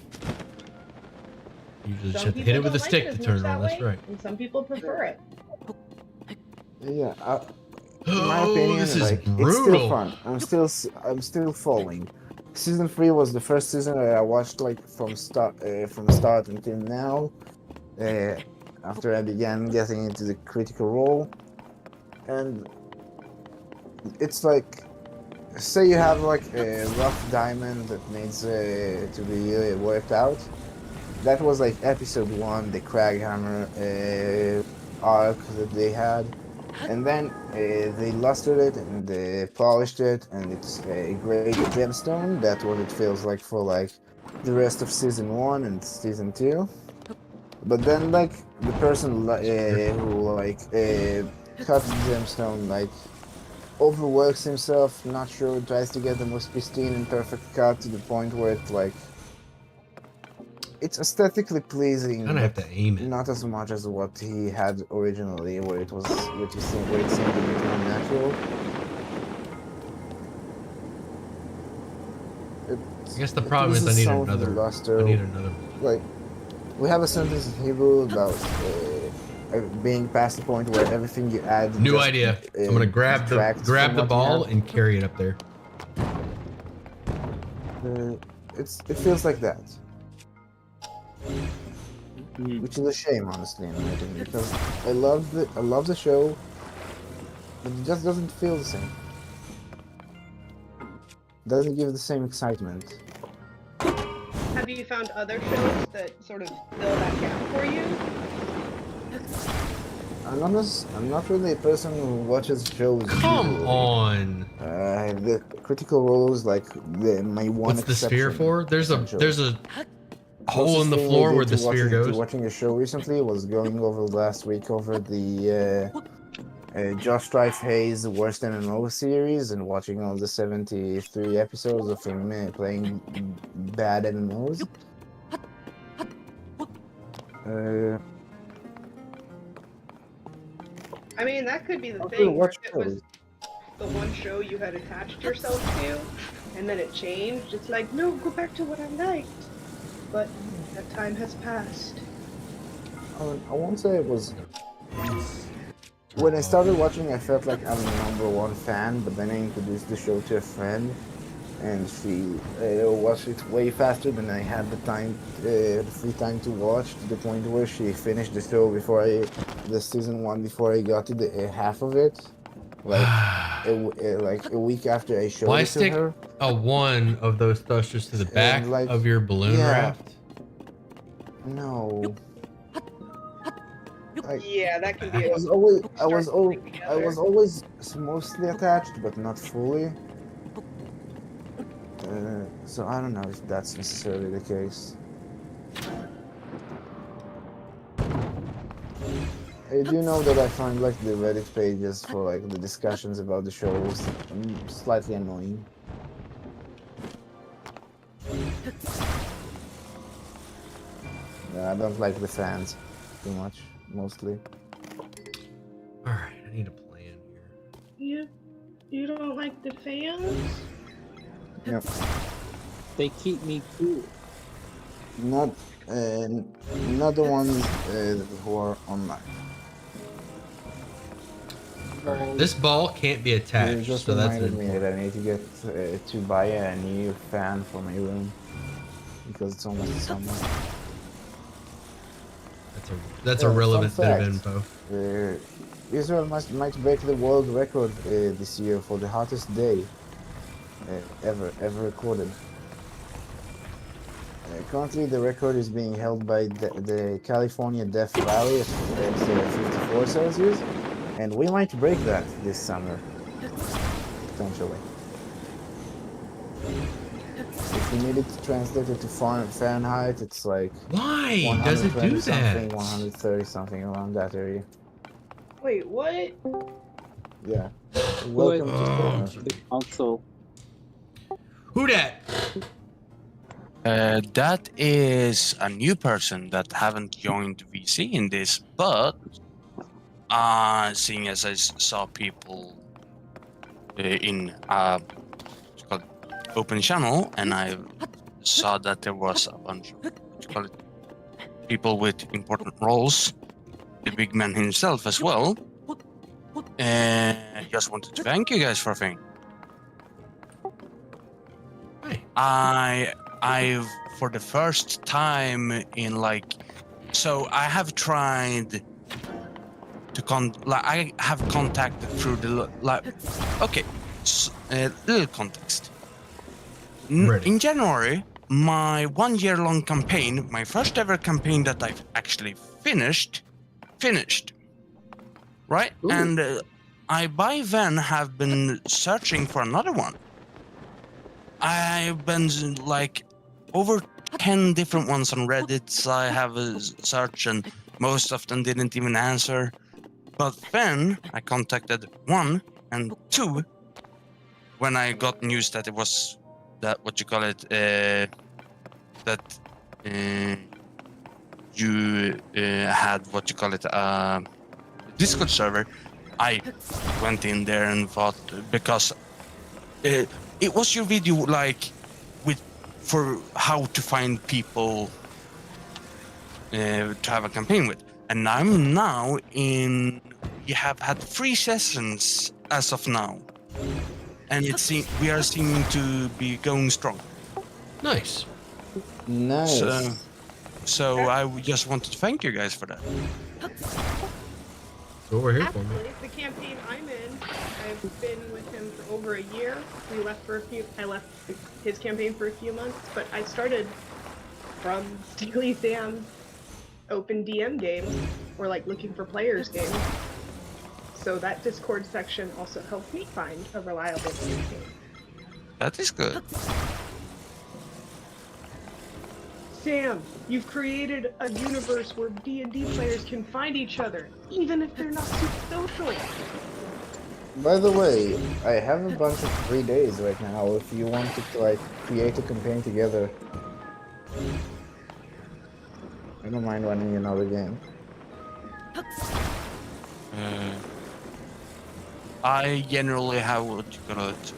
You just Some have to hit people it with a don't like stick it to as turn much it on. that That's way, right. and some people prefer it. Yeah, in my Oh, opinion, this is like it's still brutal. fun. I'm still following. Season 3 was the first season that I watched like from start until now. After I began getting into the critical role, and it's like, say you have like a rough diamond that needs to be worked out. That was like episode 1, the Craghammer arc that they had. And then they lustered it and they polished it, and it's a great gemstone. That's what it feels like for like the rest of season 1 and season 2. But then like the person who like cut the gemstone like overworks himself, not sure, tries to get the most pristine and perfect cut to the point where it's like it's aesthetically pleasing, Kind of have but to aim it. not as much as what he had originally, where it seemed a bit more natural. I guess the problem is I need another. I need another. Like, we have a sentence in Hebrew about being past the point where everything you add New just, idea. I'm gonna grab the from what you ball have. and carry it up there. It feels like that, which is a shame, honestly, in my opinion, because I love the show, but it just doesn't feel the same. Doesn't give the same excitement. Have you found other shows that sort of fill that gap for you? I'm not really a person who watches shows. Come usually. on. The critical role is like my one What's the exception. sphere for? There's a hole Closest in the thing we floor did where to the sphere watching, goes. watching a show recently was going over last week over the Josh Strife Hayes Worst MMO series and watching all the 73 episodes of him playing bad MMOs. I mean, that could be the Okay, thing. watch If it was the one show you had attached yourself to, and then it changed. It's like, no, go back to what I liked. But that time has passed. I won't say it was. When I started watching, I felt like I'm the #1 fan, but then I introduced the show to a friend, and she watched it way faster than I had the free time to watch, to the point where she finished the show the season 1 before I got to the half of it, like a week after I showed Why it to stick her. a one of those thrusters to the back And, like, of your balloon yeah. raft? No. Yeah, that can be. I was always mostly attached, but not fully. So I don't know if that's necessarily the case. I do know that I find like the Reddit pages for like the discussions about the shows slightly annoying. I don't like the fans too much, mostly. All right, I need a plan here. You don't like the fans? Yep. They keep me cool. Not, not the ones who are online. Alright, this ball can't be You attached, just so that's reminded me important. that I need to get to buy a new fan for my room because it's almost summer. That's a Fun relevant bit of fact, info. Israel might break the world record this year for the hottest day ever recorded. Currently, the record is being held by the California Death Valley at 54 Celsius, and we might break that this summer, potentially. If we needed to translate it to Fahrenheit, it's like Why does it 120 do something, that? 130 something around that area. Wait, what? Yeah. But Welcome to Oh, summer. the console. who dat? That is a new person that haven't joined VC in this, but seeing as I saw people in what's it called, open channel, and I saw that there was a bunch of what's it called, people with important roles, the big man himself as well. I just wanted to thank you guys for a thing. Hey. I've for the first time in like, so I have tried to I have contacted through the like, okay, little context. Ready. In January, my 1 year long campaign, my first ever campaign that I've actually finished, right? Ooh. And I by then have been searching for another one. I've been like over 10 different ones on Reddit. I have a search, and most of them didn't even answer. But then I contacted 1 and 2 when I got news that it was that what you call it that you had what you call it Discord server. I went in there and thought, because it was your video like with for how to find people to have a campaign with, and I'm now in. We have had 3 sessions as of now, and we are seeming to be going strong. Nice. Nice. So I just wanted to thank you guys for that. That's what we're here for, man. Actually, the campaign I'm in, I've been with him for over a year. I left his campaign for a few months, but I started from Steely Sam's open DM game, or like looking for players game. So that Discord section also helped me find a reliable campaign. That is good. Sam, you've created a universe where D&D players can find each other, even if they're not super social. By the way, I have a bunch of free days right now if you want to like create a campaign together. I don't mind running another game. I generally have what you call it.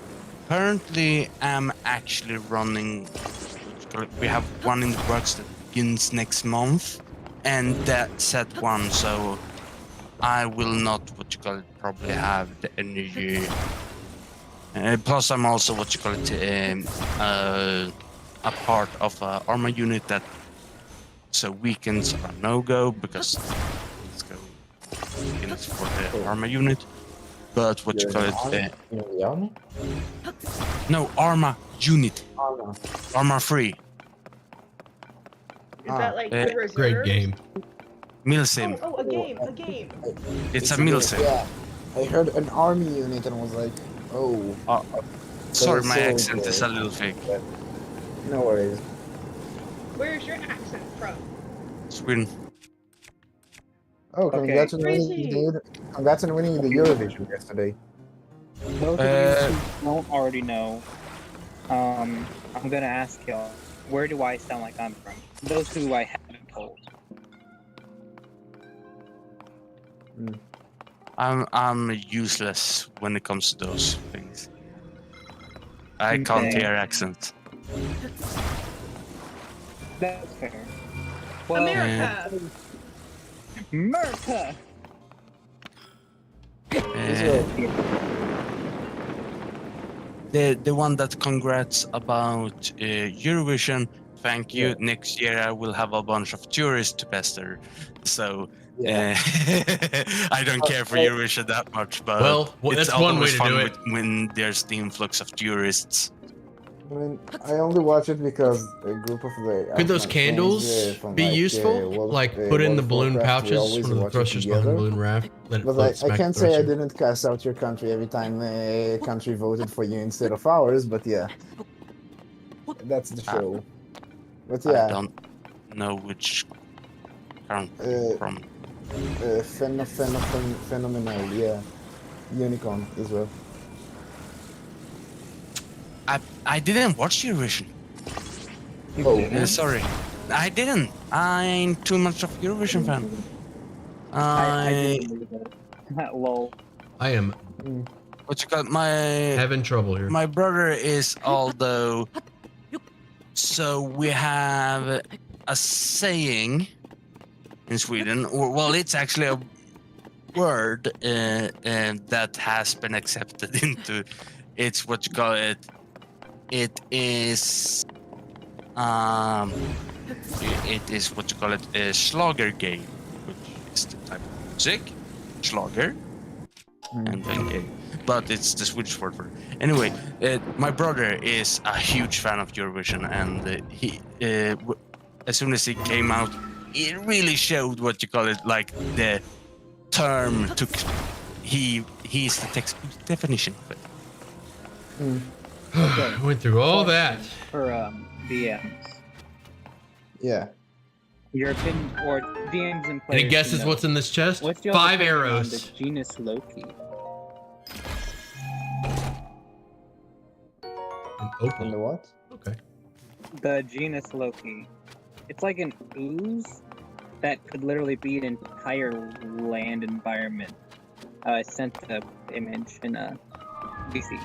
Currently, I'm actually running. We have one in the works that begins next month, and that set one. So I will not what you call it probably have the energy. Plus, I'm also what you call it a part of an armor unit that. So weekends are no-go because let's go weekends for the armor unit. But what you call it? In the army? No, armor unit. Armor. Armor free. Is that like Eh, the reserves? Great game. Milsim. Oh, a game. It's a good- milsim. Yeah, I heard an army unit and was like, oh. Sorry, so my accent is a good. little fake. No worries. Where's your accent from? Sweden. Oh, Okay. congrats on winning the Eurovision yesterday. Those of you who don't already know, I'm gonna ask y'all, where do I sound like I'm from? Those who I haven't told. I'm useless when it comes to those things. I can't Okay. hear accents. That's fair. Well, America. America. The one that congrats about Eurovision. Thank you. Yeah. Next year I will have a bunch of tourists to pester. So Yeah. I don't care for Eurovision that much, but Well, it's that's one way always to fun do it. when there's the influx of tourists. I mean, I only watch it because a group of Could those my candles friends, from be useful? Like put in World the of balloon Warcraft, we pouches, always one of the watch it thrusters behind the together. balloon raft, let it But float I smack can't the say I thruster. didn't cast out your country every time a country voted for you instead of ours, but yeah. That's the show. But I yeah, don't know which country Uh, from. phenomenal, yeah. Unicorn as well. I didn't watch Eurovision. Oh, Sorry, I didn't. I'm too much of Eurovision fan. I didn't either. Lol. I am What you got? My having trouble here. my brother is although. So we have a saying in Sweden. Well, it's actually a word that has been accepted into. It's what you call it. It is. It is what you call it a Schlager game, which is the type of music, Schlager, and then game. But it's the Swedish word for it. Anyway, my brother is a huge fan of Eurovision, and he, as soon as it came out, it really showed what you call it, like the term took. He's the textbook definition of it. I went through all that. For DMs. yeah. Your opinion, or DMs and players. Any guesses to know. what's in this chest? What's your 5 opinion on arrows. the genus Loki? An And the opal. what? Okay. The genus Loki. It's like an ooze that could literally be an entire land environment. I sent the image in DC.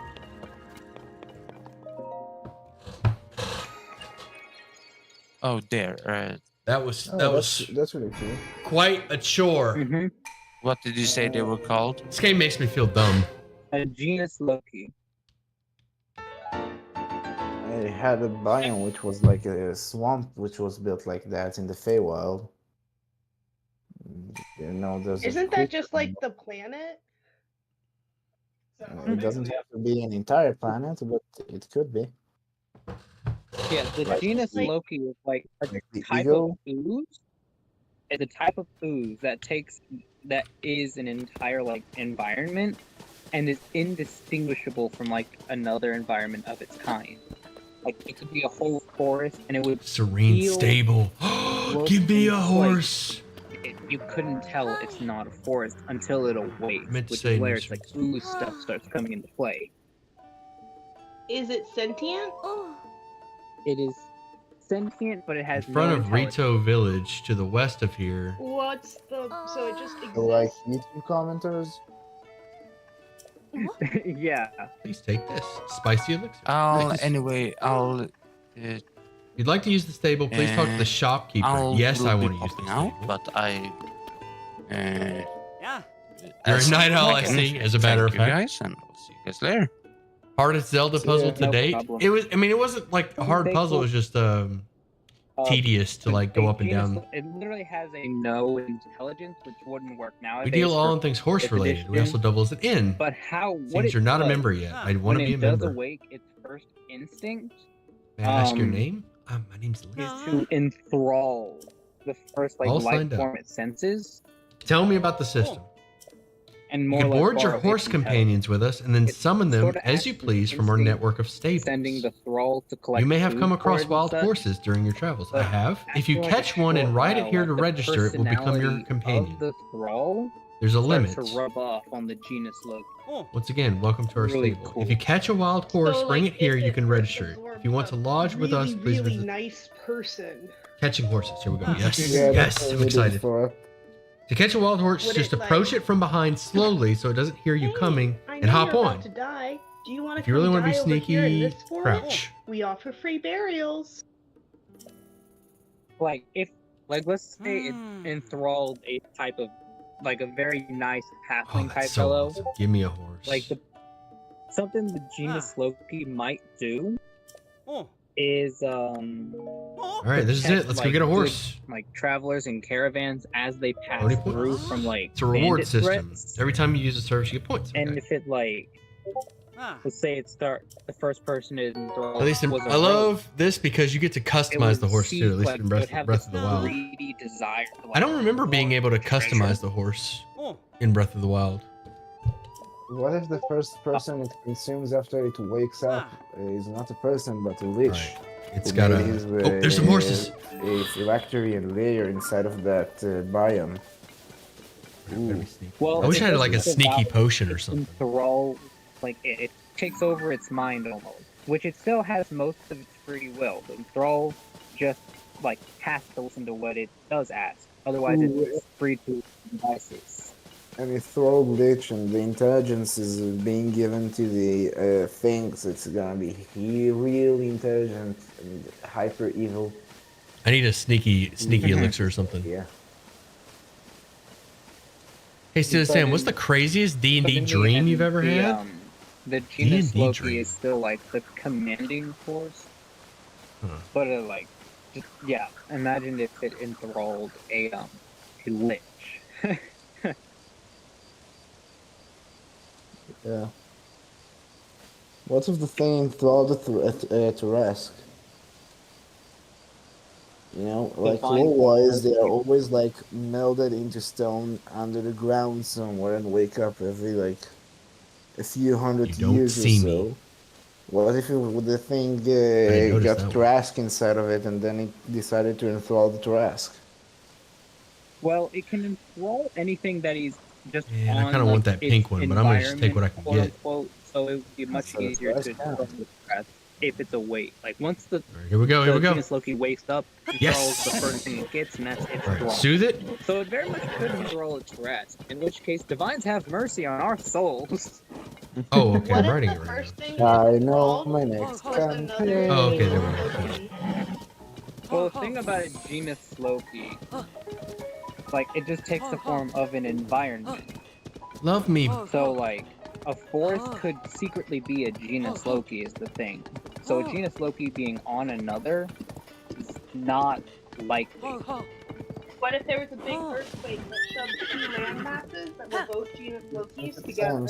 Oh, there. That was Oh, that was that's really cool. quite a chore. Mm-hmm. What did you say they were called? This game makes me feel dumb. A genus Loki. I had a biome which was like a swamp, which was built like that in the Feywild. You know, there's a Isn't that creek- just like the planet? It doesn't have to be an entire planet, but it could be. Yeah, the Like- genus like- Loki is like a Like the type eagle. of ooze. It's a type of ooze that is an entire like environment and is indistinguishable from like another environment of its kind. Like it could be a whole forest and it would Serene Feel- stable. Give me a like- horse. you couldn't tell it's not a forest until it awakes, Meant to which say is where its like mysteries. ooze stuff starts coming into play. Is it sentient? It is sentient, but it In has front no of intelligence. Rito Village to the west of here. What's the... So it just So, like exists? YouTube commenters. Yeah. Please take this. Spicy elixir. Anyway, I'll. If you'd like to use the stable, please talk to the shopkeeper. Yes, I want to use the popping out, stable. but I. You're a night owl, I Second, see, as a matter of thank you fact. guys, and we'll see you guys later. Hardest Zelda See puzzle ya. to No date. problem. It was. I mean, it wasn't like a hard Stay puzzle. cool. It was just tedious to like go A up and genus- down. It literally has a no intelligence, which wouldn't work nowadays. We deal all for- in things horse fifth related. We also edition, double as an inn. But how? What Seems it you're not a does member yet. I want when to be a it does member. awake its first instinct May I ask your um, name? My name's Liz. is to enthrall the first like All life signed up. form it senses, Tell me about the system. and You more can or less board your borrow horse its companions with us and then It's summon them sorta as you acts as please from our instinct, network of stables. sending the thrall to collect. You may have food come for across it and wild such. horses during your travels. I But have. If you after, like, a catch one and short write it while, here like, to the register, it will become your personality companion. Of the thrall There's a starts limit. to rub off on the genus Loki. Once again, welcome to our Really stable. cool. If you catch a wild horse, So, bring like, it here. if You can first register it. If you want to absorbs a lodge with us, really, please really visit. nice person. Catching horses. Here we go. Yes, Yeah, yes, that's what I'm we did excited. for. To catch a wild horse, Would just it, approach like- it from behind slowly so it doesn't hear you Hey, coming I and know hop you're on. about to die. Do you want If to you really want want to be here in sneaky, this forest? crouch. We offer free burials. like if let's say it enthralled a type of like a very nice Oh, halfling that's type so fellow, awesome. Give me a horse. like something the genus Loki might do is All right, this is protect, it. Let's go like, get a good, horse. like travelers and caravans as they pass How many through points? from like It's a reward bandit system. threats. Every time you use a service, you get points. Okay. And if it like, let's say the first person is enthralled At least was a I rogue, love this because you get to it customize would the horse see, too. At least like, in it would have Breath this of the Wild. greedy desire to, like, I don't remember being able to treasure. customize the horse in Breath of the Wild. What if the first person it consumes after it wakes up is not a person but a lich? Right. It's who got made a. his, Oh, there's some horses. A phylactery and layer inside of that biome. Better be sneaky. Well, I wish it I had like a doesn't sneaky allow potion or it something. Enthrall, like it takes over its mind almost, which it still has most of its free will. The enthrall just like has to listen to what it does ask. Otherwise, it's free to devices. And a throw lich and the intelligence is being given to the things. It's gonna be really intelligent and hyper evil. I need a sneaky elixir or something. Yeah. Hey, Sam, what's the craziest D&D dream you've ever had? The genus D&D Loki dream. is still like the commanding force, but like, just, yeah. Imagine if it enthralled a lich. Yeah. What if the thing enthralled Turesk? You know, like Divine lore-wise, they are always like melded into stone under the ground somewhere and wake up every like a few hundred You don't years or see so. me. What if the thing didn't notice got that one. Trask inside of it and then it decided to enthrall the Trask? Well, it can enthrall anything that is just Man, I on, kinda like, want that its pink one, but I'm gonna just take what I can environment, get. quote, unquote, so it would be much So the easier to Trask count. control the stress if it's awake. Like once the All right, here we go. Here we go. genus Loki wakes up, it Yes! controls the first thing it gets, and that's its All right, thrall. soothe it. So it very much could enthrall its rest. In which case, divines have mercy on our souls. Oh, okay. What I'm if writing the it right first now. thing I you know rolled my next was another campaign. Oh, okay, there we genus go. Loki? Well, the thing about a genus Loki, like it just takes the form of an environment. Love me. So, like, a forest could secretly be a genus Loki is the thing. So, a genus Loki being on another is not likely. What if there was a big earthquake that shoved two land masses that were both genus Lokis together?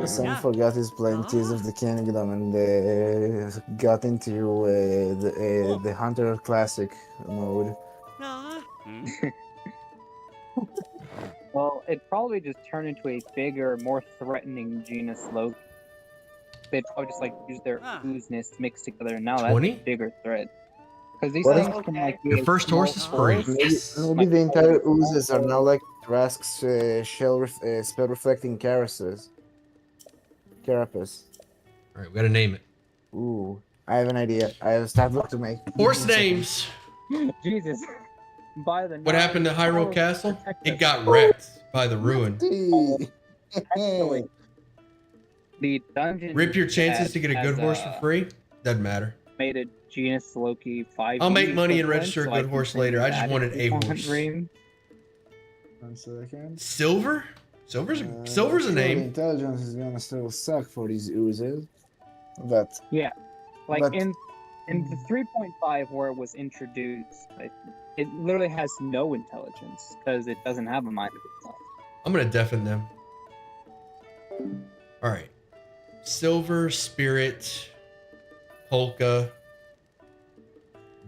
Sam forgot his playing Tears of the Kingdom and got into the Hunter Classic mode. Well, it'd probably just turn into a bigger, more threatening genus Loki. They'd probably just, like, use their oozeness mixed together, and now 20? that's a bigger threat. Because these What if- things can, like, be Your a first small horse is free. forest. Maybe the entire oozes are now like Trask's spell reflecting carapace. All right, we gotta name it. Ooh, I have an idea. I have a stat block to make. Horse names. Jesus. By the What happened to Hyrule power Castle? protector. It got wrecked by the ruin. Actually, the dungeon. Rip your chances to get a good has, horse for free? Doesn't matter. Made a genus Loki 5. I'll make money and register a good horse later. I just wanted a horse. One second. Silver? Silver's a Sure, name. Intelligence is gonna still suck for these oozes, but Yeah, like But- in the 3.5 where it was introduced, it literally has no intelligence because it doesn't have a mind of itself. I'm gonna deafen them. All right. Silver, Spirit, Polka,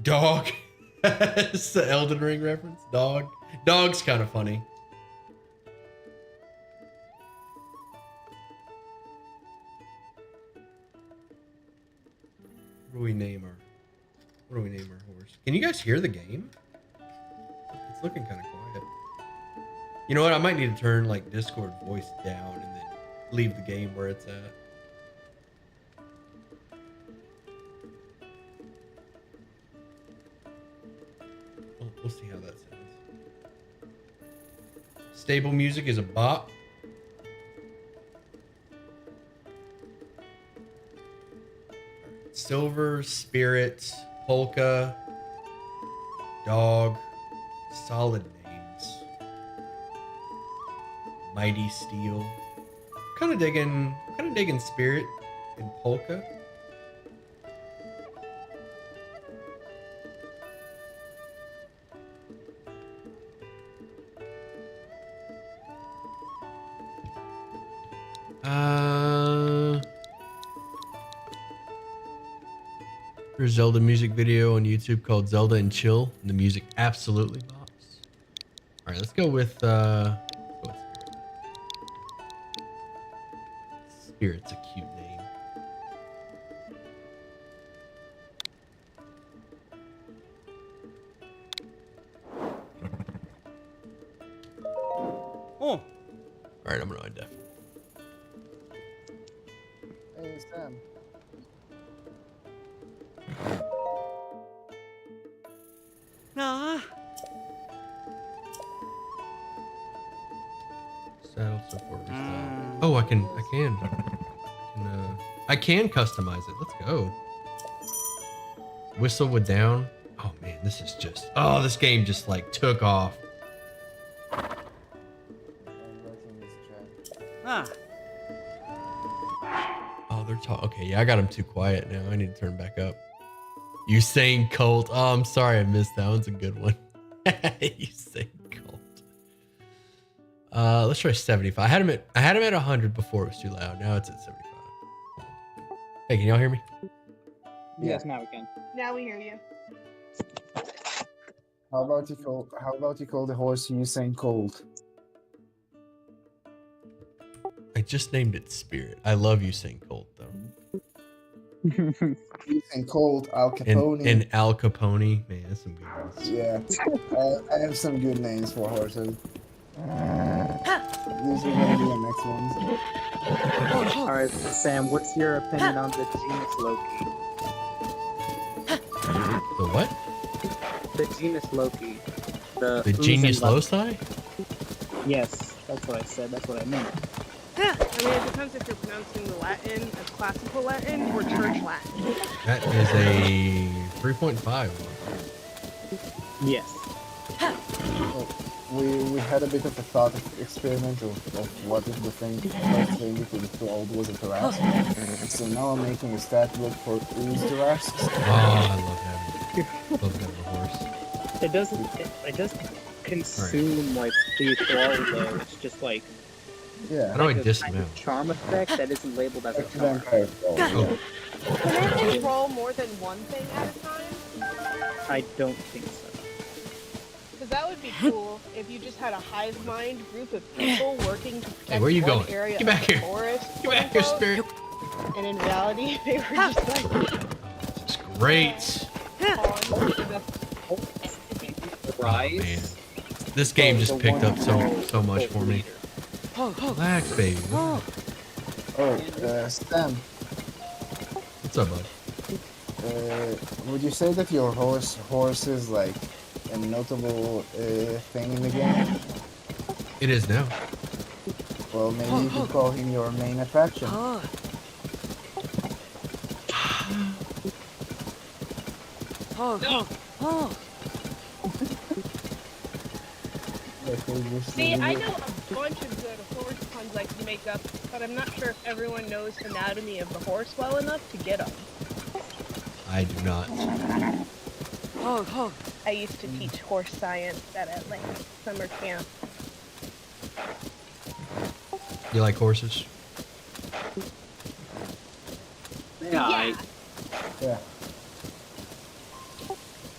Dog. It's the Elden Ring reference. Dog. Dog's kind of funny. What do we name our horse? Can you guys hear the game? It's looking kind of quiet. You know what? I might need to turn like Discord voice down and then leave the game where it's at. We'll see how that sounds. Stable music is a bop. Silver, Spirit, Polka, Dog. Solid names. Mighty Steel. Kind of digging Spirit and Polka. There's a Zelda music video on YouTube called Zelda and Chill, and the music absolutely bops. All right, let's go with Spirit's a cute name. Oh. All right, I'm gonna undeaf. Hey, Sam. Nah. Saddle support. Oh, I can customize it. Let's go. Whistle with down. Oh man, this is just. Oh, this game just like took off. Ah. Oh, they're talking. Okay, yeah, I got them too quiet now. I need to turn back up. Usain Colt. Oh, I'm sorry, I missed that. One's a good one. Usain Colt. Let's try 75. I had him at 100 before it was too loud. Now it's at 75. Hey, can y'all hear me? Yes, now we can. Now we hear you. How about you call the horse Usain Colt? I just named it Spirit. I love Usain Colt though. Usain Colt, Al Capone. And Al Capone. Man, that's some good ones. Yeah, I have some good names for horses. These are gonna be the next ones. Alright, Sam, what's your opinion on the genus Loki? The what? The genus Loki. The genius loci? Yes, that's what I said. That's what I meant. I mean, it depends if you're pronouncing the Latin as classical Latin or church Latin. That is a 3.5. Yes. We had a bit of a thought experiment of what if the first thing we could have told was a Tarrasque. So now I'm making a stat book for Ooze Tarrasques. Oh, I love having a horse. It doesn't consume like the thrall though. It's just like Yeah. How do I a kind dismount? of charm effect that isn't labeled as a Like a charm. vampire thrall, Oh. yeah. Can it control more than one thing at a time? I don't think so. Because that would be cool if you just had a hive mind group of people working to protect Hey, where you one going? area Get back of the here. forest. Get back here, quote, Spirit. And in reality, they were just like This is great. on to the Oh, man. This game just picked up so much for me. Relax, baby. Oh, Stan, What's up, bud? would you say that your horse is like a notable thing in the game? It is now. Well, maybe you could call him your main attraction. See, I know a bunch of good horse puns I can make up, but I'm not sure if everyone knows anatomy of the horse well enough to get them. I do not. I used to teach horse science at a summer camp. You like horses? Yeah. Yeah.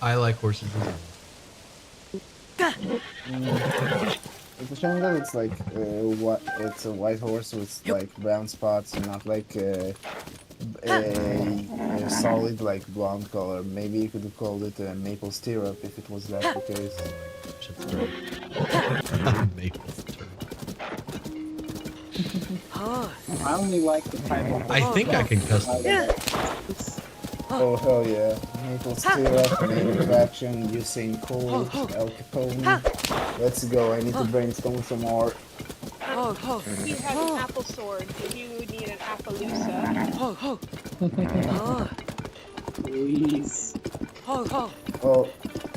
I like horses as well. It's a shame that it's like it's a white horse with like brown spots and not like a solid like blonde color. Maybe you could have called it a maple stirrup if it was that the case. Shit's great. Maple syrup. I only like the type of. I think I can customize. Oh hell yeah! Maple stirrup, main attraction, Usain Colt, Al Capone. Let's go! I need to brainstorm some more. He had an apple sword, if you would need an Appaloosa. Please. Well,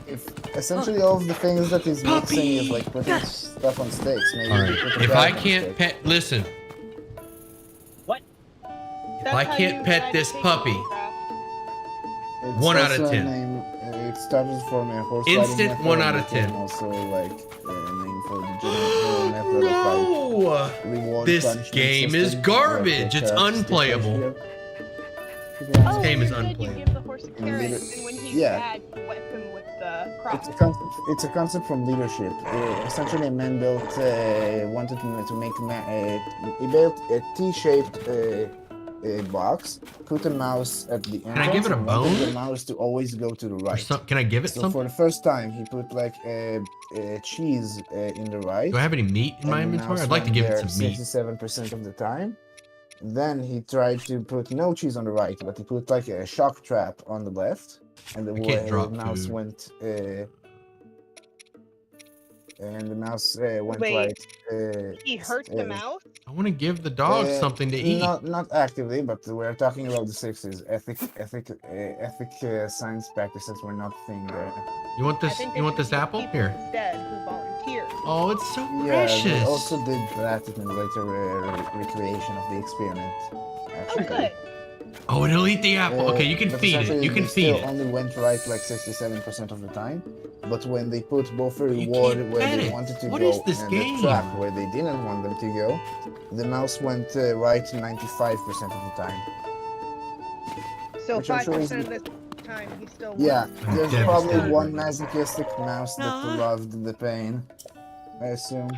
if essentially all of the things that he's mixing is like putting stuff on sticks. Maybe All he right. put a If I carrot on can't stick. pet, listen. That's I how can't you pet this eradicate puppy. Minecraft. It's 1 out of also 10. a name, it started from a horse Instant riding 1 method, out of and became 10. also like a name for the general method of No! like reward This punishment game is system, garbage. like It's carrot stick unplayable. ratio. Oh, game is you're good. You unplayable. give the horse a And carrot, leader- and when he's yeah. bad, you whip him with the cross. It's a concept from leadership. Essentially, a man built wanted to make he built a T-shaped box, put a mouse at the entrance, I give it a and wanted the bone? mouse to always go to the Or right. some, can I give it So for something? the first time, he put like a cheese in the right. Do I have any meat in my and the inventory? mouse I'd like to went give it there some meat. 67% of the time. Then he tried to put no cheese on the right, but he put like a shock trap on the left, and the I can't drop mouse food. went. And the mouse went Wait, right. He hurt the mouse? I want to give the dog something to eat. Not actively, but we're talking about the 60s. Ethic science practices were not a thing there. You want this? You want this apple? Here. Instead, who volunteered. Oh, it's so Yeah, precious. they also did that in later recreation of the experiment. Actually. Good. Oh, it'll eat the apple. Okay, you can But feed it. essentially You can they feed still it. only went right like 67% of the time. But when they put both a reward can't where pet they it. wanted to What go is this and game? the trap where they didn't want them to go, the mouse went right 95% of the time. So Which I'm sure is 5% of this time, he still won. Yeah, I'm there's devastated probably right one now. masochistic mouse that loved the pain, I assume.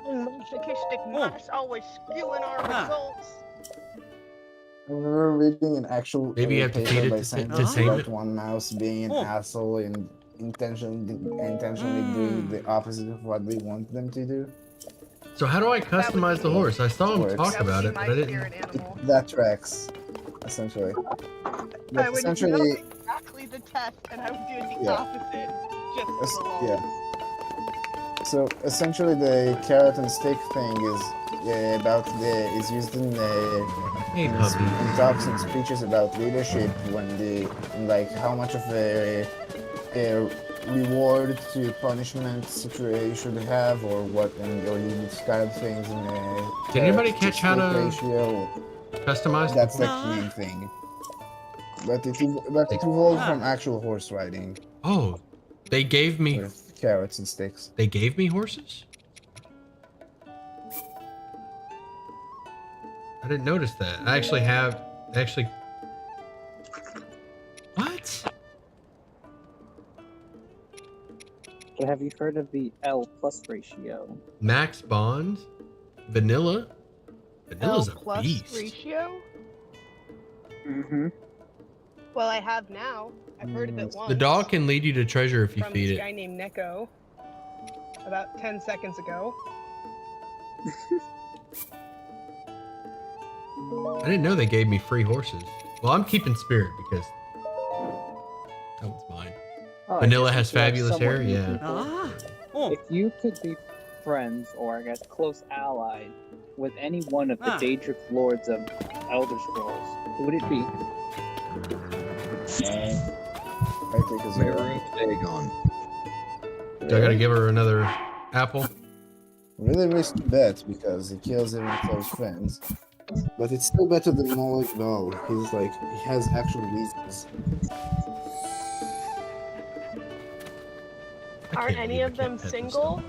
Masochistic mouse always skewing our results. I remember reading an actual Maybe you have to paper feed it by to scientists tame about it. one mouse being an asshole and intentionally doing the opposite of what they want them to do. So how do I customize the horse? I saw him Works. talk That would about be it, my but I didn't. spirit animal. That tracks, essentially. I But would essentially, know exactly the test, and I would do the Yeah. opposite. Just for the lulz. yeah. So essentially, the carrot and stick thing is used in Hey, puppy. in talks and speeches about leadership when like how much of a reward to punishment situation you should have or what or you discard things in a Did anybody carrot catch how stick to ratio. customize? That's the like horse? the main thing. But it evolved from actual horse riding Oh, they gave me. with carrots and sticks. They gave me horses. I didn't notice that. I actually have. Actually. What? So have you heard of the L plus ratio? Max Bond, Vanilla. Vanilla's L a plus beast. ratio? Mm-hmm. Well, I have now. I've heard of it once. The dog can lead you to treasure if you from feed this it. guy named Neko. About 10 seconds ago. I didn't know they gave me free horses. Well, I'm keeping Spirit because that one's mine. Oh, I Vanilla guess has if you have fabulous someone hair, you yeah. can Ah. go with. If you could be friends, or I guess close allies, with any one of the Daedric lords of Elder Scrolls, who would it be? I think is Dagon. Do I gotta give her another apple? Really risky bet because he kills even close friends. But it's still better than Moloch Bell. He's like, he has actual reasons. Aren't any of them single?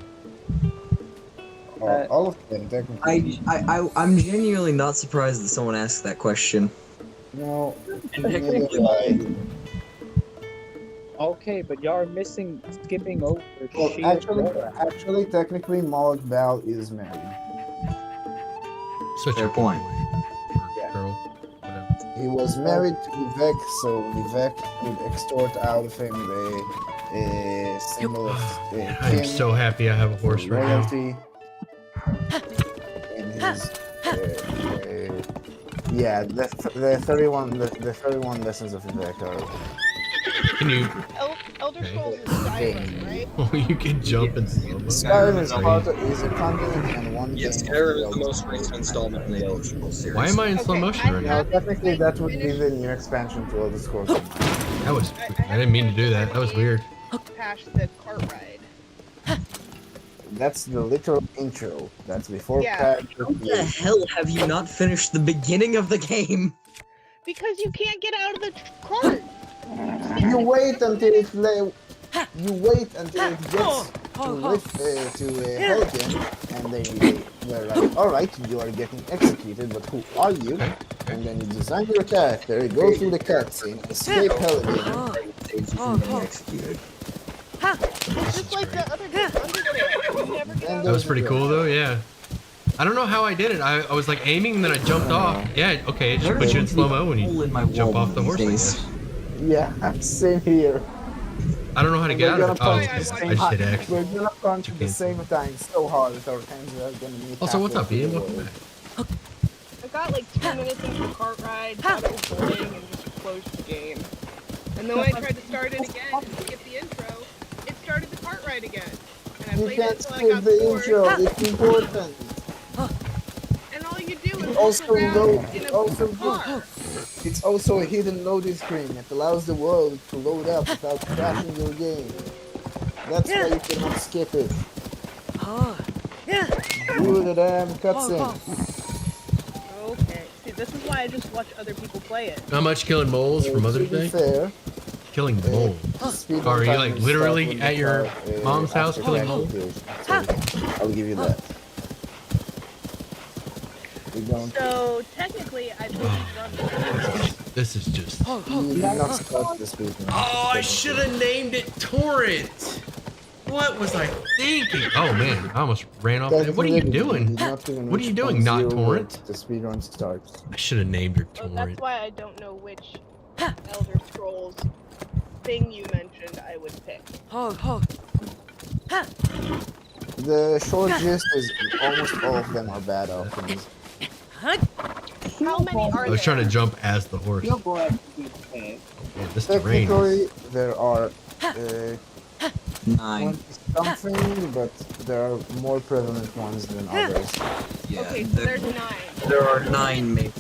All of them, technically. I'm genuinely not surprised that someone asked that question. No, Technically, Okay, but y'all are skipping over well, Sheila. actually, technically, Moloch Bell is married. Such Fair a point. Yeah. girl. Whatever. He was married to Vivek, so Vivek would extort out of him a symbol of I'm kin, so happy I have a horse right now. royalty. In his, yeah, the 31 lessons of Vivek are. Can you? Elder Okay. Scrolls is Skyrim, right? Oh, you can jump in slow-mo. Skyrim is a continent and one yes, game. Skyrim is the most recent installment in the Elder Scrolls series. Why am I in slow Okay, motion right now? Technically, that would be the new expansion to Elder Scrolls. That was. I didn't mean to do that. That was weird. Past the cart ride. That's the literal intro. That's before Yeah. character How the play. hell have you not finished the beginning of the game? Because you can't get out of the cart. You wait until it play. You wait until it gets to help him, and they're like, all right, you are getting executed, but who are you? And then you design your character, go through the cutscene, escape hell again. Executed. It's just like the other game, Undertale. You never get out That was pretty cool though. Yeah. I don't know how I did it. I was like aiming and then I jumped off. Yeah. Okay. It should put you in slow mo when you jump off the horse. I guess. Yeah, same here. I don't know how to get out of it. Oh, I just hit X. We're gonna punch at the same time so hard that our hands are gonna meet. Also, what's up, halfway Ian? through the Welcome world. back. I got like 2 minutes into the cart ride, thought it was boring, and just closed the game. And then when I tried to start it again and skip the intro, it started the cart ride again. And I You played it can't until I skip got the bored. intro. It's important. And all you do is It's look also around load. in It's a also car. It's also a hidden loading screen that allows the world to load up without crashing your game. That's why you cannot skip it. Do the damn cutscene. Okay. See, this is why I just watch other people play it. Not much killing moles for Mother's To be Day. fair, Killing moles. speed Are you run like timers literally start when at the your car, mom's house after killing character moles? creation. So, I'll give you that. We don't. So technically, I played This is just. You did not start the speed run. Oh, I should have named it Torrent. What was I thinking? Oh man, I almost ran off. What are you doing? What are you doing? Not Torrent? The speed run starts. I should have named her Well, that's Torrent. why I don't know which Elder Scrolls thing you mentioned I would pick. The short gist is almost all of them are bad options. How many are I was there? trying to jump as the horse. You'll go ahead. Man, this terrain. Technically, there are 9. 20-something, but there are more prevalent ones than others. Yeah, Okay, so there's 9. there are 9 maybe.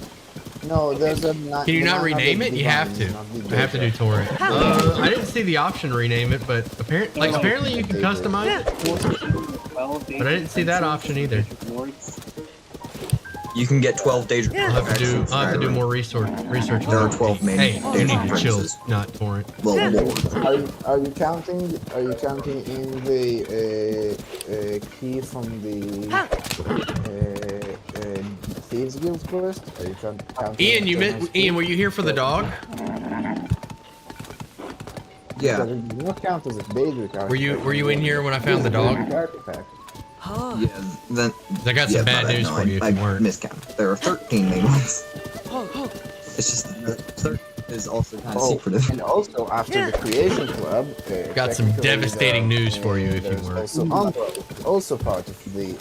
No, there's a. Can Can you not rename it? You have to. I have to do Torrent. I didn't see the option to rename it, but apparently you can customize it. But I didn't see that option either. You can get 12 days. I'll have to do more research. There are 12 main Hey, you need to chill, differences. not Torrent. Well, Are you counting? Are you counting in the key from the Thieves Guild first? Are you counting? Ian, were you here for the dog? yeah. It does not count as a daily card. Were you in here when I found the dog? Artifact. Yeah, then I got some yeah, bad my news no, for you if I you weren't. miscounted. There are 13 main ones. It's just the third is also kind of secretive. And also after the Creation Club, Got some technically devastating news for you if you there's weren't. Also, also part of the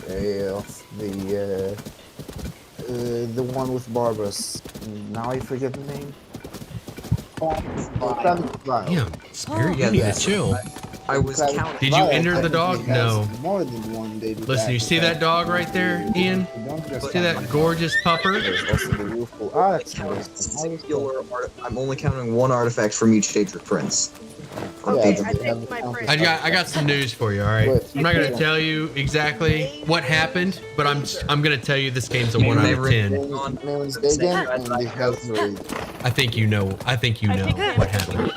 one with Barbara's. Now I forget the name. Damn, Spirit, Yeah, you need to that's- chill. I was counting. Did you enter the dog? No. More than one daily Listen, you see that dog right there, Ian? See that gorgeous pupper? There's also the Wolfful Arts. I'm only counting one artifact from each Daedric Prince. Okay, but I they think haven't my counted friend- I got some news for you, all right? I'm not gonna tell you exactly what happened, but I'm gonna tell you this game's a 1 out of 10. Name's Dagan, and the health rate. I think you know what happened.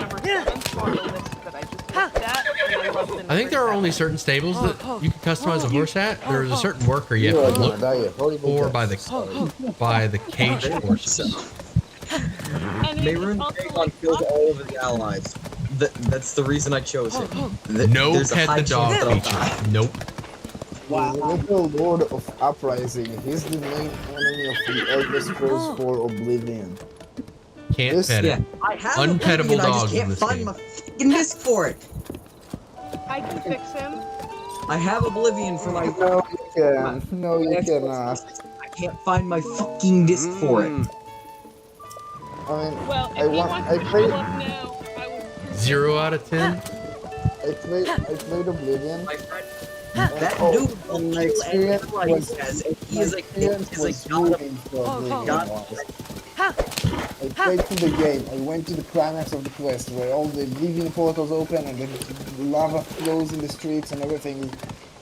I think there are only certain stables that you can customize a horse at. There's a certain worker you have to look for by the caged horses. Mehrunes Dagon killed all of his allies. That's the reason I chose him. No There's a pet high the dog chance that I'll feature. die. Nope. Wow. The little Lord of Uprising. He's the main enemy of the Elder Scrolls 4 Oblivion. Can't This- pet Yeah, it. I have Unpettable Oblivion, I dogs just in can't this find game. my fucking disc for it. I can fix him. I have Oblivion for my. No, you can. No, you cannot. I can't find my fucking disc for it. I mean, Well, if I he want. wants I to played. show up now, I would. 0 out of 10. I played Oblivion. My friend, And, that oh, dude will and my kill experience everybody was. as he My is a experience god was of moving to Oblivion. God. I played through the game. I went to the climax of the quest where all the living portals open and the lava flows in the streets and everything.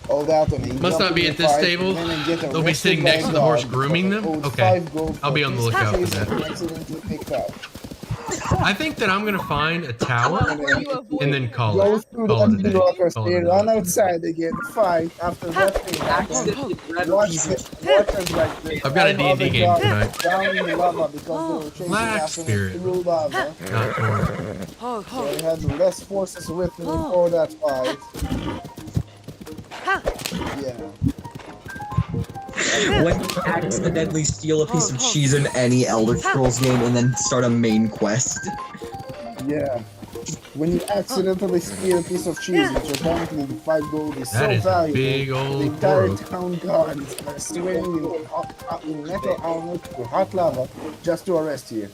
All that, and Must not be at this stable. They'll be sitting next to the horse grooming them. Okay, I'll be on the lookout for that. I think that I'm gonna find a tower and then call Go it. through Call the it a day. bureaucracy, Call it a run night. outside again, fight. After that thing Accidentally happens, grab a watch piece the of watchers like this. I've got a Five D&D other game guys tonight. down in the lava because they were chasing Black after me Spirit. through lava. Not torn. So I had less forces with me for that fight. Yeah. When you accidentally steal a piece of cheese in any Elder Scrolls game and then start a main quest. Yeah. When you accidentally steal a piece of cheese, which apparently the 5 gold is That so is a valuable, big the old entire portal. town guards are swimming in metal armor to hot lava just to arrest you.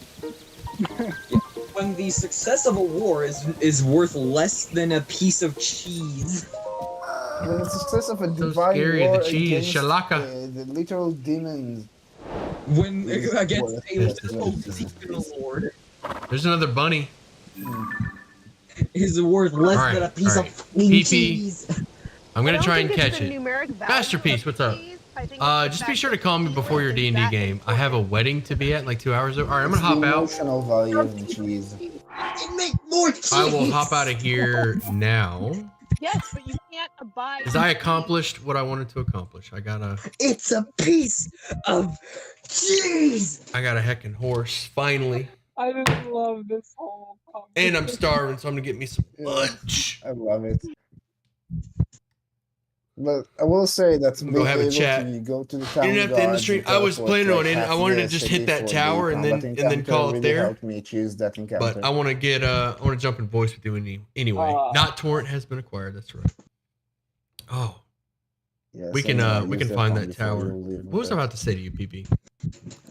When the success of a war is worth less than a piece of cheese. When the success of a So divine scary, war the cheese, against shalaka. the literal demons. When against worth a less than literal a piece of demon cheese. lord There's another bunny. is worth less Alright, than a piece alright. of fucking PP. cheese. I'm I gonna don't try and think it's catch the it. numeric value Masterpiece, of what's the up? cheese. I think it's the Just be fact sure to that call me cheese before your is D&D that game. I have a wedding to be at in like 2 hours. All right, I'm gonna It's hop the out. emotional value of the cheese. It make more cheese. I will hop out of here now. Yes, but you can't abide. Because I accomplished what I wanted to accomplish. I got a It's a piece of cheese. heckin' horse, finally. I just love this whole And I'm starving, so I'm gonna get me some Yeah. lunch. I love it. But I will say that We'll being go have a able chat. to go to the town Didn't have to end the guards stream. and I was teleport, planning like, on it. half I wanted the to just city hit that for the tower and combat then call it really there. helped me choose that encounter. But I want to get I want to jump in voice with you anyway. Not torrent has been acquired. That's right. Oh, Yes, we can and, we use can find phone that before tower. you leave What was I the about to say to you, PP?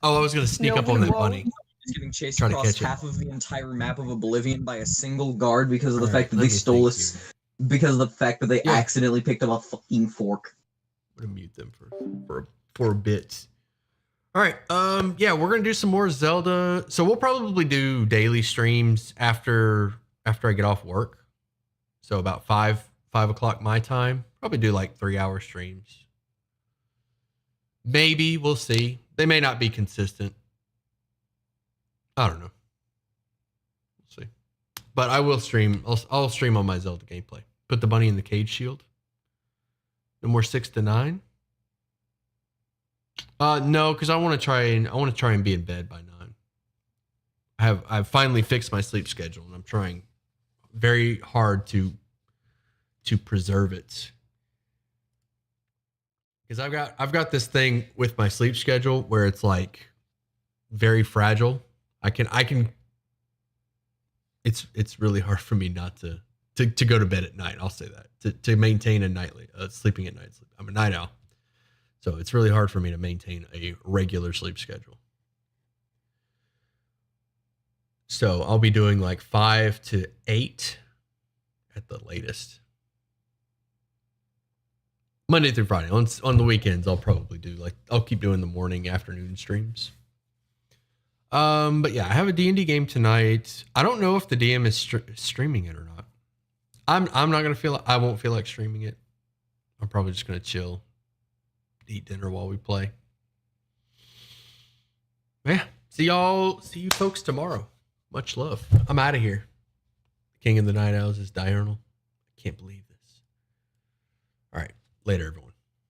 Oh, I was gonna sneak No, up on we that won't. bunny. Just getting chased Trying to across catch it. half of the entire map of Oblivion by a single guard because of the All fact that right, they let me stole think us. here. Because of the fact that they Yeah. accidentally picked up a fucking fork. I'm gonna mute them for a bit. All right. Yeah, we're gonna do some more Zelda. So we'll probably do daily streams after I get off work. So about 5 o'clock my time. Probably do like 3-hour streams. Maybe we'll see. They may not be consistent. I don't know. We'll see. But I will stream. I'll stream on my Zelda gameplay. Put the bunny in the cage shield. No more 6 to 9. No, because I want to try and be in bed by 9. I've finally fixed my sleep schedule, and I'm trying very hard to preserve it. Because I've got this thing with my sleep schedule where it's like very fragile. I can. It's really hard for me not to go to bed at night. I'll say that to maintain a nightly sleeping at night. I'm a night owl, so it's really hard for me to maintain a regular sleep schedule. So I'll be doing like 5 to 8 at the latest. Monday through Friday. On the weekends, I'll probably do I'll keep doing the morning, afternoon streams. But yeah, I have a D&D game tonight. I don't know if the DM is streaming it or not. I'm not gonna I won't feel like streaming it. I'm probably just gonna chill, eat dinner while we play. Yeah, see you folks tomorrow. Much love. I'm out of here. King of the Night Owls is diurnal. I can't believe this. All right, later, everyone.